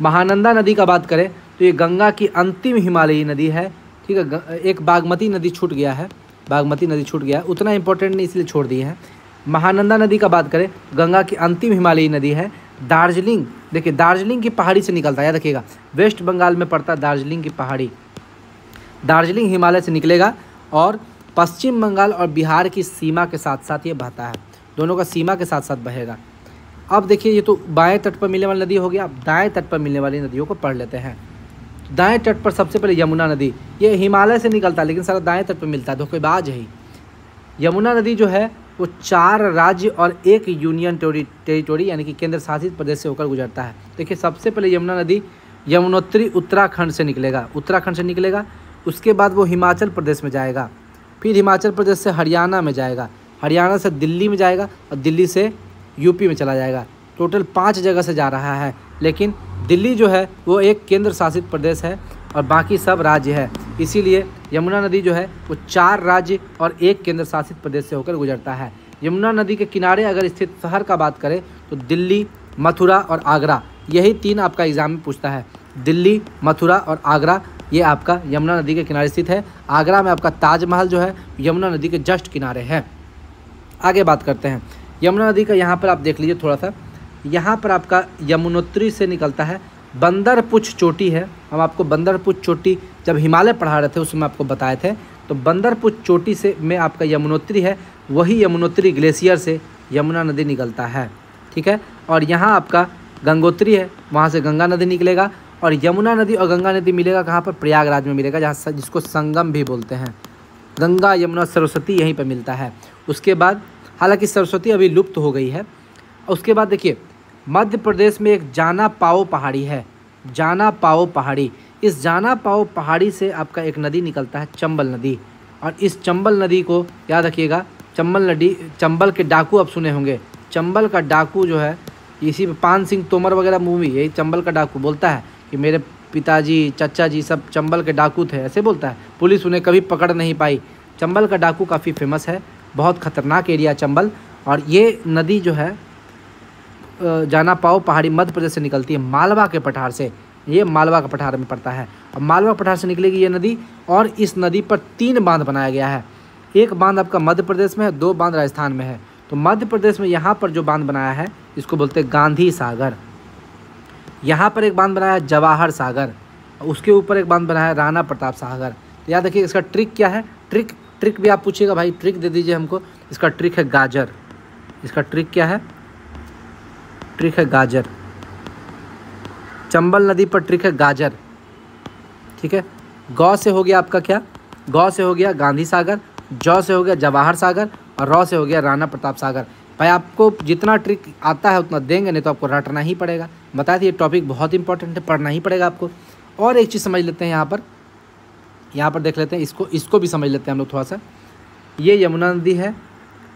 Speaker 1: महानंदा नदी का बात करें तो ये गंगा की अंतिम हिमालयी नदी है, ठीक है। एक बागमती नदी छूट गया, उतना इंपॉर्टेंट नहीं इसलिए छोड़ दिए हैं। महानंदा नदी का बात करें, गंगा की अंतिम हिमालयी नदी है। दार्जिलिंग, देखिए दार्जिलिंग की पहाड़ी से निकलता है, याद रखिएगा, वेस्ट बंगाल में पड़ता है दार्जिलिंग की पहाड़ी। दार्जिलिंग हिमालय से निकलेगा और पश्चिम बंगाल और बिहार की सीमा के साथ साथ ये बहता है, दोनों का सीमा के साथ साथ बहेगा। अब देखिए, ये तो बाएं तट पर मिलने वाली नदी हो गया। अब दाएं तट पर मिलने वाली नदियों को पढ़ लेते हैं। दाएं तट पर सबसे पहले यमुना नदी, ये हिमालय से निकलता है लेकिन सारा दाएं तट पर मिलता है, धोखेबाज है ही। यमुना नदी जो है वो 4 राज्य और 1 यूनियन टेरिटोरी यानी कि केंद्र शासित प्रदेश से होकर गुजरता है। देखिए, सबसे पहले यमुना नदी यमुनोत्री उत्तराखंड से निकलेगा, उसके बाद वो हिमाचल प्रदेश में जाएगा, फिर हिमाचल प्रदेश से हरियाणा में जाएगा, हरियाणा से दिल्ली में जाएगा और दिल्ली से यूपी में चला जाएगा। टोटल 5 जगह से जा रहा है, लेकिन दिल्ली जो है वो एक केंद्र शासित प्रदेश है और बाकी सब राज्य है। इसीलिए यमुना नदी जो है वो 4 राज्य और 1 केंद्र शासित प्रदेश से होकर गुजरता है। यमुना नदी के किनारे अगर स्थित शहर का बात करें तो दिल्ली, मथुरा और आगरा, यही 3 आपका एग्जाम में पूछता है। दिल्ली, मथुरा और आगरा, ये आपका यमुना नदी के किनारे स्थित है। आगरा में आपका ताजमहल जो है यमुना नदी के जस्ट किनारे है। आगे बात करते हैं यमुना नदी का। यहाँ पर आप देख लीजिए थोड़ा सा, यहाँ पर आपका यमुनोत्री से निकलता है। बंदरपुछ चोटी है, हम आपको बंदरपुछ चोटी जब हिमालय पढ़ा रहे थे उसमें आपको बताए थे। तो बंदरपुछ चोटी से में आपका यमुनोत्री है, वही यमुनोत्री ग्लेशियर से यमुना नदी निकलता है। ठीक है, और यहाँ आपका गंगोत्री है, वहाँ से गंगा नदी निकलेगा। और यमुना नदी और गंगा नदी मिलेगा कहाँ पर? प्रयागराज में मिलेगा, जहाँ जिसको संगम भी बोलते हैं। गंगा, यमुना, सरस्वती यहीं पर मिलता है। उसके बाद हालांकि सरस्वती अभी लुप्त हो गई है। उसके बाद देखिए मध्य प्रदेश में एक जाना पाओ पहाड़ी है, जाना पाओ पहाड़ी। इस जाना पाओ पहाड़ी से आपका एक नदी निकलता है, चंबल नदी। और इस चंबल नदी को याद रखिएगा, चंबल नदी, चंबल के डाकू आप सुने होंगे। चंबल का डाकू जो है, इसी पान सिंह तोमर वगैरह मूवी, यही चंबल का डाकू बोलता है कि मेरे पिताजी, चाचा जी सब चंबल के डाकू थे, ऐसे बोलता है। पुलिस उन्हें कभी पकड़ नहीं पाई। चंबल का डाकू काफ़ी फेमस है, बहुत खतरनाक एरिया चंबल। और ये नदी जो है जाना पाओ पहाड़ी मध्य प्रदेश से निकलती है, मालवा के पठार से। ये मालवा का पठार में पड़ता है। और मालवा पठार से निकलेगी ये नदी, और इस नदी पर 3 बांध बनाया गया है। एक बांध आपका मध्य प्रदेश में है, 2 बांध राजस्थान में है। तो मध्य प्रदेश में यहाँ पर जो बांध बनाया है इसको बोलते हैं गांधी सागर। यहाँ पर एक बांध बनाया है जवाहर सागर, उसके ऊपर एक बांध बनाया है राणा प्रताप सागर। तो याद रखिए इसका ट्रिक क्या है? ट्रिक भी आप पूछिएगा, भाई ट्रिक दे दीजिए हमको। इसका ट्रिक है गाजर। इसका ट्रिक क्या है? ट्रिक है गाजर। चंबल नदी पर ट्रिक है गाजर। ठीक है, गौ से हो गया आपका क्या? गौ से हो गया गांधी सागर, जौ से हो गया जवाहर सागर, और रौ से हो गया राणा प्रताप सागर। भाई आपको जितना ट्रिक आता है उतना देंगे, नहीं तो आपको रटना ही पड़ेगा। बता दिए टॉपिक बहुत इंपॉर्टेंट है, पढ़ना ही पड़ेगा आपको। और एक चीज़ समझ लेते हैं यहाँ पर देख लेते हैं, इसको भी समझ लेते हैं हम लोग थोड़ा सा। ये यमुना नदी है,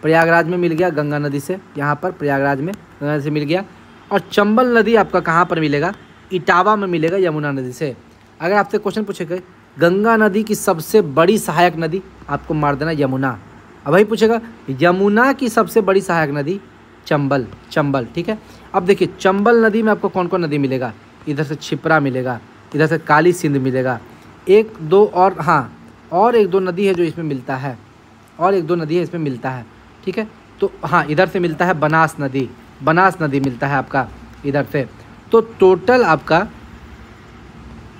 Speaker 1: प्रयागराज में मिल गया गंगा नदी से, यहाँ पर प्रयागराज में गंगा नदी से मिल गया। और चंबल नदी आपका कहाँ पर मिलेगा? इटावा में मिलेगा यमुना नदी से। अगर आपसे क्वेश्चन पूछेगा गंगा नदी की सबसे बड़ी सहायक नदी, आपको मार देना यमुना। अब भाई पूछेगा यमुना की सबसे बड़ी सहायक नदी, चंबल। ठीक है, अब देखिए चंबल नदी में आपको कौन कौन नदी मिलेगा? इधर से क्षिप्रा मिलेगा, इधर से काली सिंध मिलेगा, 1, 2 और और 1, 2 नदी है जो इसमें मिलता है, और 1, 2 नदी है इसमें मिलता है। ठीक है, तो इधर से मिलता है बनास नदी मिलता है आपका इधर से। तो टोटल आपका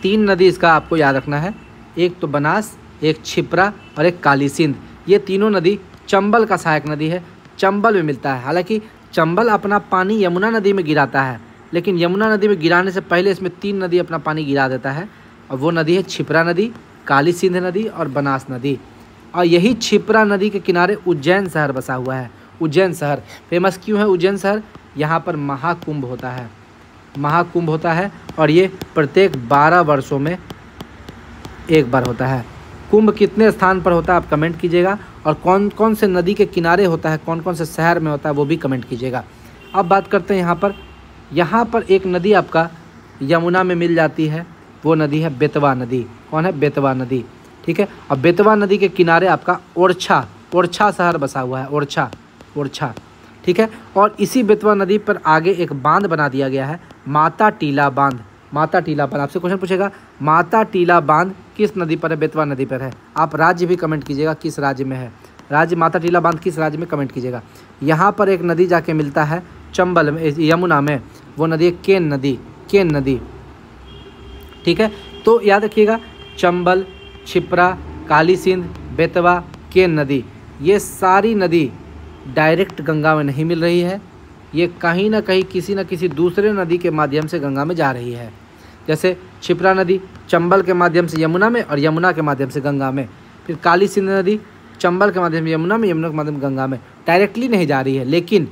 Speaker 1: 3 नदी इसका आपको याद रखना है, एक तो बनास, एक क्षिप्रा और एक काली सिंध। ये तीनों नदी चंबल का सहायक नदी है, चंबल में मिलता है। हालांकि चंबल अपना पानी यमुना नदी में गिराता है, लेकिन यमुना नदी में गिराने से पहले इसमें 3 नदी अपना पानी गिरा देता है, और वो नदी है क्षिप्रा नदी, काली सिंध नदी और बनास नदी। और यही क्षिप्रा नदी के किनारे उज्जैन शहर बसा हुआ है। उज्जैन शहर फेमस क्यों है? उज्जैन शहर, यहाँ पर महाकुंभ होता है, और ये प्रत्येक 12 वर्षों में एक बार होता है। कुंभ कितने स्थान पर होता है आप कमेंट कीजिएगा, और कौन कौन से नदी के किनारे होता है, कौन कौन से शहर में होता है वो भी कमेंट कीजिएगा। अब बात करते हैं यहाँ पर एक नदी आपका यमुना में मिल जाती है, वो नदी है बेतवा नदी। कौन है? बेतवा नदी। ठीक है, और बेतवा नदी के किनारे आपका ओरछा शहर बसा हुआ है, ओरछा। ठीक है, और इसी बेतवा नदी पर आगे एक बांध बना दिया गया है, माता टीला बांध। आपसे क्वेश्चन पूछेगा माता टीला बांध किस नदी पर है? बेतवा नदी पर है। आप राज्य भी कमेंट कीजिएगा किस राज्य में है। राज्य माता टीला बांध किस राज्य में, कमेंट कीजिएगा। यहाँ पर एक नदी जाके मिलता है चंबल में, यमुना में, वो नदी है केन नदी। ठीक है, तो याद रखिएगा चंबल, क्षिप्रा, काली सिंध, बेतवा, केन नदी, ये सारी नदी डायरेक्ट गंगा में नहीं मिल रही है। ये कहीं ना कहीं किसी न किसी दूसरे नदी के माध्यम से गंगा में जा रही है। जैसे क्षिप्रा नदी चंबल के माध्यम से यमुना में, और यमुना के माध्यम से गंगा में। फिर काली सिंध नदी चंबल के माध्यम से यमुना में, यमुना के माध्यम से गंगा में। डायरेक्टली नहीं जा रही है, लेकिन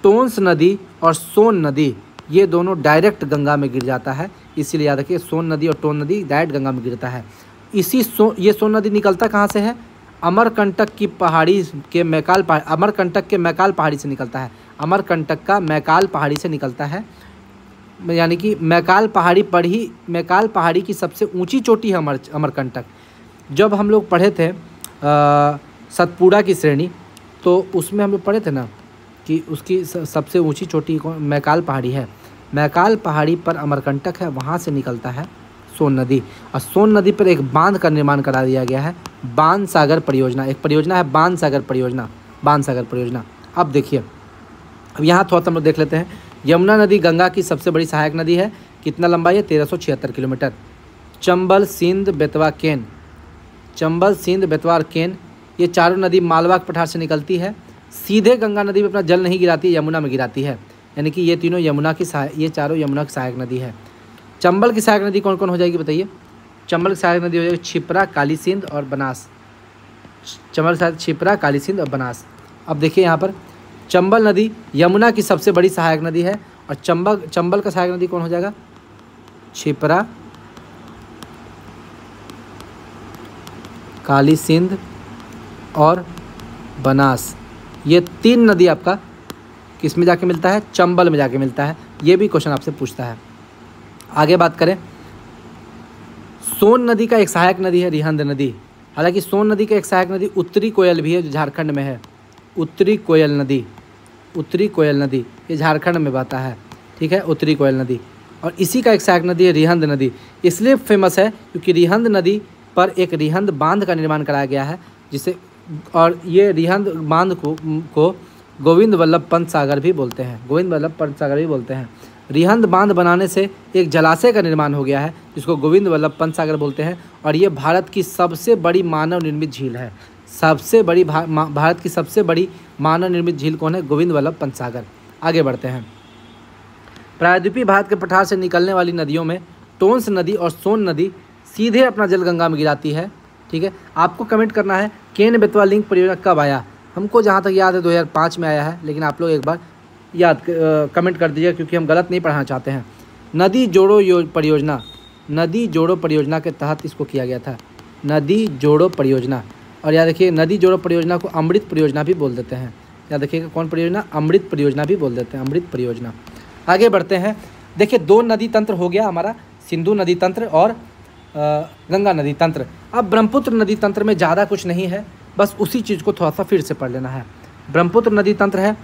Speaker 1: टोंस नदी और सोन नदी ये दोनों डायरेक्ट गंगा में गिर जाता है। इसीलिए याद रखिए सोन नदी और टोन नदी डायरेक्ट गंगा में गिरता है। ये सोन नदी निकलता कहाँ से है? अमरकंटक की पहाड़ी के अमरकंटक के मैकाल पहाड़ी से निकलता है। अमरकंटक का मैकाल पहाड़ी से निकलता है। यानी कि मैकाल पहाड़ी की सबसे ऊंची चोटी है अमरकंटक। जब हम लोग पढ़े थे सतपुड़ा की श्रेणी, तो उसमें हम लोग पढ़े थे ना कि उसकी सबसे ऊंची चोटी मैकाल पहाड़ी है। मैकाल पहाड़ी पर अमरकंटक है, वहाँ से निकलता है सोन नदी, और सोन नदी पर एक बांध का निर्माण करा दिया गया है, बाणसागर परियोजना। एक परियोजना है बाणसागर परियोजना। अब देखिए, अब यहाँ थोड़ा सा हम लोग देख लेते हैं। यमुना नदी गंगा की सबसे बड़ी सहायक नदी है। कितना लंबाई है? 1376 किलोमीटर। चंबल, सिंध, बेतवा, केन, ये चारों नदी मालवा के पठार से निकलती है। सीधे गंगा नदी में अपना जल नहीं गिराती, यमुना में गिराती है, यानी कि ये चारों यमुना की सहायक नदी है। चंबल की सहायक नदी कौन कौन हो जाएगी बताइए? चंबल की सहायक नदी हो जाएगी क्षिप्रा, काली सिंध और बनास। अब देखिए यहाँ पर चंबल नदी यमुना की सबसे बड़ी सहायक नदी है, और चंबल का सहायक नदी कौन हो जाएगा? क्षिप्रा, काली सिंध और बनास। ये 3 नदी आपका किस में जाके मिलता है? चंबल में जाके मिलता है। ये भी क्वेश्चन आपसे पूछता है। आगे बात करें, सोन नदी का एक सहायक नदी है रिहंद नदी। हालांकि सोन नदी का एक सहायक नदी उत्तरी कोयल भी है, जो झारखंड में है। उत्तरी कोयल नदी ये झारखंड में बहता है, ठीक है, उत्तरी कोयल नदी। और इसी का एक सहायक नदी है रिहंद नदी। इसलिए फेमस है क्योंकि रिहंद नदी पर एक रिहंद बांध का निर्माण कराया गया है, जिसे, और ये रिहंद बांध को गोविंद वल्लभ पंत सागर भी बोलते हैं। रिहंद बांध बनाने से एक जलाशय का निर्माण हो गया है, जिसको गोविंद वल्लभ पंत सागर बोलते हैं, और ये भारत की सबसे बड़ी मानव निर्मित झील है। भारत की सबसे बड़ी मानव निर्मित झील कौन है? गोविंद वल्लभ पंत सागर। आगे बढ़ते हैं। प्रायद्वीपीय भारत के पठार से निकलने वाली नदियों में टोंस नदी और सोन नदी सीधे अपना जल गंगा में गिराती है, ठीक है। आपको कमेंट करना है केन बेतवा लिंक परियोजना कब आया। हमको जहाँ तक याद है 2005 में आया है, लेकिन आप लोग एक बार कमेंट कर दीजिए, क्योंकि हम गलत नहीं पढ़ाना चाहते हैं। नदी जोड़ो परियोजना के तहत इसको किया गया था, नदी जोड़ो परियोजना। और याद रखिए, नदी जोड़ो परियोजना को अमृत परियोजना भी बोल देते हैं। याद रखिएगा, कौन परियोजना? अमृत परियोजना भी बोल देते हैं, अमृत परियोजना। आगे बढ़ते हैं। देखिए, 2 नदी तंत्र हो गया हमारा, सिंधु नदी तंत्र और गंगा नदी तंत्र। अब ब्रह्मपुत्र नदी तंत्र में ज़्यादा कुछ नहीं है, बस उसी चीज़ को थोड़ा सा फिर से पढ़ लेना है। ब्रह्मपुत्र नदी तंत्र है,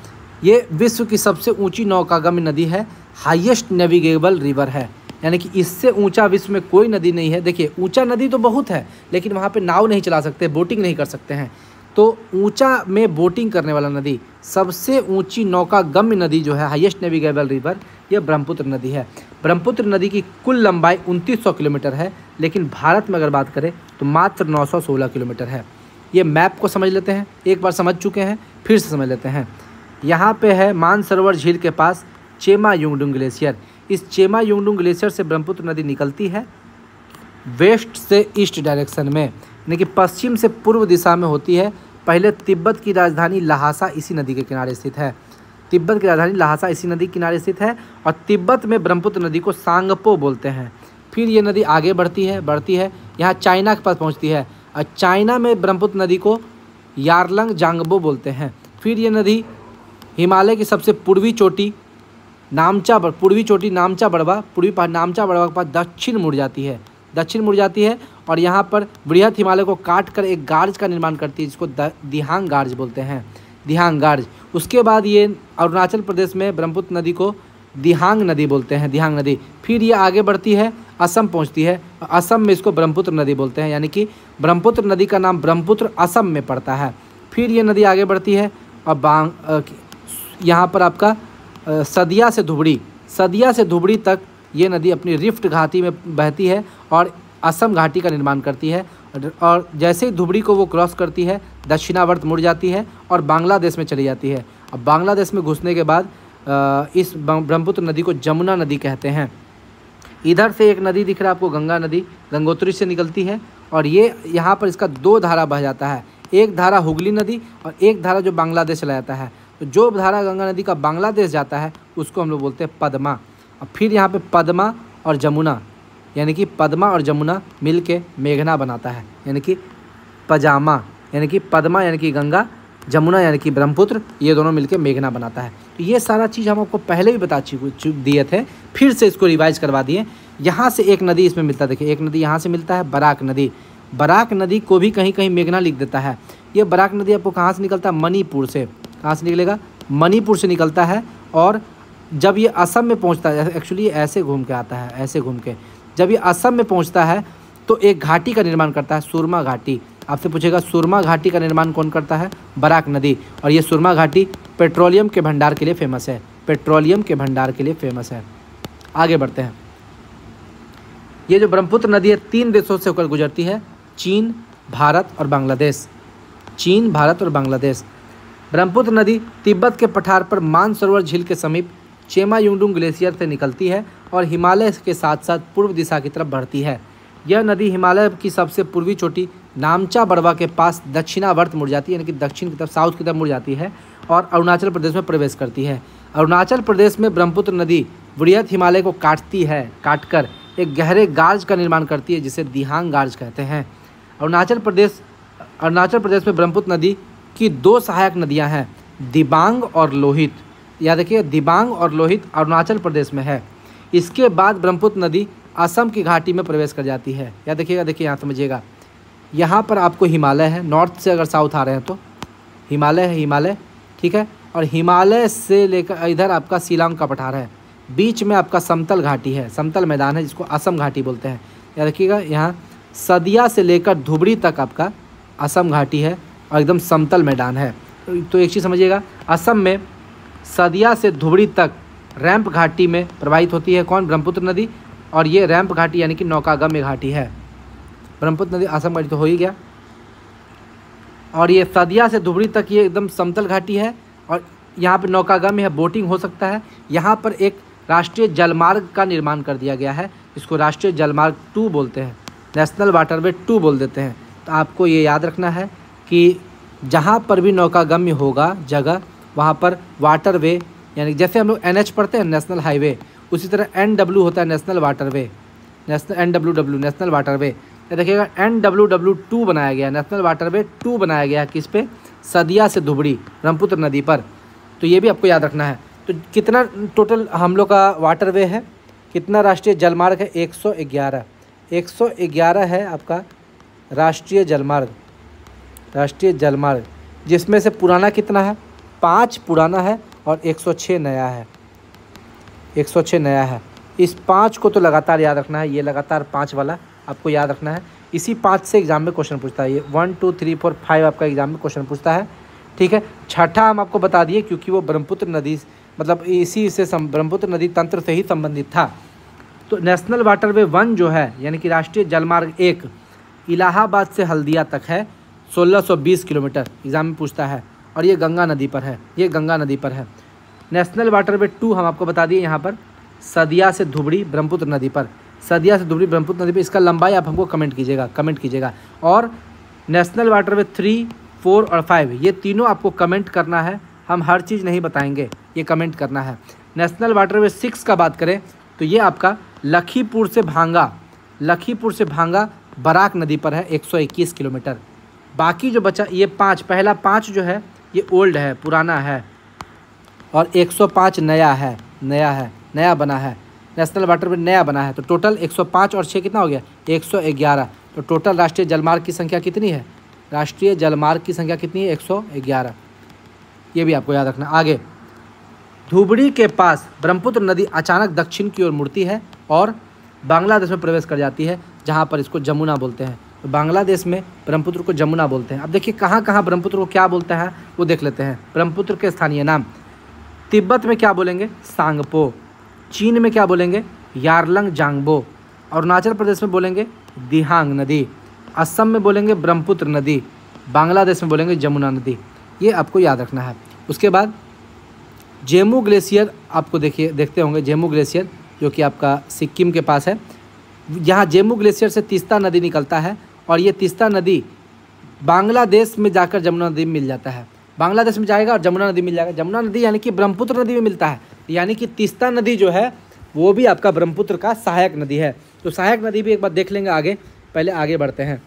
Speaker 1: ये विश्व की सबसे ऊंची नौकागम्य नदी है, हाईएस्ट नेविगेबल रिवर है, यानी कि इससे ऊंचा विश्व में कोई नदी नहीं है। देखिए, ऊंचा नदी तो बहुत है, लेकिन वहाँ पे नाव नहीं चला सकते, बोटिंग नहीं कर सकते हैं। तो ऊंचा में बोटिंग करने वाला नदी, सबसे ऊंची नौकागम्य नदी जो है, हाईएस्ट नेविगेबल रिवर, ये ब्रह्मपुत्र नदी है। ब्रह्मपुत्र नदी की कुल लंबाई 2900 किलोमीटर है, लेकिन भारत में अगर बात करें तो मात्र 916 किलोमीटर है। ये मैप को समझ लेते हैं, एक बार समझ चुके हैं, फिर से समझ लेते हैं। यहाँ पे है मानसरोवर झील के पास चेमा युंगडुंग ग्लेशियर। इस चेमा युंगडुंग ग्लेशियर से ब्रह्मपुत्र नदी निकलती है वेस्ट से ईस्ट डायरेक्शन में, यानी कि पश्चिम से पूर्व दिशा में होती है। पहले तिब्बत की राजधानी लहासा इसी नदी के किनारे स्थित है। और तिब्बत में ब्रह्मपुत्र नदी को सांगपो बोलते हैं। फिर ये नदी आगे बढ़ती है, यहाँ चाइना के पास पहुँचती है, और चाइना में ब्रह्मपुत्र नदी को यारलंग जांगबो बोलते हैं। फिर ये नदी हिमालय की सबसे पूर्वी चोटी नामचा बड़वा के पास दक्षिण मुड़ जाती है, और यहाँ पर बृहत हिमालय को काट कर एक गार्ज का निर्माण करती है, जिसको दिहांग गार्ज बोलते हैं, दिहांग गार्ज। उसके बाद ये अरुणाचल प्रदेश में ब्रह्मपुत्र नदी को दिहांग नदी बोलते हैं, दिहांग नदी। फिर ये आगे बढ़ती है, असम पहुँचती है, असम में इसको ब्रह्मपुत्र नदी बोलते हैं, यानी कि ब्रह्मपुत्र नदी का नाम ब्रह्मपुत्र असम में पड़ता है। फिर ये नदी आगे बढ़ती है, और यहाँ पर आपका सदिया से धुबड़ी तक ये नदी अपनी रिफ्ट घाटी में बहती है और असम घाटी का निर्माण करती है। और जैसे ही धुबड़ी को वो क्रॉस करती है, दक्षिणावर्त मुड़ जाती है और बांग्लादेश में चली जाती है। अब बांग्लादेश में घुसने के बाद इस ब्रह्मपुत्र नदी को जमुना नदी कहते हैं। इधर से एक नदी दिख रहा है आपको, गंगा नदी, गंगोत्री से निकलती है, और ये यहाँ पर इसका 2 धारा बह जाता है, एक धारा हुगली नदी और एक धारा जो बांग्लादेश चला जाता है। तो जो धारा गंगा नदी का बांग्लादेश जाता है उसको हम लोग बोलते हैं पद्मा। और फिर यहाँ पे पद्मा और जमुना, यानी कि पद्मा और जमुना मिल के मेघना बनाता है, यानी कि पजामा, यानी कि पद्मा यानी कि गंगा, जमुना यानी कि ब्रह्मपुत्र, ये दोनों मिलकर मेघना बनाता है। तो ये सारा चीज़ हम आपको पहले भी बता दिए थे, फिर से इसको रिवाइज करवा दिए। यहाँ से एक नदी इसमें मिलता है, देखिए एक नदी यहाँ से मिलता है, बराक नदी। बराक नदी को भी कहीं कहीं मेघना लिख देता है। ये बराक नदी आपको कहाँ से निकलता है? मणिपुर से। कहाँ से निकलेगा? मणिपुर से निकलता है। और जब ये असम में पहुँचता है, एक्चुअली ऐसे घूम के आता है, ऐसे घूम के जब ये असम में पहुँचता है तो एक घाटी का निर्माण करता है, सुरमा घाटी। आपसे पूछेगा सुरमा घाटी का निर्माण कौन करता है? बराक नदी। और ये सुरमा घाटी पेट्रोलियम के भंडार के लिए फेमस है, पेट्रोलियम के भंडार के लिए फेमस है। आगे बढ़ते हैं। ये जो ब्रह्मपुत्र नदी है 3 देशों से होकर गुजरती है, चीन, भारत और बांग्लादेश। चीन, भारत और बांग्लादेश। ब्रह्मपुत्र नदी तिब्बत के पठार पर मानसरोवर झील के समीप चेमा युंगडुंग ग्लेशियर से निकलती है और हिमालय के साथ साथ पूर्व दिशा की तरफ बढ़ती है। यह नदी हिमालय की सबसे पूर्वी चोटी नामचा बड़वा के पास दक्षिणावर्त मुड़ जाती है, यानी कि दक्षिण की तरफ, साउथ की तरफ मुड़ जाती है और अरुणाचल प्रदेश में प्रवेश करती है। अरुणाचल प्रदेश में ब्रह्मपुत्र नदी वृहत हिमालय को काटती है, काटकर एक गहरे गार्ज का निर्माण करती है, जिसे दिहांग गार्ज कहते हैं। अरुणाचल प्रदेश में ब्रह्मपुत्र नदी की 2 सहायक नदियां हैं, दिबांग और लोहित। याद रखिए, दिबांग और लोहित अरुणाचल प्रदेश में है। इसके बाद ब्रह्मपुत्र नदी असम की घाटी में प्रवेश कर जाती है। याद रखिएगा, देखिए यहाँ समझिएगा, यहाँ पर आपको हिमालय है, नॉर्थ से अगर साउथ आ रहे हैं तो हिमालय है, हिमालय, ठीक है। और हिमालय से लेकर इधर आपका शिलांग का पठार है, बीच में आपका समतल घाटी है, समतल मैदान है, जिसको असम घाटी बोलते हैं। याद रखिएगा, यहाँ सदिया से लेकर धुबरी तक आपका असम घाटी है और एकदम समतल मैदान है। तो एक चीज़ समझिएगा, असम में सदिया से धुबरी तक रैंप घाटी में प्रवाहित होती है कौन? ब्रह्मपुत्र नदी। और ये रैंप घाटी यानी कि नौकागम्य घाटी है। ब्रह्मपुत्र नदी असम घाटी तो हो ही गया। और ये सदिया से धुबरी तक ये एकदम समतल घाटी है और यहाँ पे नौकागम्य है, बोटिंग हो सकता है। यहाँ पर एक राष्ट्रीय जलमार्ग का निर्माण कर दिया गया है, इसको राष्ट्रीय जलमार्ग 2 बोलते हैं, नेशनल वाटरवे 2 बोल देते हैं। तो आपको ये याद रखना है कि जहाँ पर भी नौकागम्य होगा जगह, वहाँ पर वाटरवे, यानी जैसे हम लोग NH पढ़ते हैं, नेशनल हाईवे, उसी तरह NW होता है, national waterway, NWW national waterway. देखिएगा, NWW2 बनाया गया, नेशनल वाटरवे 2 बनाया गया है, किस पे? सदिया से धुबरी, ब्रह्मपुत्र नदी पर। तो ये भी आपको याद रखना है। तो कितना टोटल हम लोग का वाटरवे है, कितना राष्ट्रीय जलमार्ग है? 111, 111 है आपका राष्ट्रीय जलमार्ग, राष्ट्रीय जलमार्ग, जिसमें से पुराना कितना है? 5 पुराना है और 106 नया है, 106 नया है। इस 5 को तो लगातार याद रखना है, ये लगातार 5 वाला आपको याद रखना है। इसी 5 से एग्जाम में क्वेश्चन पूछता है, ये 1 2 3 4 5 आपका एग्जाम में क्वेश्चन पूछता है, ठीक है। छठा हम आपको बता दिए क्योंकि वो ब्रह्मपुत्र नदी, मतलब इसी से ब्रह्मपुत्र नदी तंत्र से ही संबंधित था। तो नेशनल वाटरवे 1 जो है, यानी कि राष्ट्रीय जलमार्ग 1, इलाहाबाद से हल्दिया तक है, 1620 किलोमीटर, एग्जाम में पूछता है। और ये गंगा नदी पर है, ये गंगा नदी पर है। नेशनल वाटरवे 2 हम आपको बता दिए, यहाँ पर सदिया से धुबरी ब्रह्मपुत्र नदी पर, सदिया से धुबरी ब्रह्मपुत्र नदी पर। इसका लंबाई आप हमको कमेंट कीजिएगा। और नेशनल वाटरवे 3, 4 और 5, ये तीनों आपको कमेंट करना है, हम हर चीज़ नहीं बताएंगे, ये कमेंट करना है। नेशनल वाटरवे 6 का बात करें तो ये आपका लखीमपुर से भांगा बराक नदी पर है, 121 किलोमीटर। बाकी जो बचा ये 5, पहला 5 जो है ये ओल्ड है, पुराना है, और 105 नया है, नया बना है। नेशनल वाटरवे नया बना है। तो टोटल 105 और 6 कितना हो गया? 111। तो टोटल राष्ट्रीय जलमार्ग की संख्या कितनी है? राष्ट्रीय जलमार्ग की संख्या कितनी है? 111। ये भी आपको याद रखना। आगे, धुबरी के पास ब्रह्मपुत्र नदी अचानक दक्षिण की ओर मुड़ती है और बांग्लादेश में प्रवेश कर जाती है, जहाँ पर इसको जमुना बोलते हैं। तो बांग्लादेश में ब्रह्मपुत्र को जमुना बोलते हैं। अब देखिए कहाँ कहाँ ब्रह्मपुत्र को क्या बोलते हैं वो देख लेते हैं। ब्रह्मपुत्र के स्थानीय नाम, तिब्बत में क्या बोलेंगे? सांगपो। चीन में क्या बोलेंगे? यारलंग जांगबो। अरुणाचल प्रदेश में बोलेंगे दिहांग नदी। असम में बोलेंगे ब्रह्मपुत्र नदी। बांग्लादेश में बोलेंगे जमुना नदी। ये आपको याद रखना है। उसके बाद जेमू ग्लेशियर आपको देखते होंगे, जेमू ग्लेशियर जो कि आपका सिक्किम के पास है। यहाँ जेमू ग्लेशियर से तीस्ता नदी निकलता है और ये तीस्ता नदी बांग्लादेश में जाकर जमुना नदी में मिल जाता है। बांग्लादेश में जाएगा और जमुना नदी मिल जाएगा। जमुना नदी यानी कि ब्रह्मपुत्र नदी में मिलता है, यानी कि तीस्ता नदी जो है वो भी आपका ब्रह्मपुत्र का सहायक नदी है। तो सहायक नदी भी एक बार देख लेंगे आगे। पहले आगे बढ़ते हैं।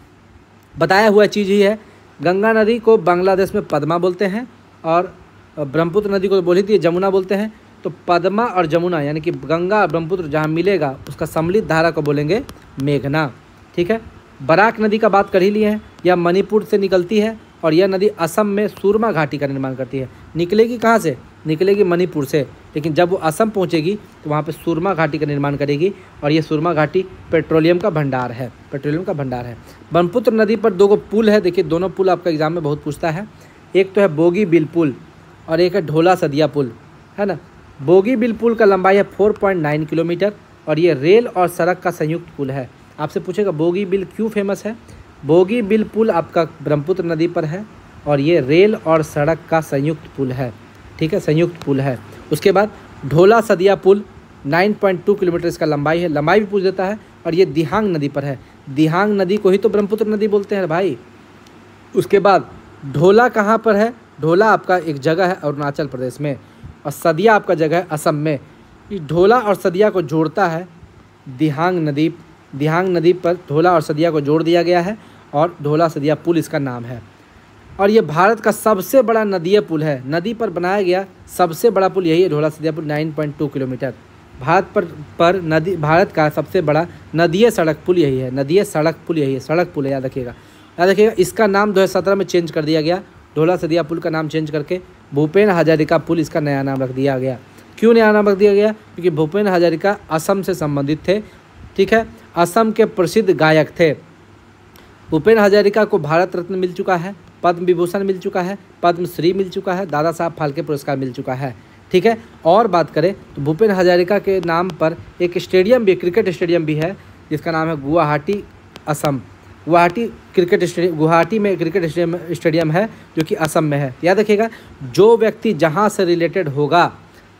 Speaker 1: बताया हुआ चीज़ ही है गंगा नदी को बांग्लादेश में पद्मा बोलते हैं और ब्रह्मपुत्र नदी को बोली थी जमुना बोलते हैं। तो पद्मा और जमुना यानी कि गंगा और ब्रह्मपुत्र जहाँ मिलेगा उसका सम्मिलित धारा को बोलेंगे मेघना। ठीक है, बराक नदी का बात कर ही लिए हैं। यह मणिपुर से निकलती है और यह नदी असम में सुरमा घाटी का निर्माण करती है। निकलेगी कहाँ से? निकलेगी मणिपुर से, लेकिन जब वो असम पहुँचेगी तो वहाँ पे सुरमा घाटी का निर्माण करेगी और ये सुरमा घाटी पेट्रोलियम का भंडार है, पेट्रोलियम का भंडार है। ब्रह्मपुत्र नदी पर 2 पुल है। देखिए दोनों पुल आपका एग्जाम में बहुत पूछता है। एक तो है बोगीबिल पुल और एक है ढोला सदिया पुल, है ना। बोगीबिल पुल का लंबाई है 4.9 किलोमीटर और ये रेल और सड़क का संयुक्त पुल है। आपसे पूछेगा बोगीबिल क्यों फेमस है? बोगीबिल पुल आपका ब्रह्मपुत्र नदी पर है और ये रेल और सड़क का संयुक्त पुल है। ठीक है, संयुक्त पुल है। उसके बाद ढोला सदिया पुल 9.2 किलोमीटर इसका लंबाई है, लंबाई भी पूछ देता है और ये दिहांग नदी पर है। दिहांग नदी को ही तो ब्रह्मपुत्र नदी बोलते हैं भाई। उसके बाद ढोला कहाँ पर है? ढोला आपका एक जगह है अरुणाचल प्रदेश में और सदिया आपका जगह है असम में। इस ढोला और सदिया को जोड़ता है दिहांग नदी। दिहांग नदी पर ढोला और सदिया को जोड़ दिया गया है और ढोला सदिया पुल इसका नाम है। और ये भारत का सबसे बड़ा नदीय पुल है। नदी पर बनाया गया सबसे बड़ा पुल यही है, ढोला सदिया पुल 9.2 किलोमीटर। भारत का सबसे बड़ा नदीय सड़क पुल यही है, नदीय सड़क पुल यही है, सड़क पुल है, याद रखिएगा, याद रखिएगा। इसका नाम 2017 में चेंज कर दिया गया। ढोला सदिया पुल का नाम चेंज करके भूपेन हजारिका पुल इसका नया नाम रख दिया गया। क्यों नया नाम रख दिया गया? क्योंकि भूपेन हजारिका असम से संबंधित थे। ठीक है, असम के प्रसिद्ध गायक थे। भूपेन हजारिका को भारत रत्न मिल चुका है, पद्म विभूषण मिल चुका है, पद्मश्री मिल चुका है, दादा साहब फाल्के पुरस्कार मिल चुका है। ठीक है, और बात करें तो भूपेन हजारिका के नाम पर एक स्टेडियम भी, क्रिकेट स्टेडियम भी है जिसका नाम है गुवाहाटी असम। गुवाहाटी में क्रिकेट स्टेडियम है जो कि असम में है। याद रखिएगा, जो व्यक्ति जहाँ से रिलेटेड होगा,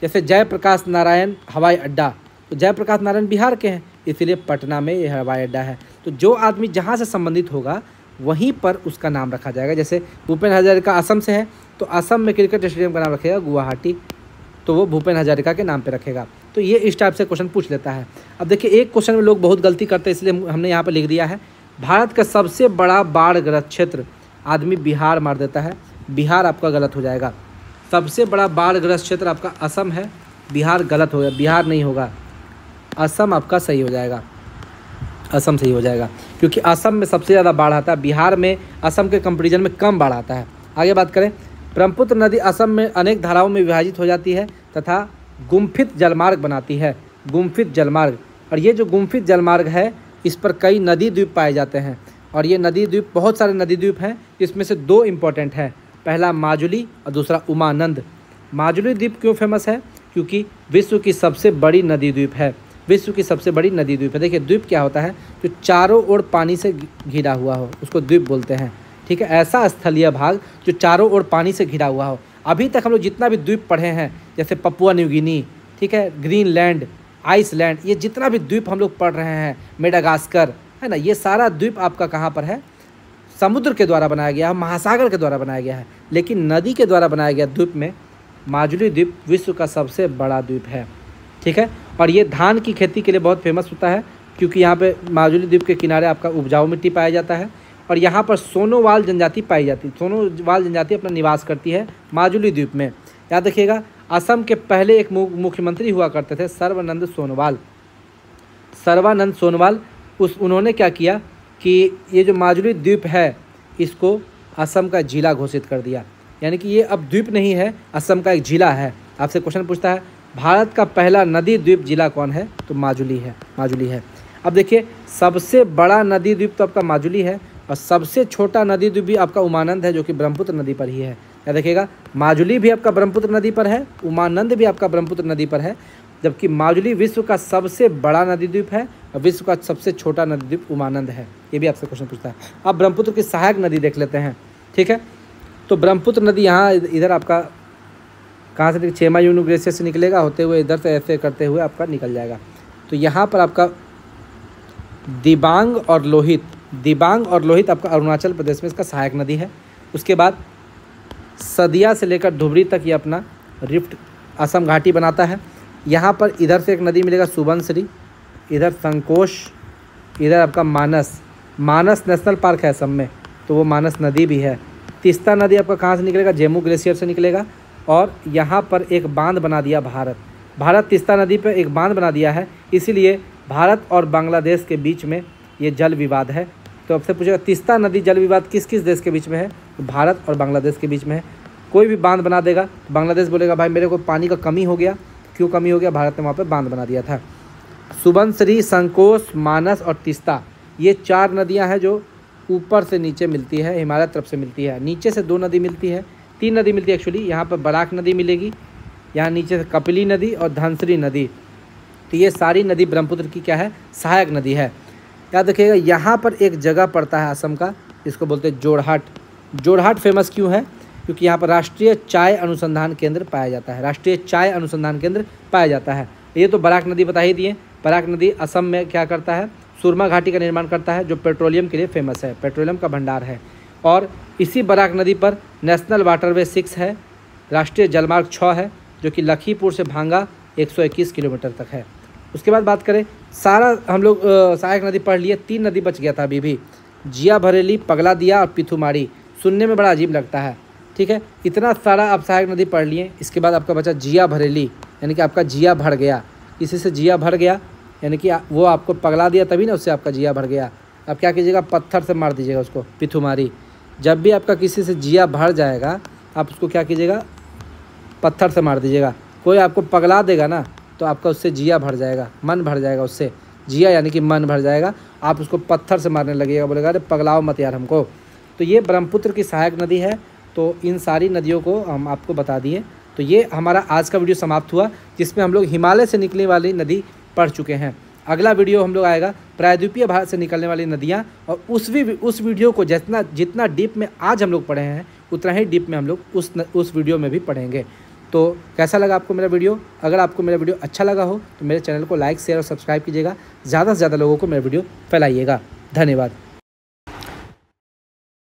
Speaker 1: जैसे जयप्रकाश नारायण हवाई अड्डा, तो जयप्रकाश नारायण बिहार के हैं इसीलिए पटना में यह हवाई अड्डा है। तो जो आदमी जहाँ से संबंधित होगा वहीं पर उसका नाम रखा जाएगा। जैसे भूपेन हजारिका असम से है तो असम में क्रिकेट स्टेडियम का नाम रखेगा गुवाहाटी, तो वो भूपेन हजारिका के नाम पे रखेगा। तो ये इस टाइप से क्वेश्चन पूछ लेता है। अब देखिए एक क्वेश्चन में लोग बहुत गलती करते हैं, इसलिए हमने यहाँ पर लिख दिया है भारत का सबसे बड़ा बाढ़ग्रस्त क्षेत्र। आदमी बिहार मार देता है, बिहार आपका गलत हो जाएगा। सबसे बड़ा बाढ़ग्रस्त क्षेत्र आपका असम है, बिहार गलत हो गया, बिहार नहीं होगा, असम आपका सही हो जाएगा, असम सही हो जाएगा। क्योंकि असम में सबसे ज़्यादा बाढ़ आता है, बिहार में असम के कंपेरिजन में कम बाढ़ आता है। आगे बात करें, ब्रह्मपुत्र नदी असम में अनेक धाराओं में विभाजित हो जाती है तथा गुम्फित जलमार्ग बनाती है, गुम्फित जलमार्ग। और ये जो गुम्फित जलमार्ग है इस पर कई नदी द्वीप पाए जाते हैं और ये नदी द्वीप, बहुत सारे नदी द्वीप हैं, इसमें से 2 इम्पोर्टेंट हैं। पहला माजुली और दूसरा उमानंद। माजुली द्वीप क्यों फेमस है? क्योंकि विश्व की सबसे बड़ी नदी द्वीप है, विश्व की सबसे बड़ी नदी द्वीप है। देखिए द्वीप क्या होता है? जो चारों ओर पानी से घिरा हुआ हो उसको द्वीप बोलते हैं। ठीक है, ऐसा स्थलीय भाग जो चारों ओर पानी से घिरा हुआ हो। अभी तक हम लोग जितना भी द्वीप पढ़े हैं, जैसे पपुआ न्यू गिनी, ठीक है, ग्रीनलैंड, आइसलैंड, ये जितना भी द्वीप हम लोग पढ़ रहे हैं, मेडागास्कर, है ना, ये सारा द्वीप आपका कहाँ पर है? समुद्र के द्वारा बनाया गया है, महासागर के द्वारा बनाया गया है। लेकिन नदी के द्वारा बनाया गया द्वीप में माजुली द्वीप विश्व का सबसे बड़ा द्वीप है। ठीक है, और ये धान की खेती के लिए बहुत फेमस होता है क्योंकि यहाँ पे माजुली द्वीप के किनारे आपका उपजाऊ मिट्टी पाया जाता है और यहाँ पर सोनोवाल जनजाति पाई जाती है। सोनोवाल जनजाति अपना निवास करती है माजुली द्वीप में। याद रखिएगा, असम के पहले एक मुख्यमंत्री हुआ करते थे सर्बानंद सोनोवाल। सर्बानंद सोनोवाल उन्होंने क्या किया कि ये जो माजुली द्वीप है इसको असम का जिला घोषित कर दिया, यानी कि ये अब द्वीप नहीं है, असम का एक जिला है। आपसे क्वेश्चन पूछता है भारत का पहला नदी द्वीप जिला कौन है? तो माजुली है, माजुली है। अब देखिए सबसे बड़ा नदी द्वीप तो आपका माजुली है और सबसे छोटा नदी द्वीप भी आपका उमानंद है जो कि ब्रह्मपुत्र नदी पर ही है। याद रखिएगा, माजुली भी आपका ब्रह्मपुत्र नदी पर है, उमानंद भी आपका ब्रह्मपुत्र नदी पर है, जबकि माजुली विश्व का सबसे बड़ा नदी द्वीप है और विश्व का सबसे छोटा नदी द्वीप उमानंद है। ये भी आपसे क्वेश्चन पूछता है। अब ब्रह्मपुत्र की सहायक नदी देख लेते हैं। ठीक है, तो ब्रह्मपुत्र नदी यहाँ इधर आपका कहाँ से, छेमा यूनु ग्लेशियर से निकलेगा, होते हुए इधर से ऐसे करते हुए आपका निकल जाएगा। तो यहाँ पर आपका दिबांग और लोहित, दिबांग और लोहित आपका अरुणाचल प्रदेश में इसका सहायक नदी है। उसके बाद सदिया से लेकर धुबरी तक ये अपना रिफ्ट असम घाटी बनाता है। यहाँ पर इधर से एक नदी मिलेगा सुबनसिरी, इधर संकोश, इधर आपका मानस, मानस नेशनल पार्क है असम में तो वो मानस नदी भी है। तीस्ता नदी आपका कहाँ से निकलेगा, जेमू ग्लेशियर से निकलेगा। और यहाँ पर एक बांध बना दिया भारत तीस्ता नदी पर एक बांध बना दिया है, इसीलिए भारत और बांग्लादेश के बीच में ये जल विवाद है। तो आपसे पूछेगा तीस्ता नदी जल विवाद किस किस देश के बीच में है, तो भारत और बांग्लादेश के बीच में है। कोई भी बांध बना देगा, बांग्लादेश बोलेगा भाई मेरे को पानी का कमी हो गया, क्यों कमी हो गया, भारत ने वहाँ पे बांध बना दिया था। सुबनसिरी, संकोश, मानस और तीस्ता, ये 4 नदियाँ हैं जो ऊपर से नीचे मिलती है, हिमालय तरफ से मिलती है। नीचे से 2 नदी मिलती है, 3 नदी मिलती है एक्चुअली। यहाँ पर बराक नदी मिलेगी, यहाँ नीचे से कपिली नदी और धनसिरी नदी। तो ये सारी नदी ब्रह्मपुत्र की क्या है, सहायक नदी है। याद रखिएगा, यहाँ पर एक जगह पड़ता है असम का, इसको बोलते हैं जोरहाट। जोरहाट फेमस क्यों है, क्योंकि यहाँ पर राष्ट्रीय चाय अनुसंधान केंद्र पाया जाता है, राष्ट्रीय चाय अनुसंधान केंद्र पाया जाता है। ये तो बराक नदी बता ही दिए। बराक नदी असम में क्या करता है, सुरमा घाटी का निर्माण करता है, जो पेट्रोलियम के लिए फेमस है, पेट्रोलियम का भंडार है। और इसी बराक नदी पर नेशनल वाटरवे 6 है, राष्ट्रीय जलमार्ग 6 है, जो कि लखीमपुर से भांगा 121 किलोमीटर तक है। उसके बाद बात करें, सारा हम लोग सहायक नदी पढ़ लिए, 3 नदी बच गया था अभी भी, जिया भरेली, पगला दिया और पिथुमारी। सुनने में बड़ा अजीब लगता है, ठीक है। इतना सारा आप सहायक नदी पढ़ लिए। इसके बाद आपका बचा जिया भरेली, यानी कि आपका जिया भर गया, इसी से जिया भर गया, यानी कि वो आपको पगला दिया तभी ना उससे आपका जिया भर गया। अब क्या कीजिएगा, पत्थर से मार दीजिएगा उसको, पिथुमारी। जब भी आपका किसी से जिया भर जाएगा, आप उसको क्या कीजिएगा, पत्थर से मार दीजिएगा। कोई आपको पगला देगा ना, तो आपका उससे जिया भर जाएगा, मन भर जाएगा उससे, जिया यानी कि मन भर जाएगा। आप उसको पत्थर से मारने लगेगा, बोलेगा अरे पगलाओ मत यार हमको। तो ये ब्रह्मपुत्र की सहायक नदी है। तो इन सारी नदियों को हम आपको बता दिए। तो ये हमारा आज का वीडियो समाप्त हुआ, जिसमें हम लोग हिमालय से निकलने वाली नदी पढ़ चुके हैं। अगला वीडियो हम लोग आएगा प्रायद्वीपीय भारत से निकलने वाली नदियाँ, और उस वीडियो को जितना डीप में आज हम लोग पढ़े हैं, उतना ही डीप में हम लोग उस वीडियो में भी पढ़ेंगे। तो कैसा लगा आपको मेरा वीडियो? अगर आपको मेरा वीडियो अच्छा लगा हो तो मेरे चैनल को लाइक, शेयर और सब्सक्राइब कीजिएगा। ज़्यादा से ज़्यादा लोगों को मेरा वीडियो फैलाइएगा। धन्यवाद।